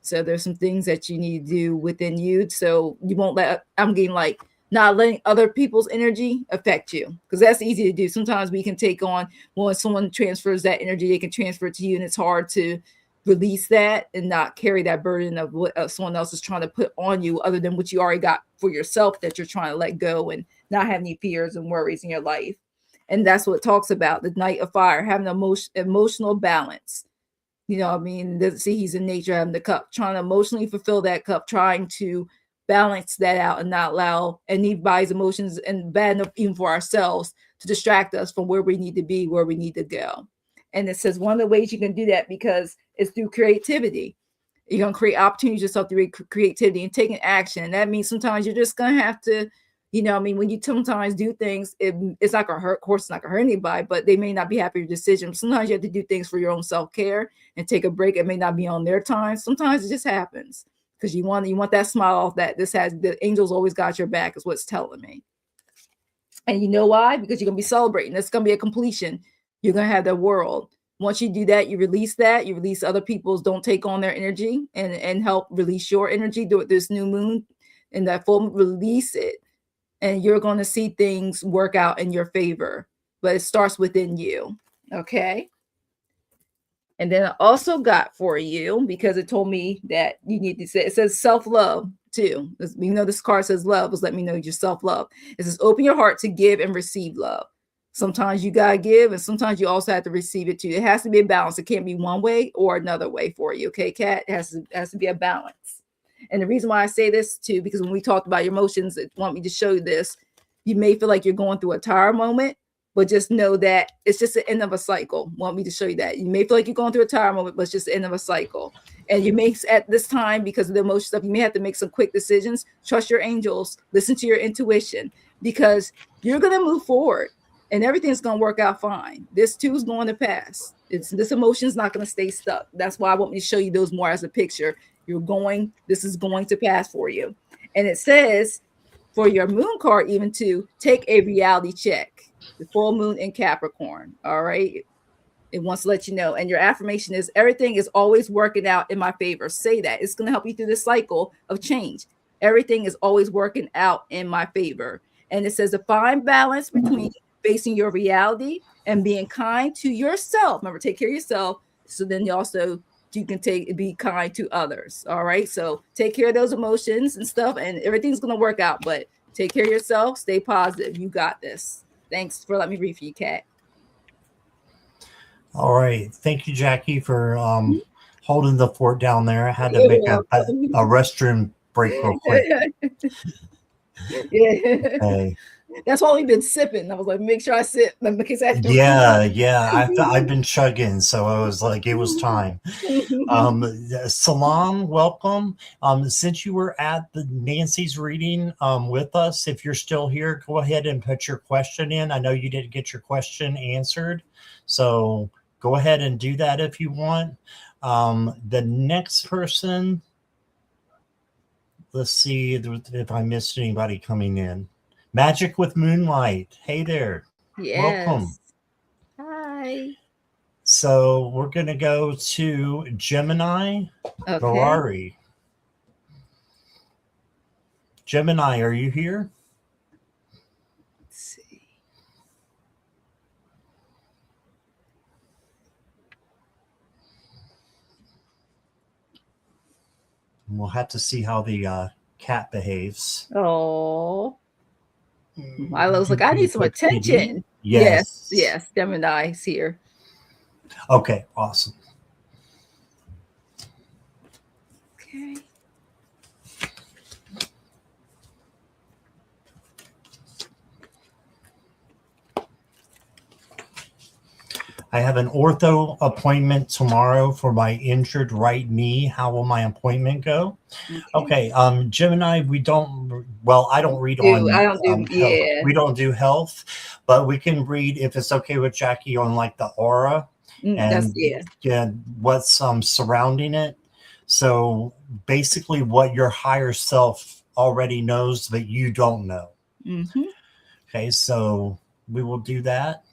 So there's some things that you need to do within you. So you won't I'm getting like not letting other people's energy affect you because that's easy to do. Sometimes we can take on when someone transfers that energy, they can transfer it to you. And it's hard to release that and not carry that burden of what someone else is trying to put on you other than what you already got for yourself that you're trying to let go and not have any fears and worries in your life. And that's what it talks about the Knight of Fire, having emotional balance. I mean, see, he's in nature having the cup, trying to emotionally fulfill that cup, trying to balance that out and not allow anybody's emotions and bad enough even for ourselves to distract us from where we need to be, where we need to go. And it says one of the ways you can do that because it's through creativity. You're going to create opportunities yourself through creativity and taking action. And that means sometimes you're just going to have to, when you sometimes do things, it's not going to hurt. Of course, it's not going to hurt anybody, but they may not be happy with your decision. Sometimes you have to do things for your own self-care and take a break. It may not be on their time. Sometimes it just happens because you want that smile off that the angels always got your back is what's telling me. And you know why? Because you're going to be celebrating. It's going to be a completion. You're going to have the world. Once you do that, you release other people's, don't take on their energy and help release your energy. Do it this new moon and that full moon, release it. And you're going to see things work out in your favor, but it starts within you. Okay. And then I also got for you, because it told me that you need to say, it says self-love too. This card says love, was let me know your self-love. It says open your heart to give and receive love. Sometimes you got to give and sometimes you also have to receive it too. It has to be a balance. It can't be one way or another way for you. Okay, Kat? It has to be a balance. And the reason why I say this too, because when we talked about your emotions, it want me to show you this. You may feel like you're going through a tired moment, but just know that it's just the end of a cycle. Want me to show you that. You may feel like you're going through a tired moment, but it's just the end of a cycle. And you may, at this time, because of the emotion stuff, you may have to make some quick decisions. Trust your angels. Listen to your intuition, because you're going to move forward and everything's going to work out fine. This too is going to pass. This emotion is not going to stay stuck. That's why I want me to show you those more as a picture. This is going to pass for you. And it says for your moon card, even to take a reality check, the full moon in Capricorn. All right. It wants to let you know. And your affirmation is everything is always working out in my favor. Say that. It's going to help you through this cycle of change. Everything is always working out in my favor. And it says a fine balance between facing your reality and being kind to yourself. Remember, take care of yourself. So then you can be kind to others. All right. So take care of those emotions and stuff, and everything's going to work out. But take care of yourself. Stay positive. You got this. Thanks for letting me read for you, Kat. All right. Thank you, Jackie, for holding the fort down there. I had to make a restroom break real quick. Yeah. Okay. That's why we've been sipping. I was like, make sure I sip. Yeah. I've been chugging, so I was like, it was time. Salam, welcome. Since you were at the Nancy's reading with us, if you're still here, go ahead and put your question in. I know you didn't get your question answered, so go ahead and do that if you want. The next person, let's see if I missed anybody coming in. Magic with Moonlight. Hey there. Yes. Welcome. Hi. So we're going to go to Gemini. Okay. Ferrari. Gemini, are you here? Let's see. We'll have to see how the cat behaves. Oh, I was like, I need some attention. Yes, Yes. yes, Gemini's here. Okay, awesome. Okay. I have an ortho appointment tomorrow for my injured right knee. How will my appointment go? Okay. Okay, Gemini, we don't, well, I don't read I on don't do, health. yeah. We don't do health, but we can read, if it's okay with Jackie, on like the aura That's, and yeah. yeah, what's surrounding it. So basically, what your higher self already knows that you don't know. Mm-hmm. Okay, so we will do that.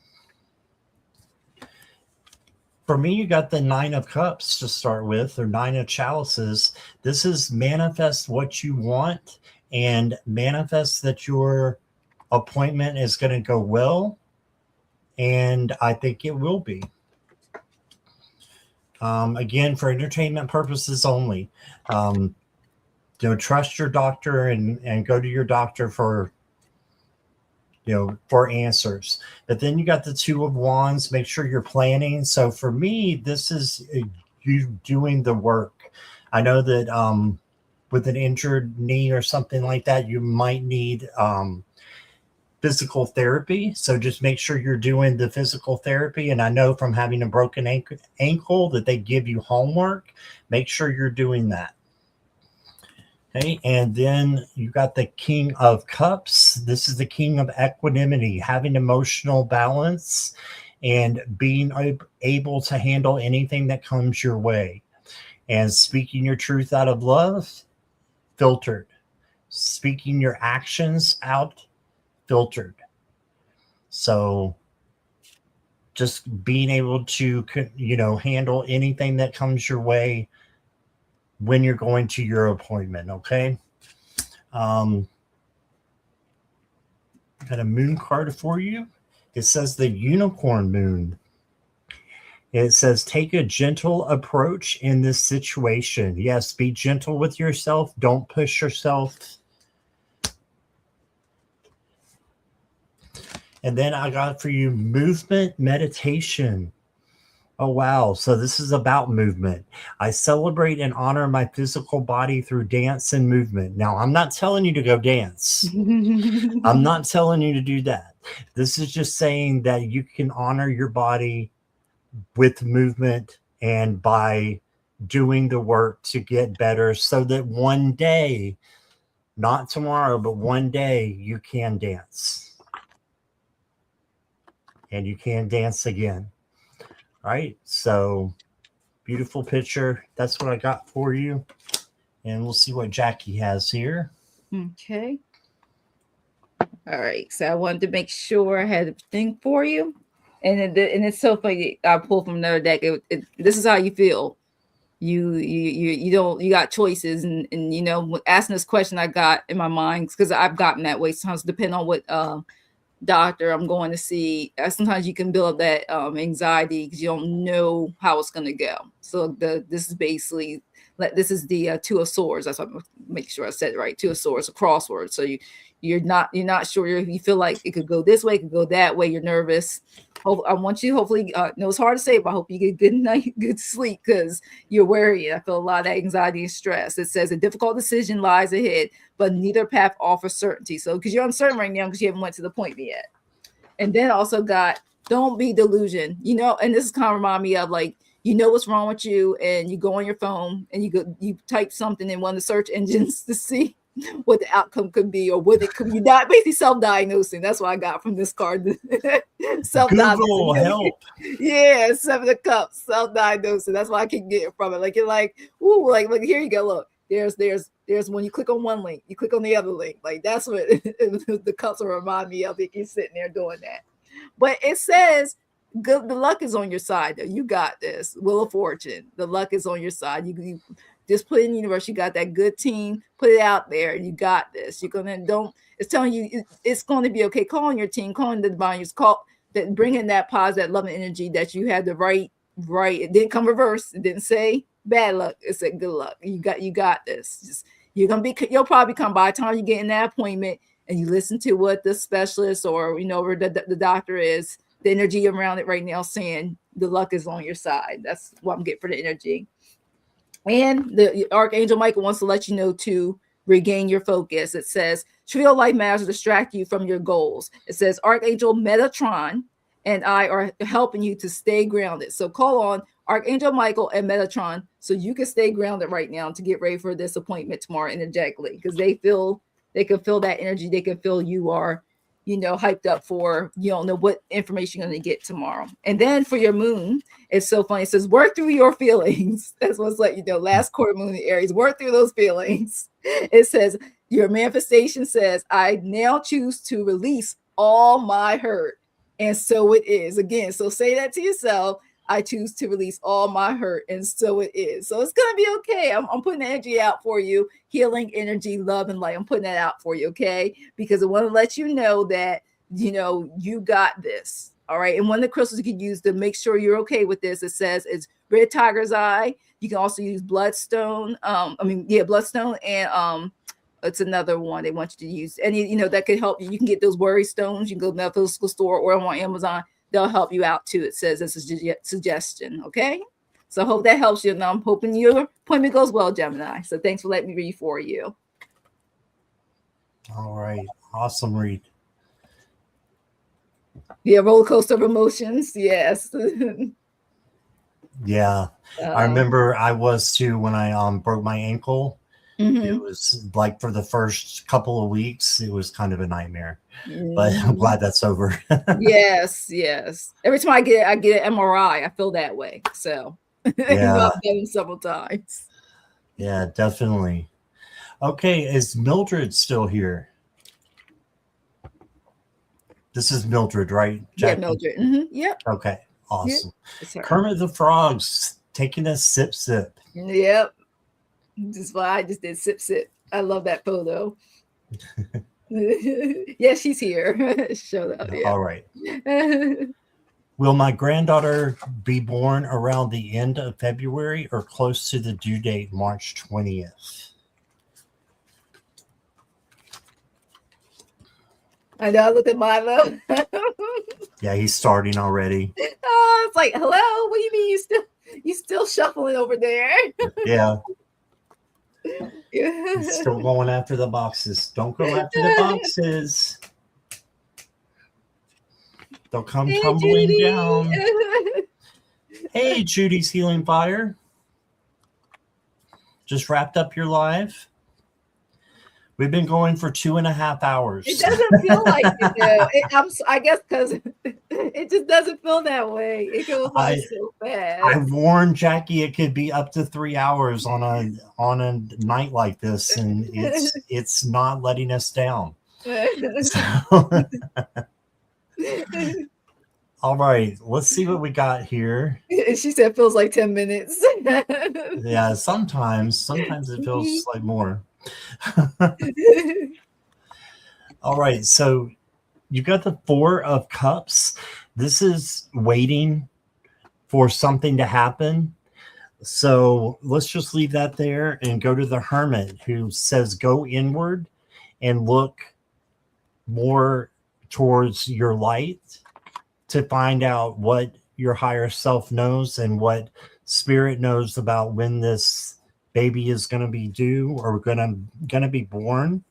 For me, you got the Nine of Cups to start with, or Nine of Chalices. This is manifest what you want and manifest that your appointment is going to go well. And I think it will be. Again, for entertainment purposes only. Trust your doctor and go to your doctor for for answers. But then you got the Two of Wands. Make sure you're planning. So for me, this is you doing the work. I know that with an injured knee or something like that, you might need physical therapy. So just make sure you're doing the physical therapy. And I know from having a broken ankle that they give you homework. Make sure you're doing that. Okay, and then you got the King of Cups. This is the King of Equanimity, having emotional balance and being able to handle anything that comes your way. And speaking your truth out of love, filtered. Speaking your actions out, filtered. So just being able to, handle anything that comes your way when you're going to your appointment, okay? Got a moon card for you. It says the unicorn moon. It says take a gentle approach in this situation. Yes, be gentle with yourself. Don't push yourself. And then I got for you movement meditation. Oh, wow. So this is about movement. I celebrate and honor my physical body through dance and movement. Now, I'm not telling you to go dance. I'm not telling you to do that. This is just saying that you can honor your body with movement and by doing the work to get better so that one day, not tomorrow, but one day you can dance. And you can dance again. All right. So beautiful picture. That's what I got for you. And we'll see what Jackie has here. Okay. All right. So I wanted to make sure I had a thing for you. And it's so funny. I pulled from another deck. This is how you feel. You don't, you got choices, and asking this question I got in my mind because I've gotten that way sometimes, depending on what doctor I'm going to see. Sometimes you can build up that anxiety because you don't know how it's going to go. So this is basically, this is the Two of Swords. That's what I'm make sure I said it right. Two of Swords, a crossword. So you're not sure. You feel like it could go this way, it could go that way. You're nervous. I want you, hopefully, it's hard to say, but I hope you get good night, good sleep, because you're worried. I feel a lot of anxiety and stress. It says a difficult decision lies ahead, but neither path offers certainty. So because you're uncertain right now because you haven't went to the appointment yet. And then also got, don't be delusion, and this is kind of remind me of like, what's wrong with you, and you go on your phone and you type something in one of the search engines to see what the outcome could be, or what it could be. You not basically self-diagnosing. That's what I got from this card. Google help. Yeah, Seven of Cups, self-diagnosing. That's what I can get from it. Like you're like, ooh, like here you go. Look, there's when you click on one link, you click on the other link. Like that's what the cups will remind me of. If you're sitting there doing that. But it says good, the luck is on your side though. You got this. Wheel of Fortune. The luck is on your side. You just put in the universe. You got that good team. Put it out there. You got this. You're gonna it's telling you it's going to be okay. Calling your team, calling the divine. Call that, bringing that positive, loving energy that you had the right. It didn't come reverse. It didn't say bad luck. It said good luck. You got this. You'll probably come by the time you get in that appointment, and you listen to what the specialist or or the doctor is, the energy around it right now saying the luck is on your side. That's what I'm getting for the energy. And the Archangel Michael wants to let you know to regain your focus. It says, trivial life matters distract you from your goals. It says, Archangel Metatron and I are helping you to stay grounded. So call on Archangel Michael and Metatron so you can stay grounded right now to get ready for this appointment tomorrow energetically, because they can feel that energy. They can feel you are, hyped up for, you don't know what information you're going to get tomorrow. And then for your moon, it's so funny. It says, work through your feelings. That's what's let you know. Last quarter moon in Aries, work through those feelings. It says, your manifestation says, I now choose to release all my hurt. And so it is. Again, so say that to yourself. I choose to release all my hurt, and so it is. So it's going to be okay. I'm putting the energy out for you. Healing energy, love, and light. I'm putting that out for you, okay? Because I want to let you know that, you got this, all right? And one of the crystals you can use to make sure you're okay with this, it says it's red tiger's eye. You can also use bloodstone. Bloodstone, and it's another one they want you to use. Any, that could help you. You can get those worry stones. You can go to the physical store or on Amazon. They'll help you out too. It says it's a suggestion. Okay. So I hope that helps you. And I'm hoping your appointment goes well, Gemini. So thanks for letting me read for you. All right. Awesome read. Yeah. Roller coaster of emotions. Yes. Yeah. I remember I was too when I broke my ankle. Mm-hmm. It was like for the first couple of weeks, it was kind of a nightmare, but I'm glad that's over. Yes. Every time I get an MRI, I feel that way. So yeah, I've done it several times. Yeah, definitely. Okay, is Mildred still here? This is Mildred, right? Jackie? Yeah, Mildred. Mm-hmm. Yep. Okay, awesome. Yep. Kermit the Frog's taking a sip. Yep. Just why I just did sip. I love that photo. Yeah, she's here. Showed up. Yeah. All right. Will my granddaughter be born around the end of February or close to the due date, March 20th? I know. I looked at Milo. Yeah, he's starting already. Oh, it's like, hello. What do you mean you still shuffling over there? Yeah. He's still going after the boxes. Don't go after the boxes. They'll come tumbling Judy. down. Hey, Judy's Healing Fire. Just wrapped up your live. We've been going for 2.5 hours. It doesn't feel like it, though. I guess because it just doesn't feel that way. It goes by so fast. I warned Jackie it could be up to 3 hours on a night like this, and it's not letting us down. So, all right, let's see what we got here. She said feels like 10 minutes. Yeah, sometimes it feels like more. All right, so you got the 4 of Cups. This is waiting for something to happen. So let's just leave that there and go to the Hermit, who says go inward and look more towards your light to find out what your higher self knows and what spirit knows about when this baby is going to be due or going to be born.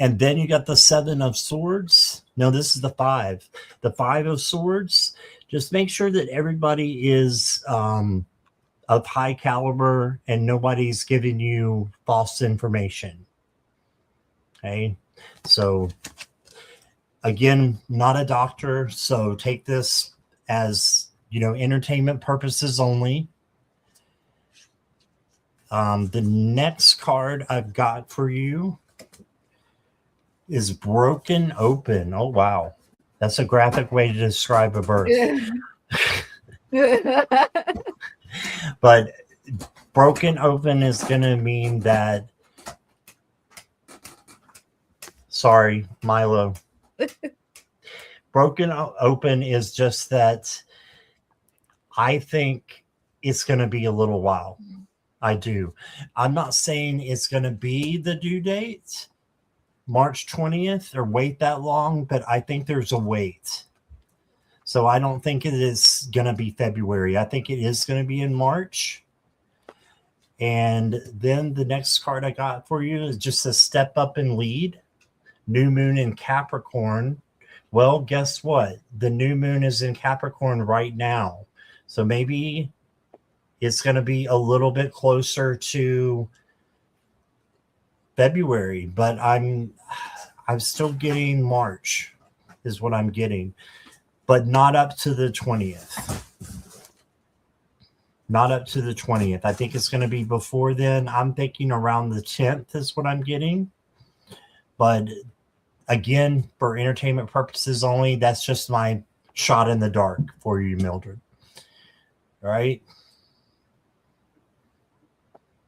And then you got the 7 of Swords. No, this is the 5. The 5 of Swords. Just make sure that everybody is of high caliber and nobody's giving you false information. Okay. So again, not a doctor. So take this as, entertainment purposes only. The next card I've got for you is Broken Open. Oh, wow. That's a graphic way to describe a birth. Yeah. But broken open is going to mean that, sorry, Milo. Broken open is just that I think it's going to be a little while. I do. I'm not saying it's going to be the due date, March 20th or wait that long, but I think there's a wait. So I don't think it is going to be February. I think it is going to be in March. And then the next card I got for you is just a step up and lead. New moon in Capricorn. Well, guess what? The new moon is in Capricorn right now. So maybe it's going to be a little bit closer to February, but I'm still getting March is what I'm getting, but not up to the 20th. Not up to the 20th. I think it's going to be before then. I'm thinking around the 10th is what I'm getting. But again, for entertainment purposes only, that's just my shot in the dark for you, Mildred. All right.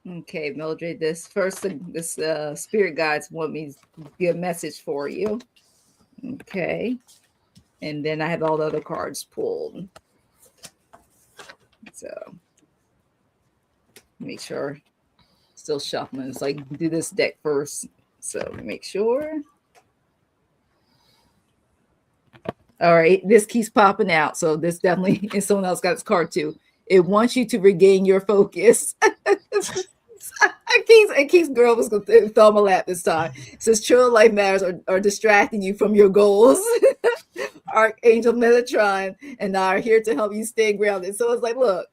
Okay, Mildred, this spirit guides want me to give a message for you. Okay. And then I have all the other cards pulled. So make sure. Still shuffling. It's like do this deck first. So make sure. All right, this keeps popping out. So this definitely, and someone else got this card too. It wants you to regain your focus. It keeps girl was gonna throw my lap this time. It says true life matters are distracting you from your goals. Archangel Metatron and I are here to help you stay grounded. So it's like, look,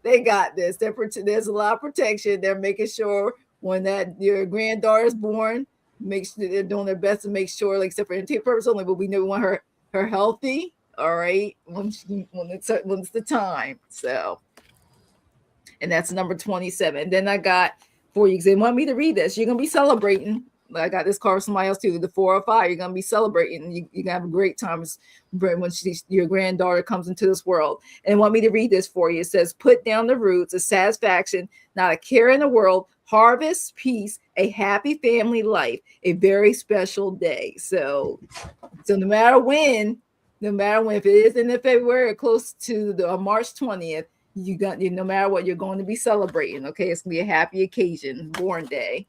they got this. There's a lot of protection. They're making sure when that your granddaughter is born, make sure they're doing their best to make sure, like except for entertainment purpose only, but we know we want her healthy. All right, when it's the time. So, and that's number 27. Then I got for you because they want me to read this. You're gonna be celebrating. I got this card for somebody else too. The 405. You're gonna be celebrating. You're gonna have a great time when your granddaughter comes into this world. And want me to read this for you. It says, "Put down the roots of satisfaction, not a care in the world. Harvest peace, a happy family life, a very special day." So no matter when, if it is in the February or close to the March 20th, no matter what, you're going to be celebrating. Okay, it's gonna be a happy occasion, born day.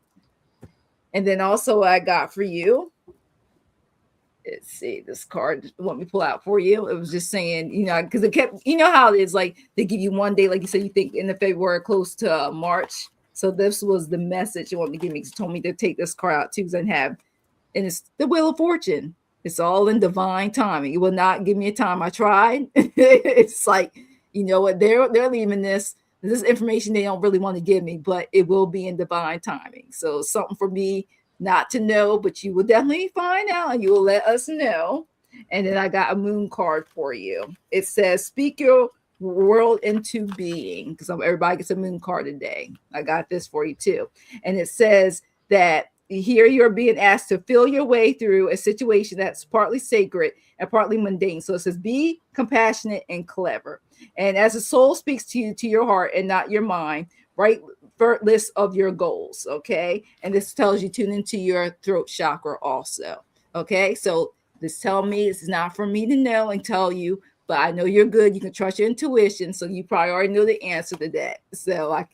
And then also I got for you, let's see, this card, want me to pull out for you. It was just saying, because it kept, how it is, like they give you one day, like you said, you think in the February close to March. So this was the message you want me to give me. It told me to take this card out too, and it's the Wheel of Fortune. It's all in divine timing. It will not give me a time. I tried. It's like, you know what, they're leaving this information they don't really want to give me, but it will be in divine timing. So something for me not to know, but you will definitely find out and you will let us know. And then I got a moon card for you. It says, speak your world into being, because everybody gets a moon card today. I got this for you too. And it says that here you're being asked to feel your way through a situation that's partly sacred and partly mundane. So it says, be compassionate and clever. And as the soul speaks to you, to your heart and not your mind, write list of your goals. Okay. And this tells you tune into your throat chakra also. Okay. So this tell me it's not for me to know and tell you, but I know you're good. You can trust your intuition. So you probably already know the answer to that. So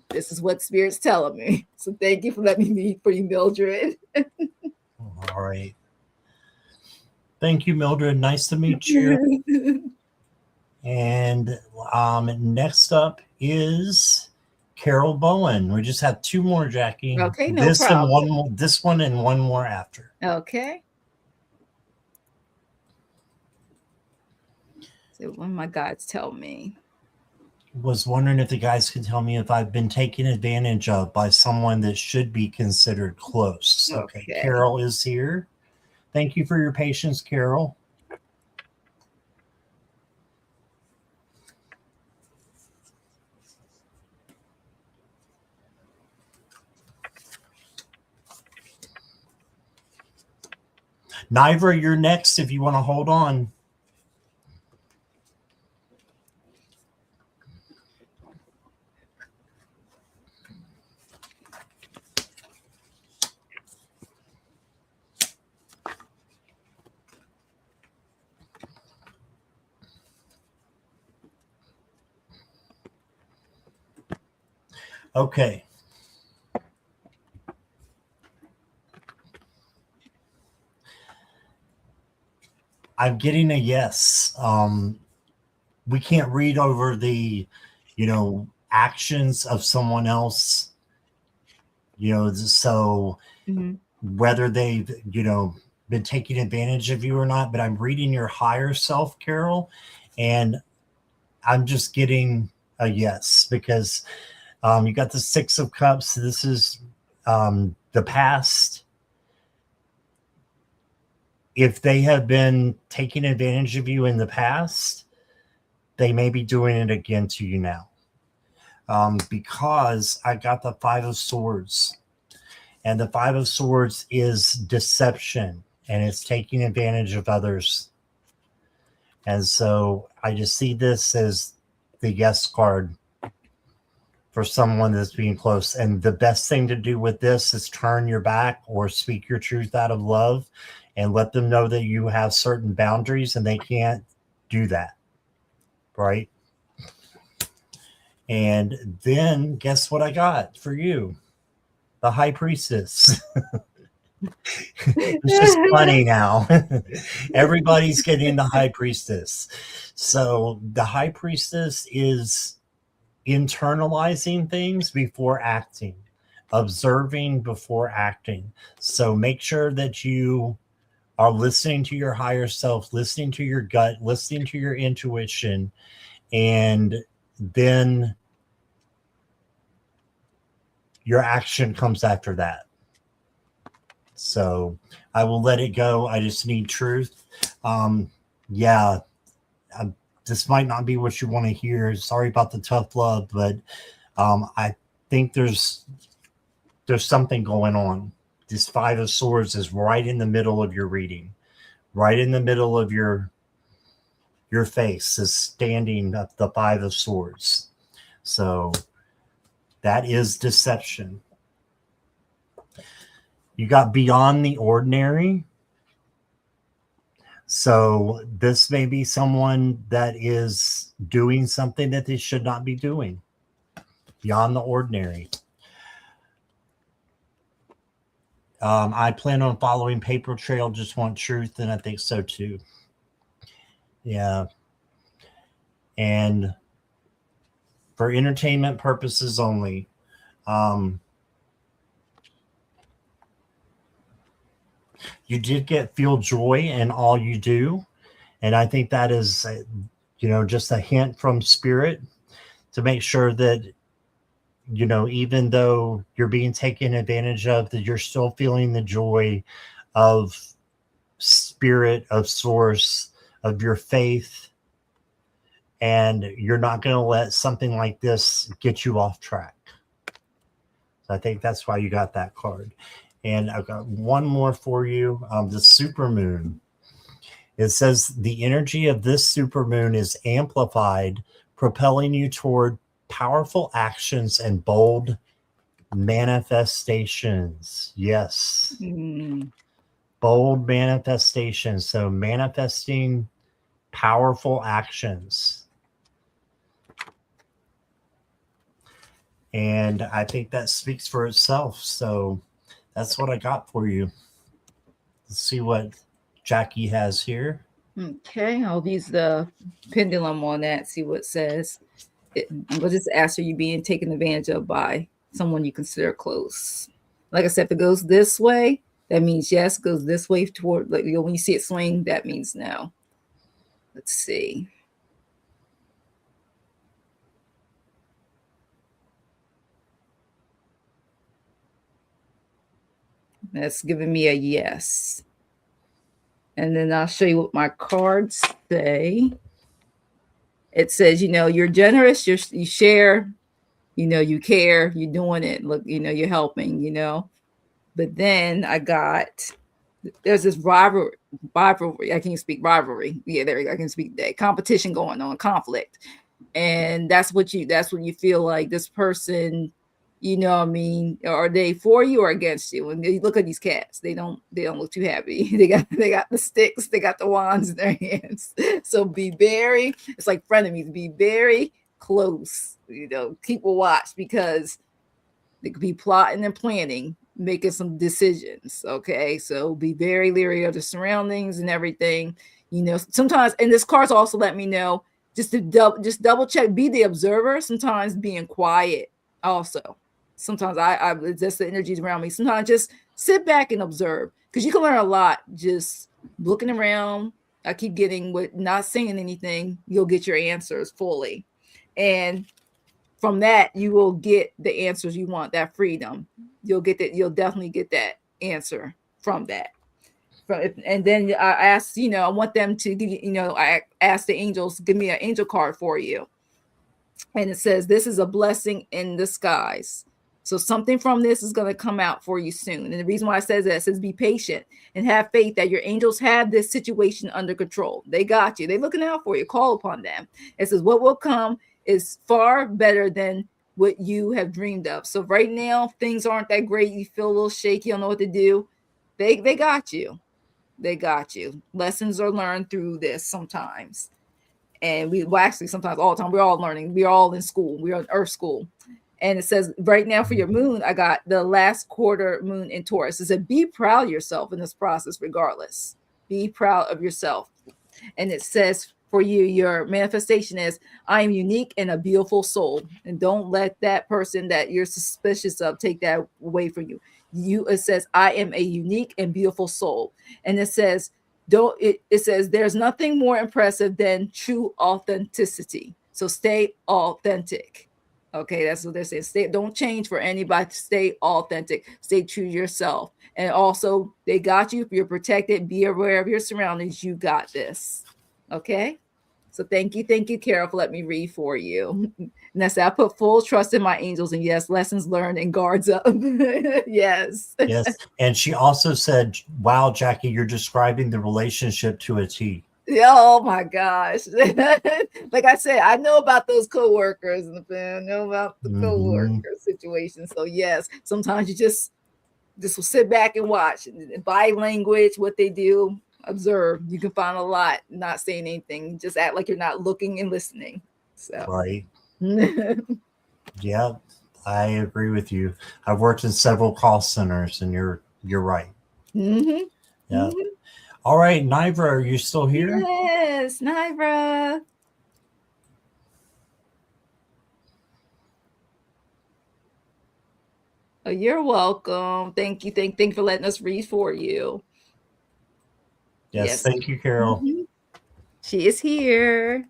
this is what Spirit's telling me. So thank you for letting me read for you, Mildred. All right. Thank you, Mildred. Nice to meet you. And next up is Carol Bowen. We just have two more, Jackie. Okay, no problem. And one more, this one and one more after. Okay. So what my guides tell me. Was wondering if the guys could tell me if I've been taken advantage of by someone that should be considered close. Okay. Carol is here. Thank you for your patience, Carol. Nivra, you're next if you want to hold on. Okay. I'm getting a yes. We can't read over the, actions of someone else, so Mm-hmm. whether they've, been taking advantage of you or not, but I'm reading your higher self, Carol, and I'm just getting a yes because you got the Six of Cups. This is the past. If they have been taking advantage of you in the past, they may be doing it again to you now. Because I got the Five of Swords, and the Five of Swords is deception, and it's taking advantage of others. And so I just see this as the yes card for someone that's being close. And the best thing to do with this is turn your back or speak your truth out of love and let them know that you have certain boundaries and they can't do that. Right. And then guess what I got for you? The High Priestess. It's just funny now. Everybody's getting the High Priestess. So the High Priestess is internalizing things before acting, observing before acting. So make sure that you are listening to your higher self, listening to your gut, listening to your intuition, and then your action comes after that. So I will let it go. I just need truth. Yeah, this might not be what you want to hear. Sorry about the tough love, but I think there's something going on. This Five of Swords is right in the middle of your reading, right in the middle of your face is standing at the Five of Swords. So that is deception. You got beyond the ordinary. So this may be someone that is doing something that they should not be doing. Beyond the ordinary. I plan on following Paper Trail, just want truth, and I think so too. Yeah. And for entertainment purposes only. You did feel joy in all you do. And I think that is, just a hint from spirit to make sure that, even though you're being taken advantage of, that you're still feeling the joy of spirit, of source, of your faith. And you're not going to let something like this get you off track. So I think that's why you got that card. And I've got one more for you. The supermoon. It says the energy of this supermoon is amplified, propelling you toward powerful actions and bold manifestations. Yes. Bold manifestations. So manifesting powerful actions. And I think that speaks for itself. So that's what I got for you. Let's see what Jackie has here. Okay, I'll use the pendulum on that, see what it says. We'll just ask, are you being taken advantage of by someone you consider close? Like I said, if it goes this way, that means yes. Goes this way toward, like, when you see it swing, that means no. Let's see. That's giving me a yes. And then I'll show you what my cards say. It says, you're generous, you share, you care, you're doing it. Look, you're helping, But then I got, there's this rivalry. I can't speak rivalry. Yeah, there I can speak that competition going on, conflict. And that's what you feel like this person, are they for you or against you? When you look at these cats, they don't look too happy. They got the sticks, they got the wands in their hands. So it's like frenemies, be very close, keep a watch, because they could be plotting and planning, making some decisions. Okay. So be very leery of the surroundings and everything. You know, sometimes, and this card's also let me know just to double check, be the observer. Sometimes being quiet also. Sometimes I just the energies around me. Sometimes just sit back and observe, because you can learn a lot just looking around. I keep getting with not saying anything, you'll get your answers fully. And from that, you will get the answers you want, that freedom. You'll get that, you'll definitely get that answer from that. And then I asked, you know, I want them to give you, you know, I asked the angels, give me an angel card for you. And it says, this is a blessing in disguise. So something from this is going to come out for you soon. And the reason why it says that, it says, be patient and have faith that your angels have this situation under control. They got you. They're looking out for you. Call upon them. It says, what will come is far better than what you have dreamed of. So right now, things aren't that great. You feel a little shaky, you don't know what to do. They got you. They got you. Lessons are learned through this sometimes. And well, actually, sometimes all the time, we're all learning. We're all in school. We're in Earth school. And it says right now for your moon, I got the last quarter moon in Taurus. It said, be proud of yourself in this process, regardless. Be proud of yourself. And it says for you, your manifestation is, I am unique and a beautiful soul. And don't let that person that you're suspicious of take that away from you. It says, I am a unique and beautiful soul. And it says, it says there's nothing more impressive than true authenticity. So stay authentic. Okay, that's what they're saying. Don't change for anybody. Stay authentic. Stay true to yourself. And also, they got you. If you're protected, be aware of your surroundings. You got this. Okay. So thank you, Carol, for letting me read for you. And that's I put full trust in my angels, and yes, lessons learned and guards up. Yes. Yes. And she also said, wow, Jackie, you're describing the relationship to a T. Oh my gosh. Like I said, I know about those coworkers and I know about the coworker situation. So yes, sometimes you just will sit back and watch. Body language, what they do, observe. You can find a lot, not saying anything. Just act like you're not looking and listening. So right. Yeah, I agree with you. I've worked in several call centers, and you're right. Mm-hmm. Yeah. Mm-hmm. All right, Nivra, are you still here? Yes, Nivra. Oh, you're welcome. Thank you. Thank you for letting us read for you. Yes. Thank you, Carol. Mm-hmm. She is here.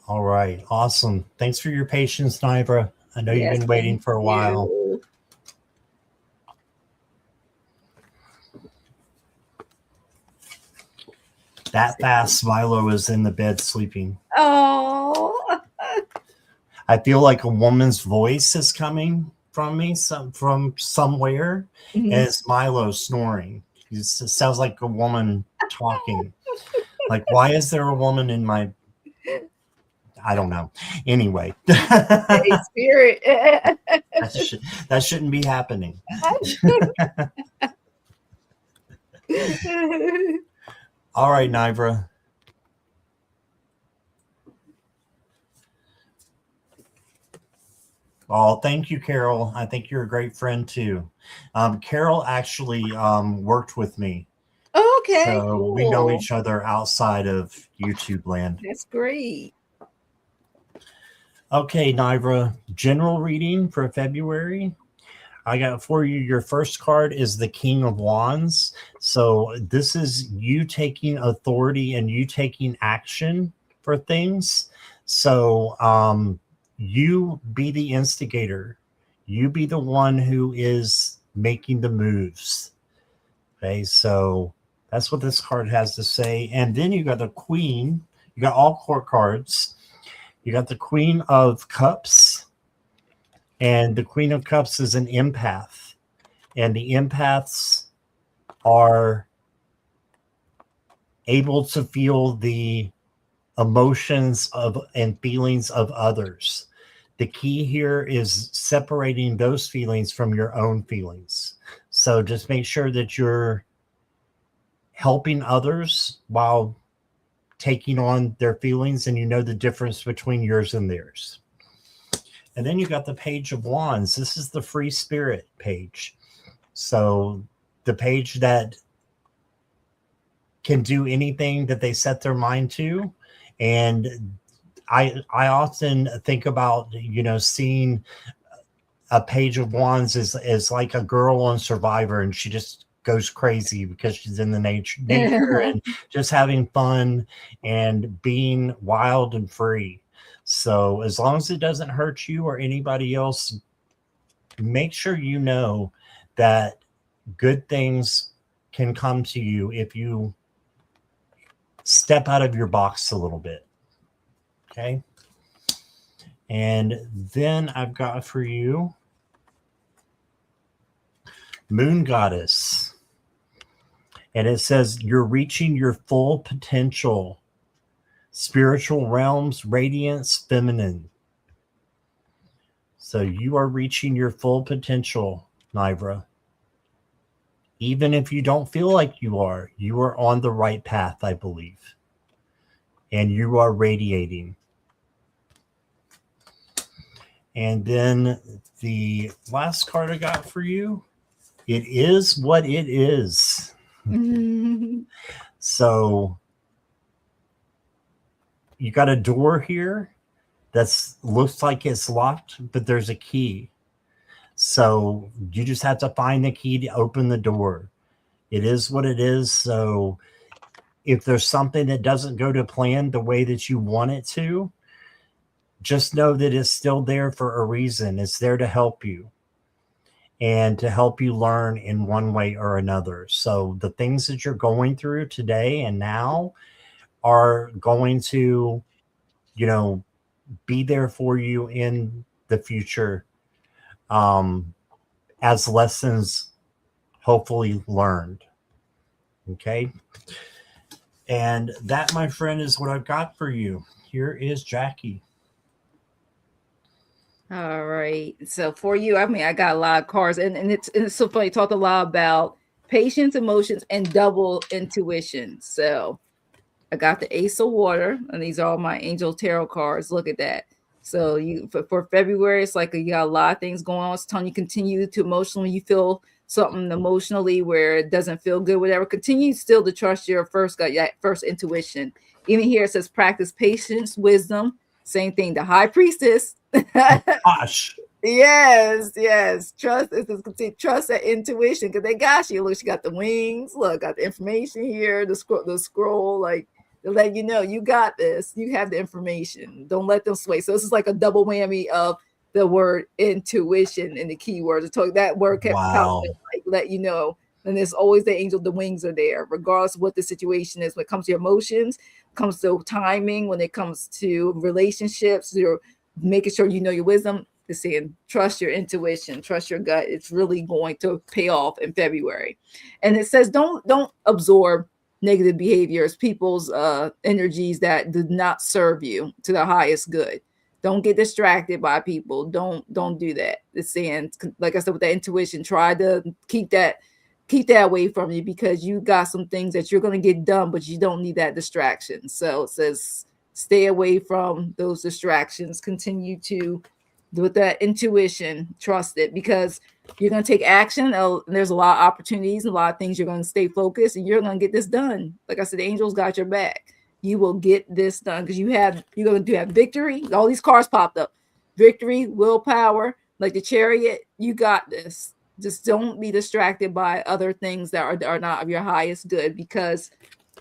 All right. Awesome. Thanks for your patience, Nivra. I know you've been waiting for a while. That fast, Milo is in the bed sleeping. Oh. I feel like a woman's voice is coming from me, from somewhere, and it's Milo snoring. It sounds like a woman talking. Like, why is there a woman in my... I don't know. Anyway. Spirit. that shouldn't be happening. All right, Nivra. Oh, thank you, Carol. I think you're a great friend too. Carol actually worked with me. Okay. So cool. We know each other outside of YouTube land. That's great. Okay, Nivra, general reading for February. I got for you, your first card is the King of Wands. So this is you taking authority and you taking action for things. So you be the instigator. You be the one who is making the moves. Okay, so that's what this card has to say. And then you got the Queen. You got all court cards. You got the Queen of Cups. And the Queen of Cups is an empath. And the empaths are able to feel the emotions of and feelings of others. The key here is separating those feelings from your own feelings. So just make sure that you're helping others while taking on their feelings, and you know the difference between yours and theirs. And then you got the Page of Wands. This is the free spirit page. So the page that can do anything that they set their mind to. And I often think about, seeing a page of wands is like a girl on Survivor, and she just goes crazy because she's in the nature and just having fun and being wild and free. So as long as it doesn't hurt you or anybody else, make sure you know that good things can come to you if you step out of your box a little bit. Okay. And then I've got for you Moon Goddess. And it says you're reaching your full potential. Spiritual realms, radiance, feminine. So you are reaching your full potential, Nivra. Even if you don't feel like you are on the right path, I believe. And you are radiating. And then the last card I got for you, it is what it is. So you got a door here that looks like it's locked, but there's a key. So you just have to find the key to open the door. It is what it is. So if there's something that doesn't go to plan the way that you want it to, just know that it's still there for a reason. It's there to help you and to help you learn in one way or another. So the things that you're going through today and now are going to, be there for you in the future, as lessons hopefully learned. Okay. And that, my friend, is what I've got for you. Here is Jackie. All right. So for you, I got a lot of cards, and it's so funny. You talked a lot about patience, emotions, and double intuition. So I got the Ace of Water, and these are all my Angel Tarot cards. Look at that. So you for February, it's like you got a lot of things going on. It's telling you continue to emotionally, you feel something emotionally where it doesn't feel good, whatever. Continue still to trust your first intuition. Even here it says practice patience, wisdom. Same thing. The High Priestess. Gosh. Yes. Trust that intuition, because they got you. Look, she got the wings. Look, got the information here. The scroll, like to let you know you got this. You have the information. Don't let them sway. So this is like a double whammy of the word intuition and the keywords. So that word kept popping, like let you know. And there's always the angel. The wings are there, regardless of what the situation is. When it comes to your emotions, comes to timing, when it comes to relationships, you're making sure you know your wisdom. Is saying trust your intuition, trust your gut. It's really going to pay off in February. And it says don't absorb negative behaviors, people's energies that do not serve you to the highest good. Don't get distracted by people. Don't do that. It's saying, like I said, with that intuition, try to keep that away from you, because you got some things that you're going to get done, but you don't need that distraction. So it says stay away from those distractions. Continue to with that intuition, trust it, because you're going to take action. There's a lot of opportunities, a lot of things. You're going to stay focused, and you're going to get this done. Like I said, the angels got your back. You will get this done, because you're going to have victory. All these cards popped up: victory, willpower, like the Chariot. You got this. Just don't be distracted by other things that are not of your highest good, because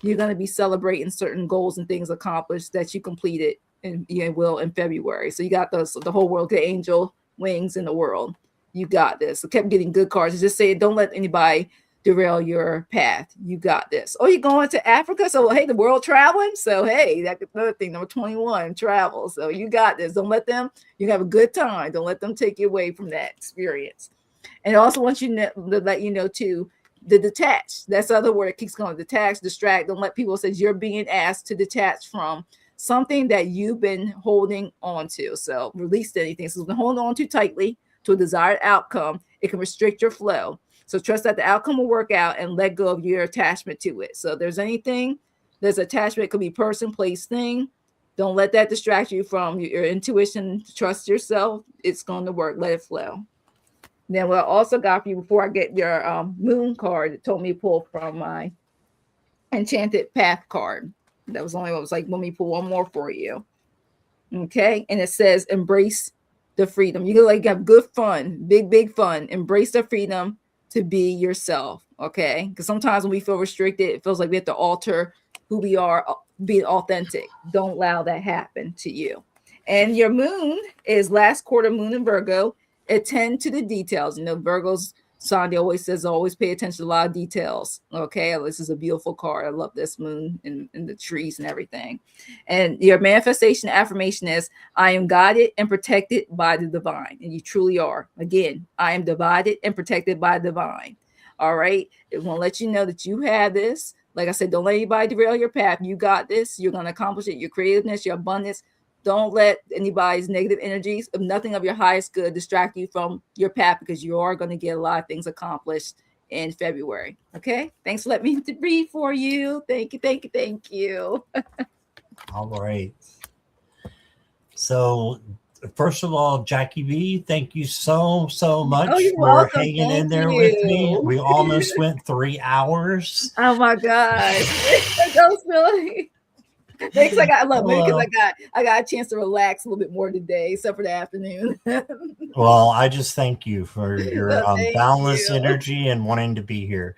you're going to be celebrating certain goals and things accomplished that you completed and you will in February. So you got the whole world, the angel wings in the world. You got this. So kept getting good cards. It's just saying, don't let anybody derail your path. You got this. Oh, you're going to Africa? So, hey, the world traveling? So, hey, that's another thing. Number 21, travel. So you got this. Don't let them, you have a good time. Don't let them take you away from that experience. And I also want you to let you know, too, the detach. That's the other word that keeps going. Detach, distract. Don't let people say you're being asked to detach from something that you've been holding on to. So release anything. So holding on too tightly to a desired outcome, it can restrict your flow. So trust that the outcome will work out, and let go of your attachment to it. So if there's anything, there's attachment. It could be person, place, thing. Don't let that distract you from your intuition. Trust yourself. It's going to work. Let it flow. Then what I also got for you before I get your moon card, it told me to pull from my Enchanted Path card. That was only what was like, let me pull one more for you. Okay. And it says, embrace the freedom. You can like have good fun, big fun. Embrace the freedom to be yourself. Okay. Because sometimes when we feel restricted, it feels like we have to alter who we are, being authentic. Don't allow that happen to you. And your moon is last quarter moon in Virgo. Attend to the details. You know, Virgo's Sandy always says, always pay attention to a lot of details. Okay. This is a beautiful card. I love this moon and the trees and everything. And your manifestation affirmation is, I am guided and protected by the divine. And you truly are. Again, I am divided and protected by the divine. All right. It won't let you know that you have this. Like I said, don't let anybody derail your path. You got this. You're going to accomplish it. Your creativeness, your abundance. Don't let anybody's negative energies, of nothing of your highest good, distract you from your path, because you are going to get a lot of things accomplished in February. Okay. Thanks for letting me read for you. Thank you. All right. So, first of all, Jackie B, thank you so much for hanging in there with me. We almost went 3 hours. Oh my gosh. That was really. Thanks. I got a chance to relax a little bit more today, except for the afternoon. Well, I just thank you for your boundless energy and wanting to be here.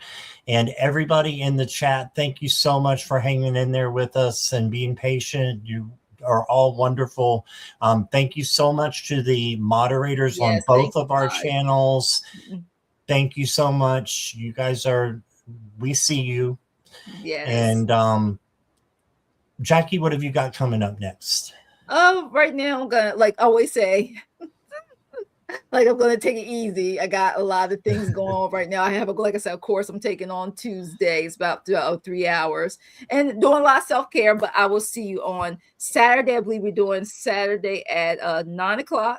And everybody in the chat, thank you so much for hanging in there with us and being patient. You are all wonderful. Thank you so much to the moderators on both of our channels. Thank you so much. You guys we see you. Yes. And Jackie, what have you got coming up next? Right now I'm gonna, like I always say, like I'm gonna take it easy. I got a lot of things going on right now. I have like I said, a course I'm taking on Tuesday. It's about 3 hours, and doing a lot of self-care. But I will see you on Saturday. I believe we're doing Saturday at 9:00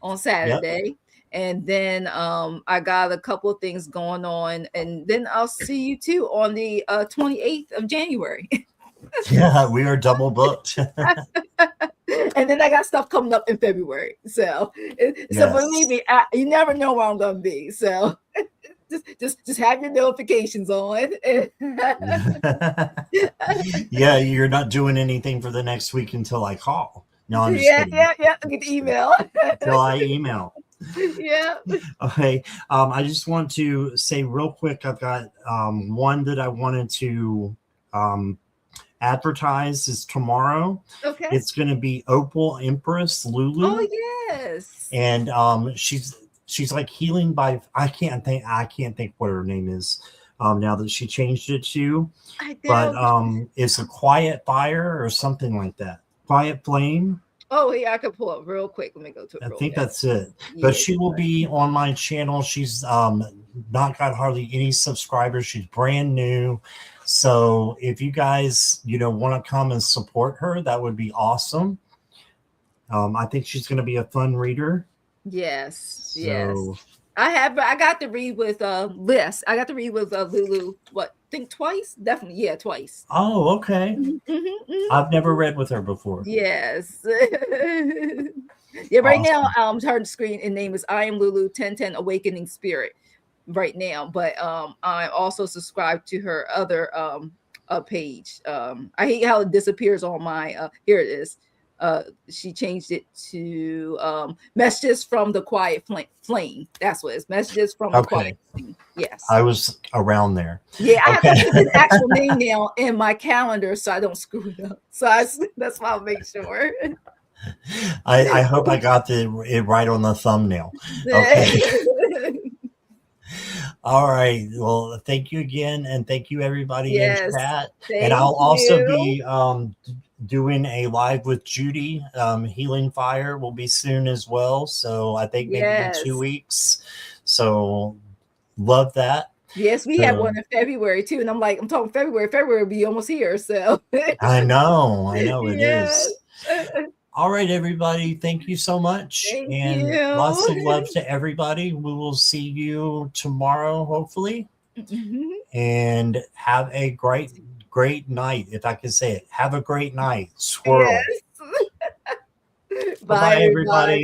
on Saturday. Yep. And then I got a couple of things going on, and then I'll see you too on the 28th of January. Yeah, we are double booked. And then I got stuff coming up in February. So believe me, you never know where I'm gonna be. So just have your notifications on. Yeah, you're not doing anything for the next week until I call. No, I'm just kidding. Yeah. Get the email. Until I email. Yeah. Okay. I just want to say real quick, I've got one that I wanted to advertise is tomorrow. Okay. It's going to be Opal Empress Lulu. Oh yes. And she's like healing by, I can't think what her name is now that she changed it to. But it's a quiet fire or something like that. Quiet flame. Oh yeah, I can pull up real quick. Let me go to it. I think that's it. Yeah, but she will be on my channel. She's not got hardly any subscribers. She's brand new. So if you guys, want to come and support her, that would be awesome. I think she's going to be a fun reader. Yes. Yes. I got to read with Liz. I got to read with Lulu. Twice? Definitely. Yeah, twice. Oh, okay. I've never read with her before. Yes. Yeah, right now, her screen and name is I Am Lulu 1010 Awakening Spirit right now. But I also subscribe to her other page. I hate how it disappears on my here it is. She changed it to Messages from the Quiet Flame. That's what it's. Messages from the Quiet Flame. Yes. I was around there. Yeah, I have to put the actual name now in my calendar so I don't screw it up. So that's why I'll make sure. I hope I got it right on the thumbnail. Okay. All right. Well, thank you again. And thank you everybody in chat. And I'll also be doing a live with Judy. Healing Fire will be soon as well. So I think maybe in 2 weeks. So love that. Yes, we have one in February too. And I'm talking February. February will be almost here. So I know it is. All right, everybody. Thank you so much. Thank you. Lots of love to everybody. We will see you tomorrow, hopefully. Mm-hmm. And have a great night. If I can say it, have a great night. Squirrel. Yes. Bye, everybody.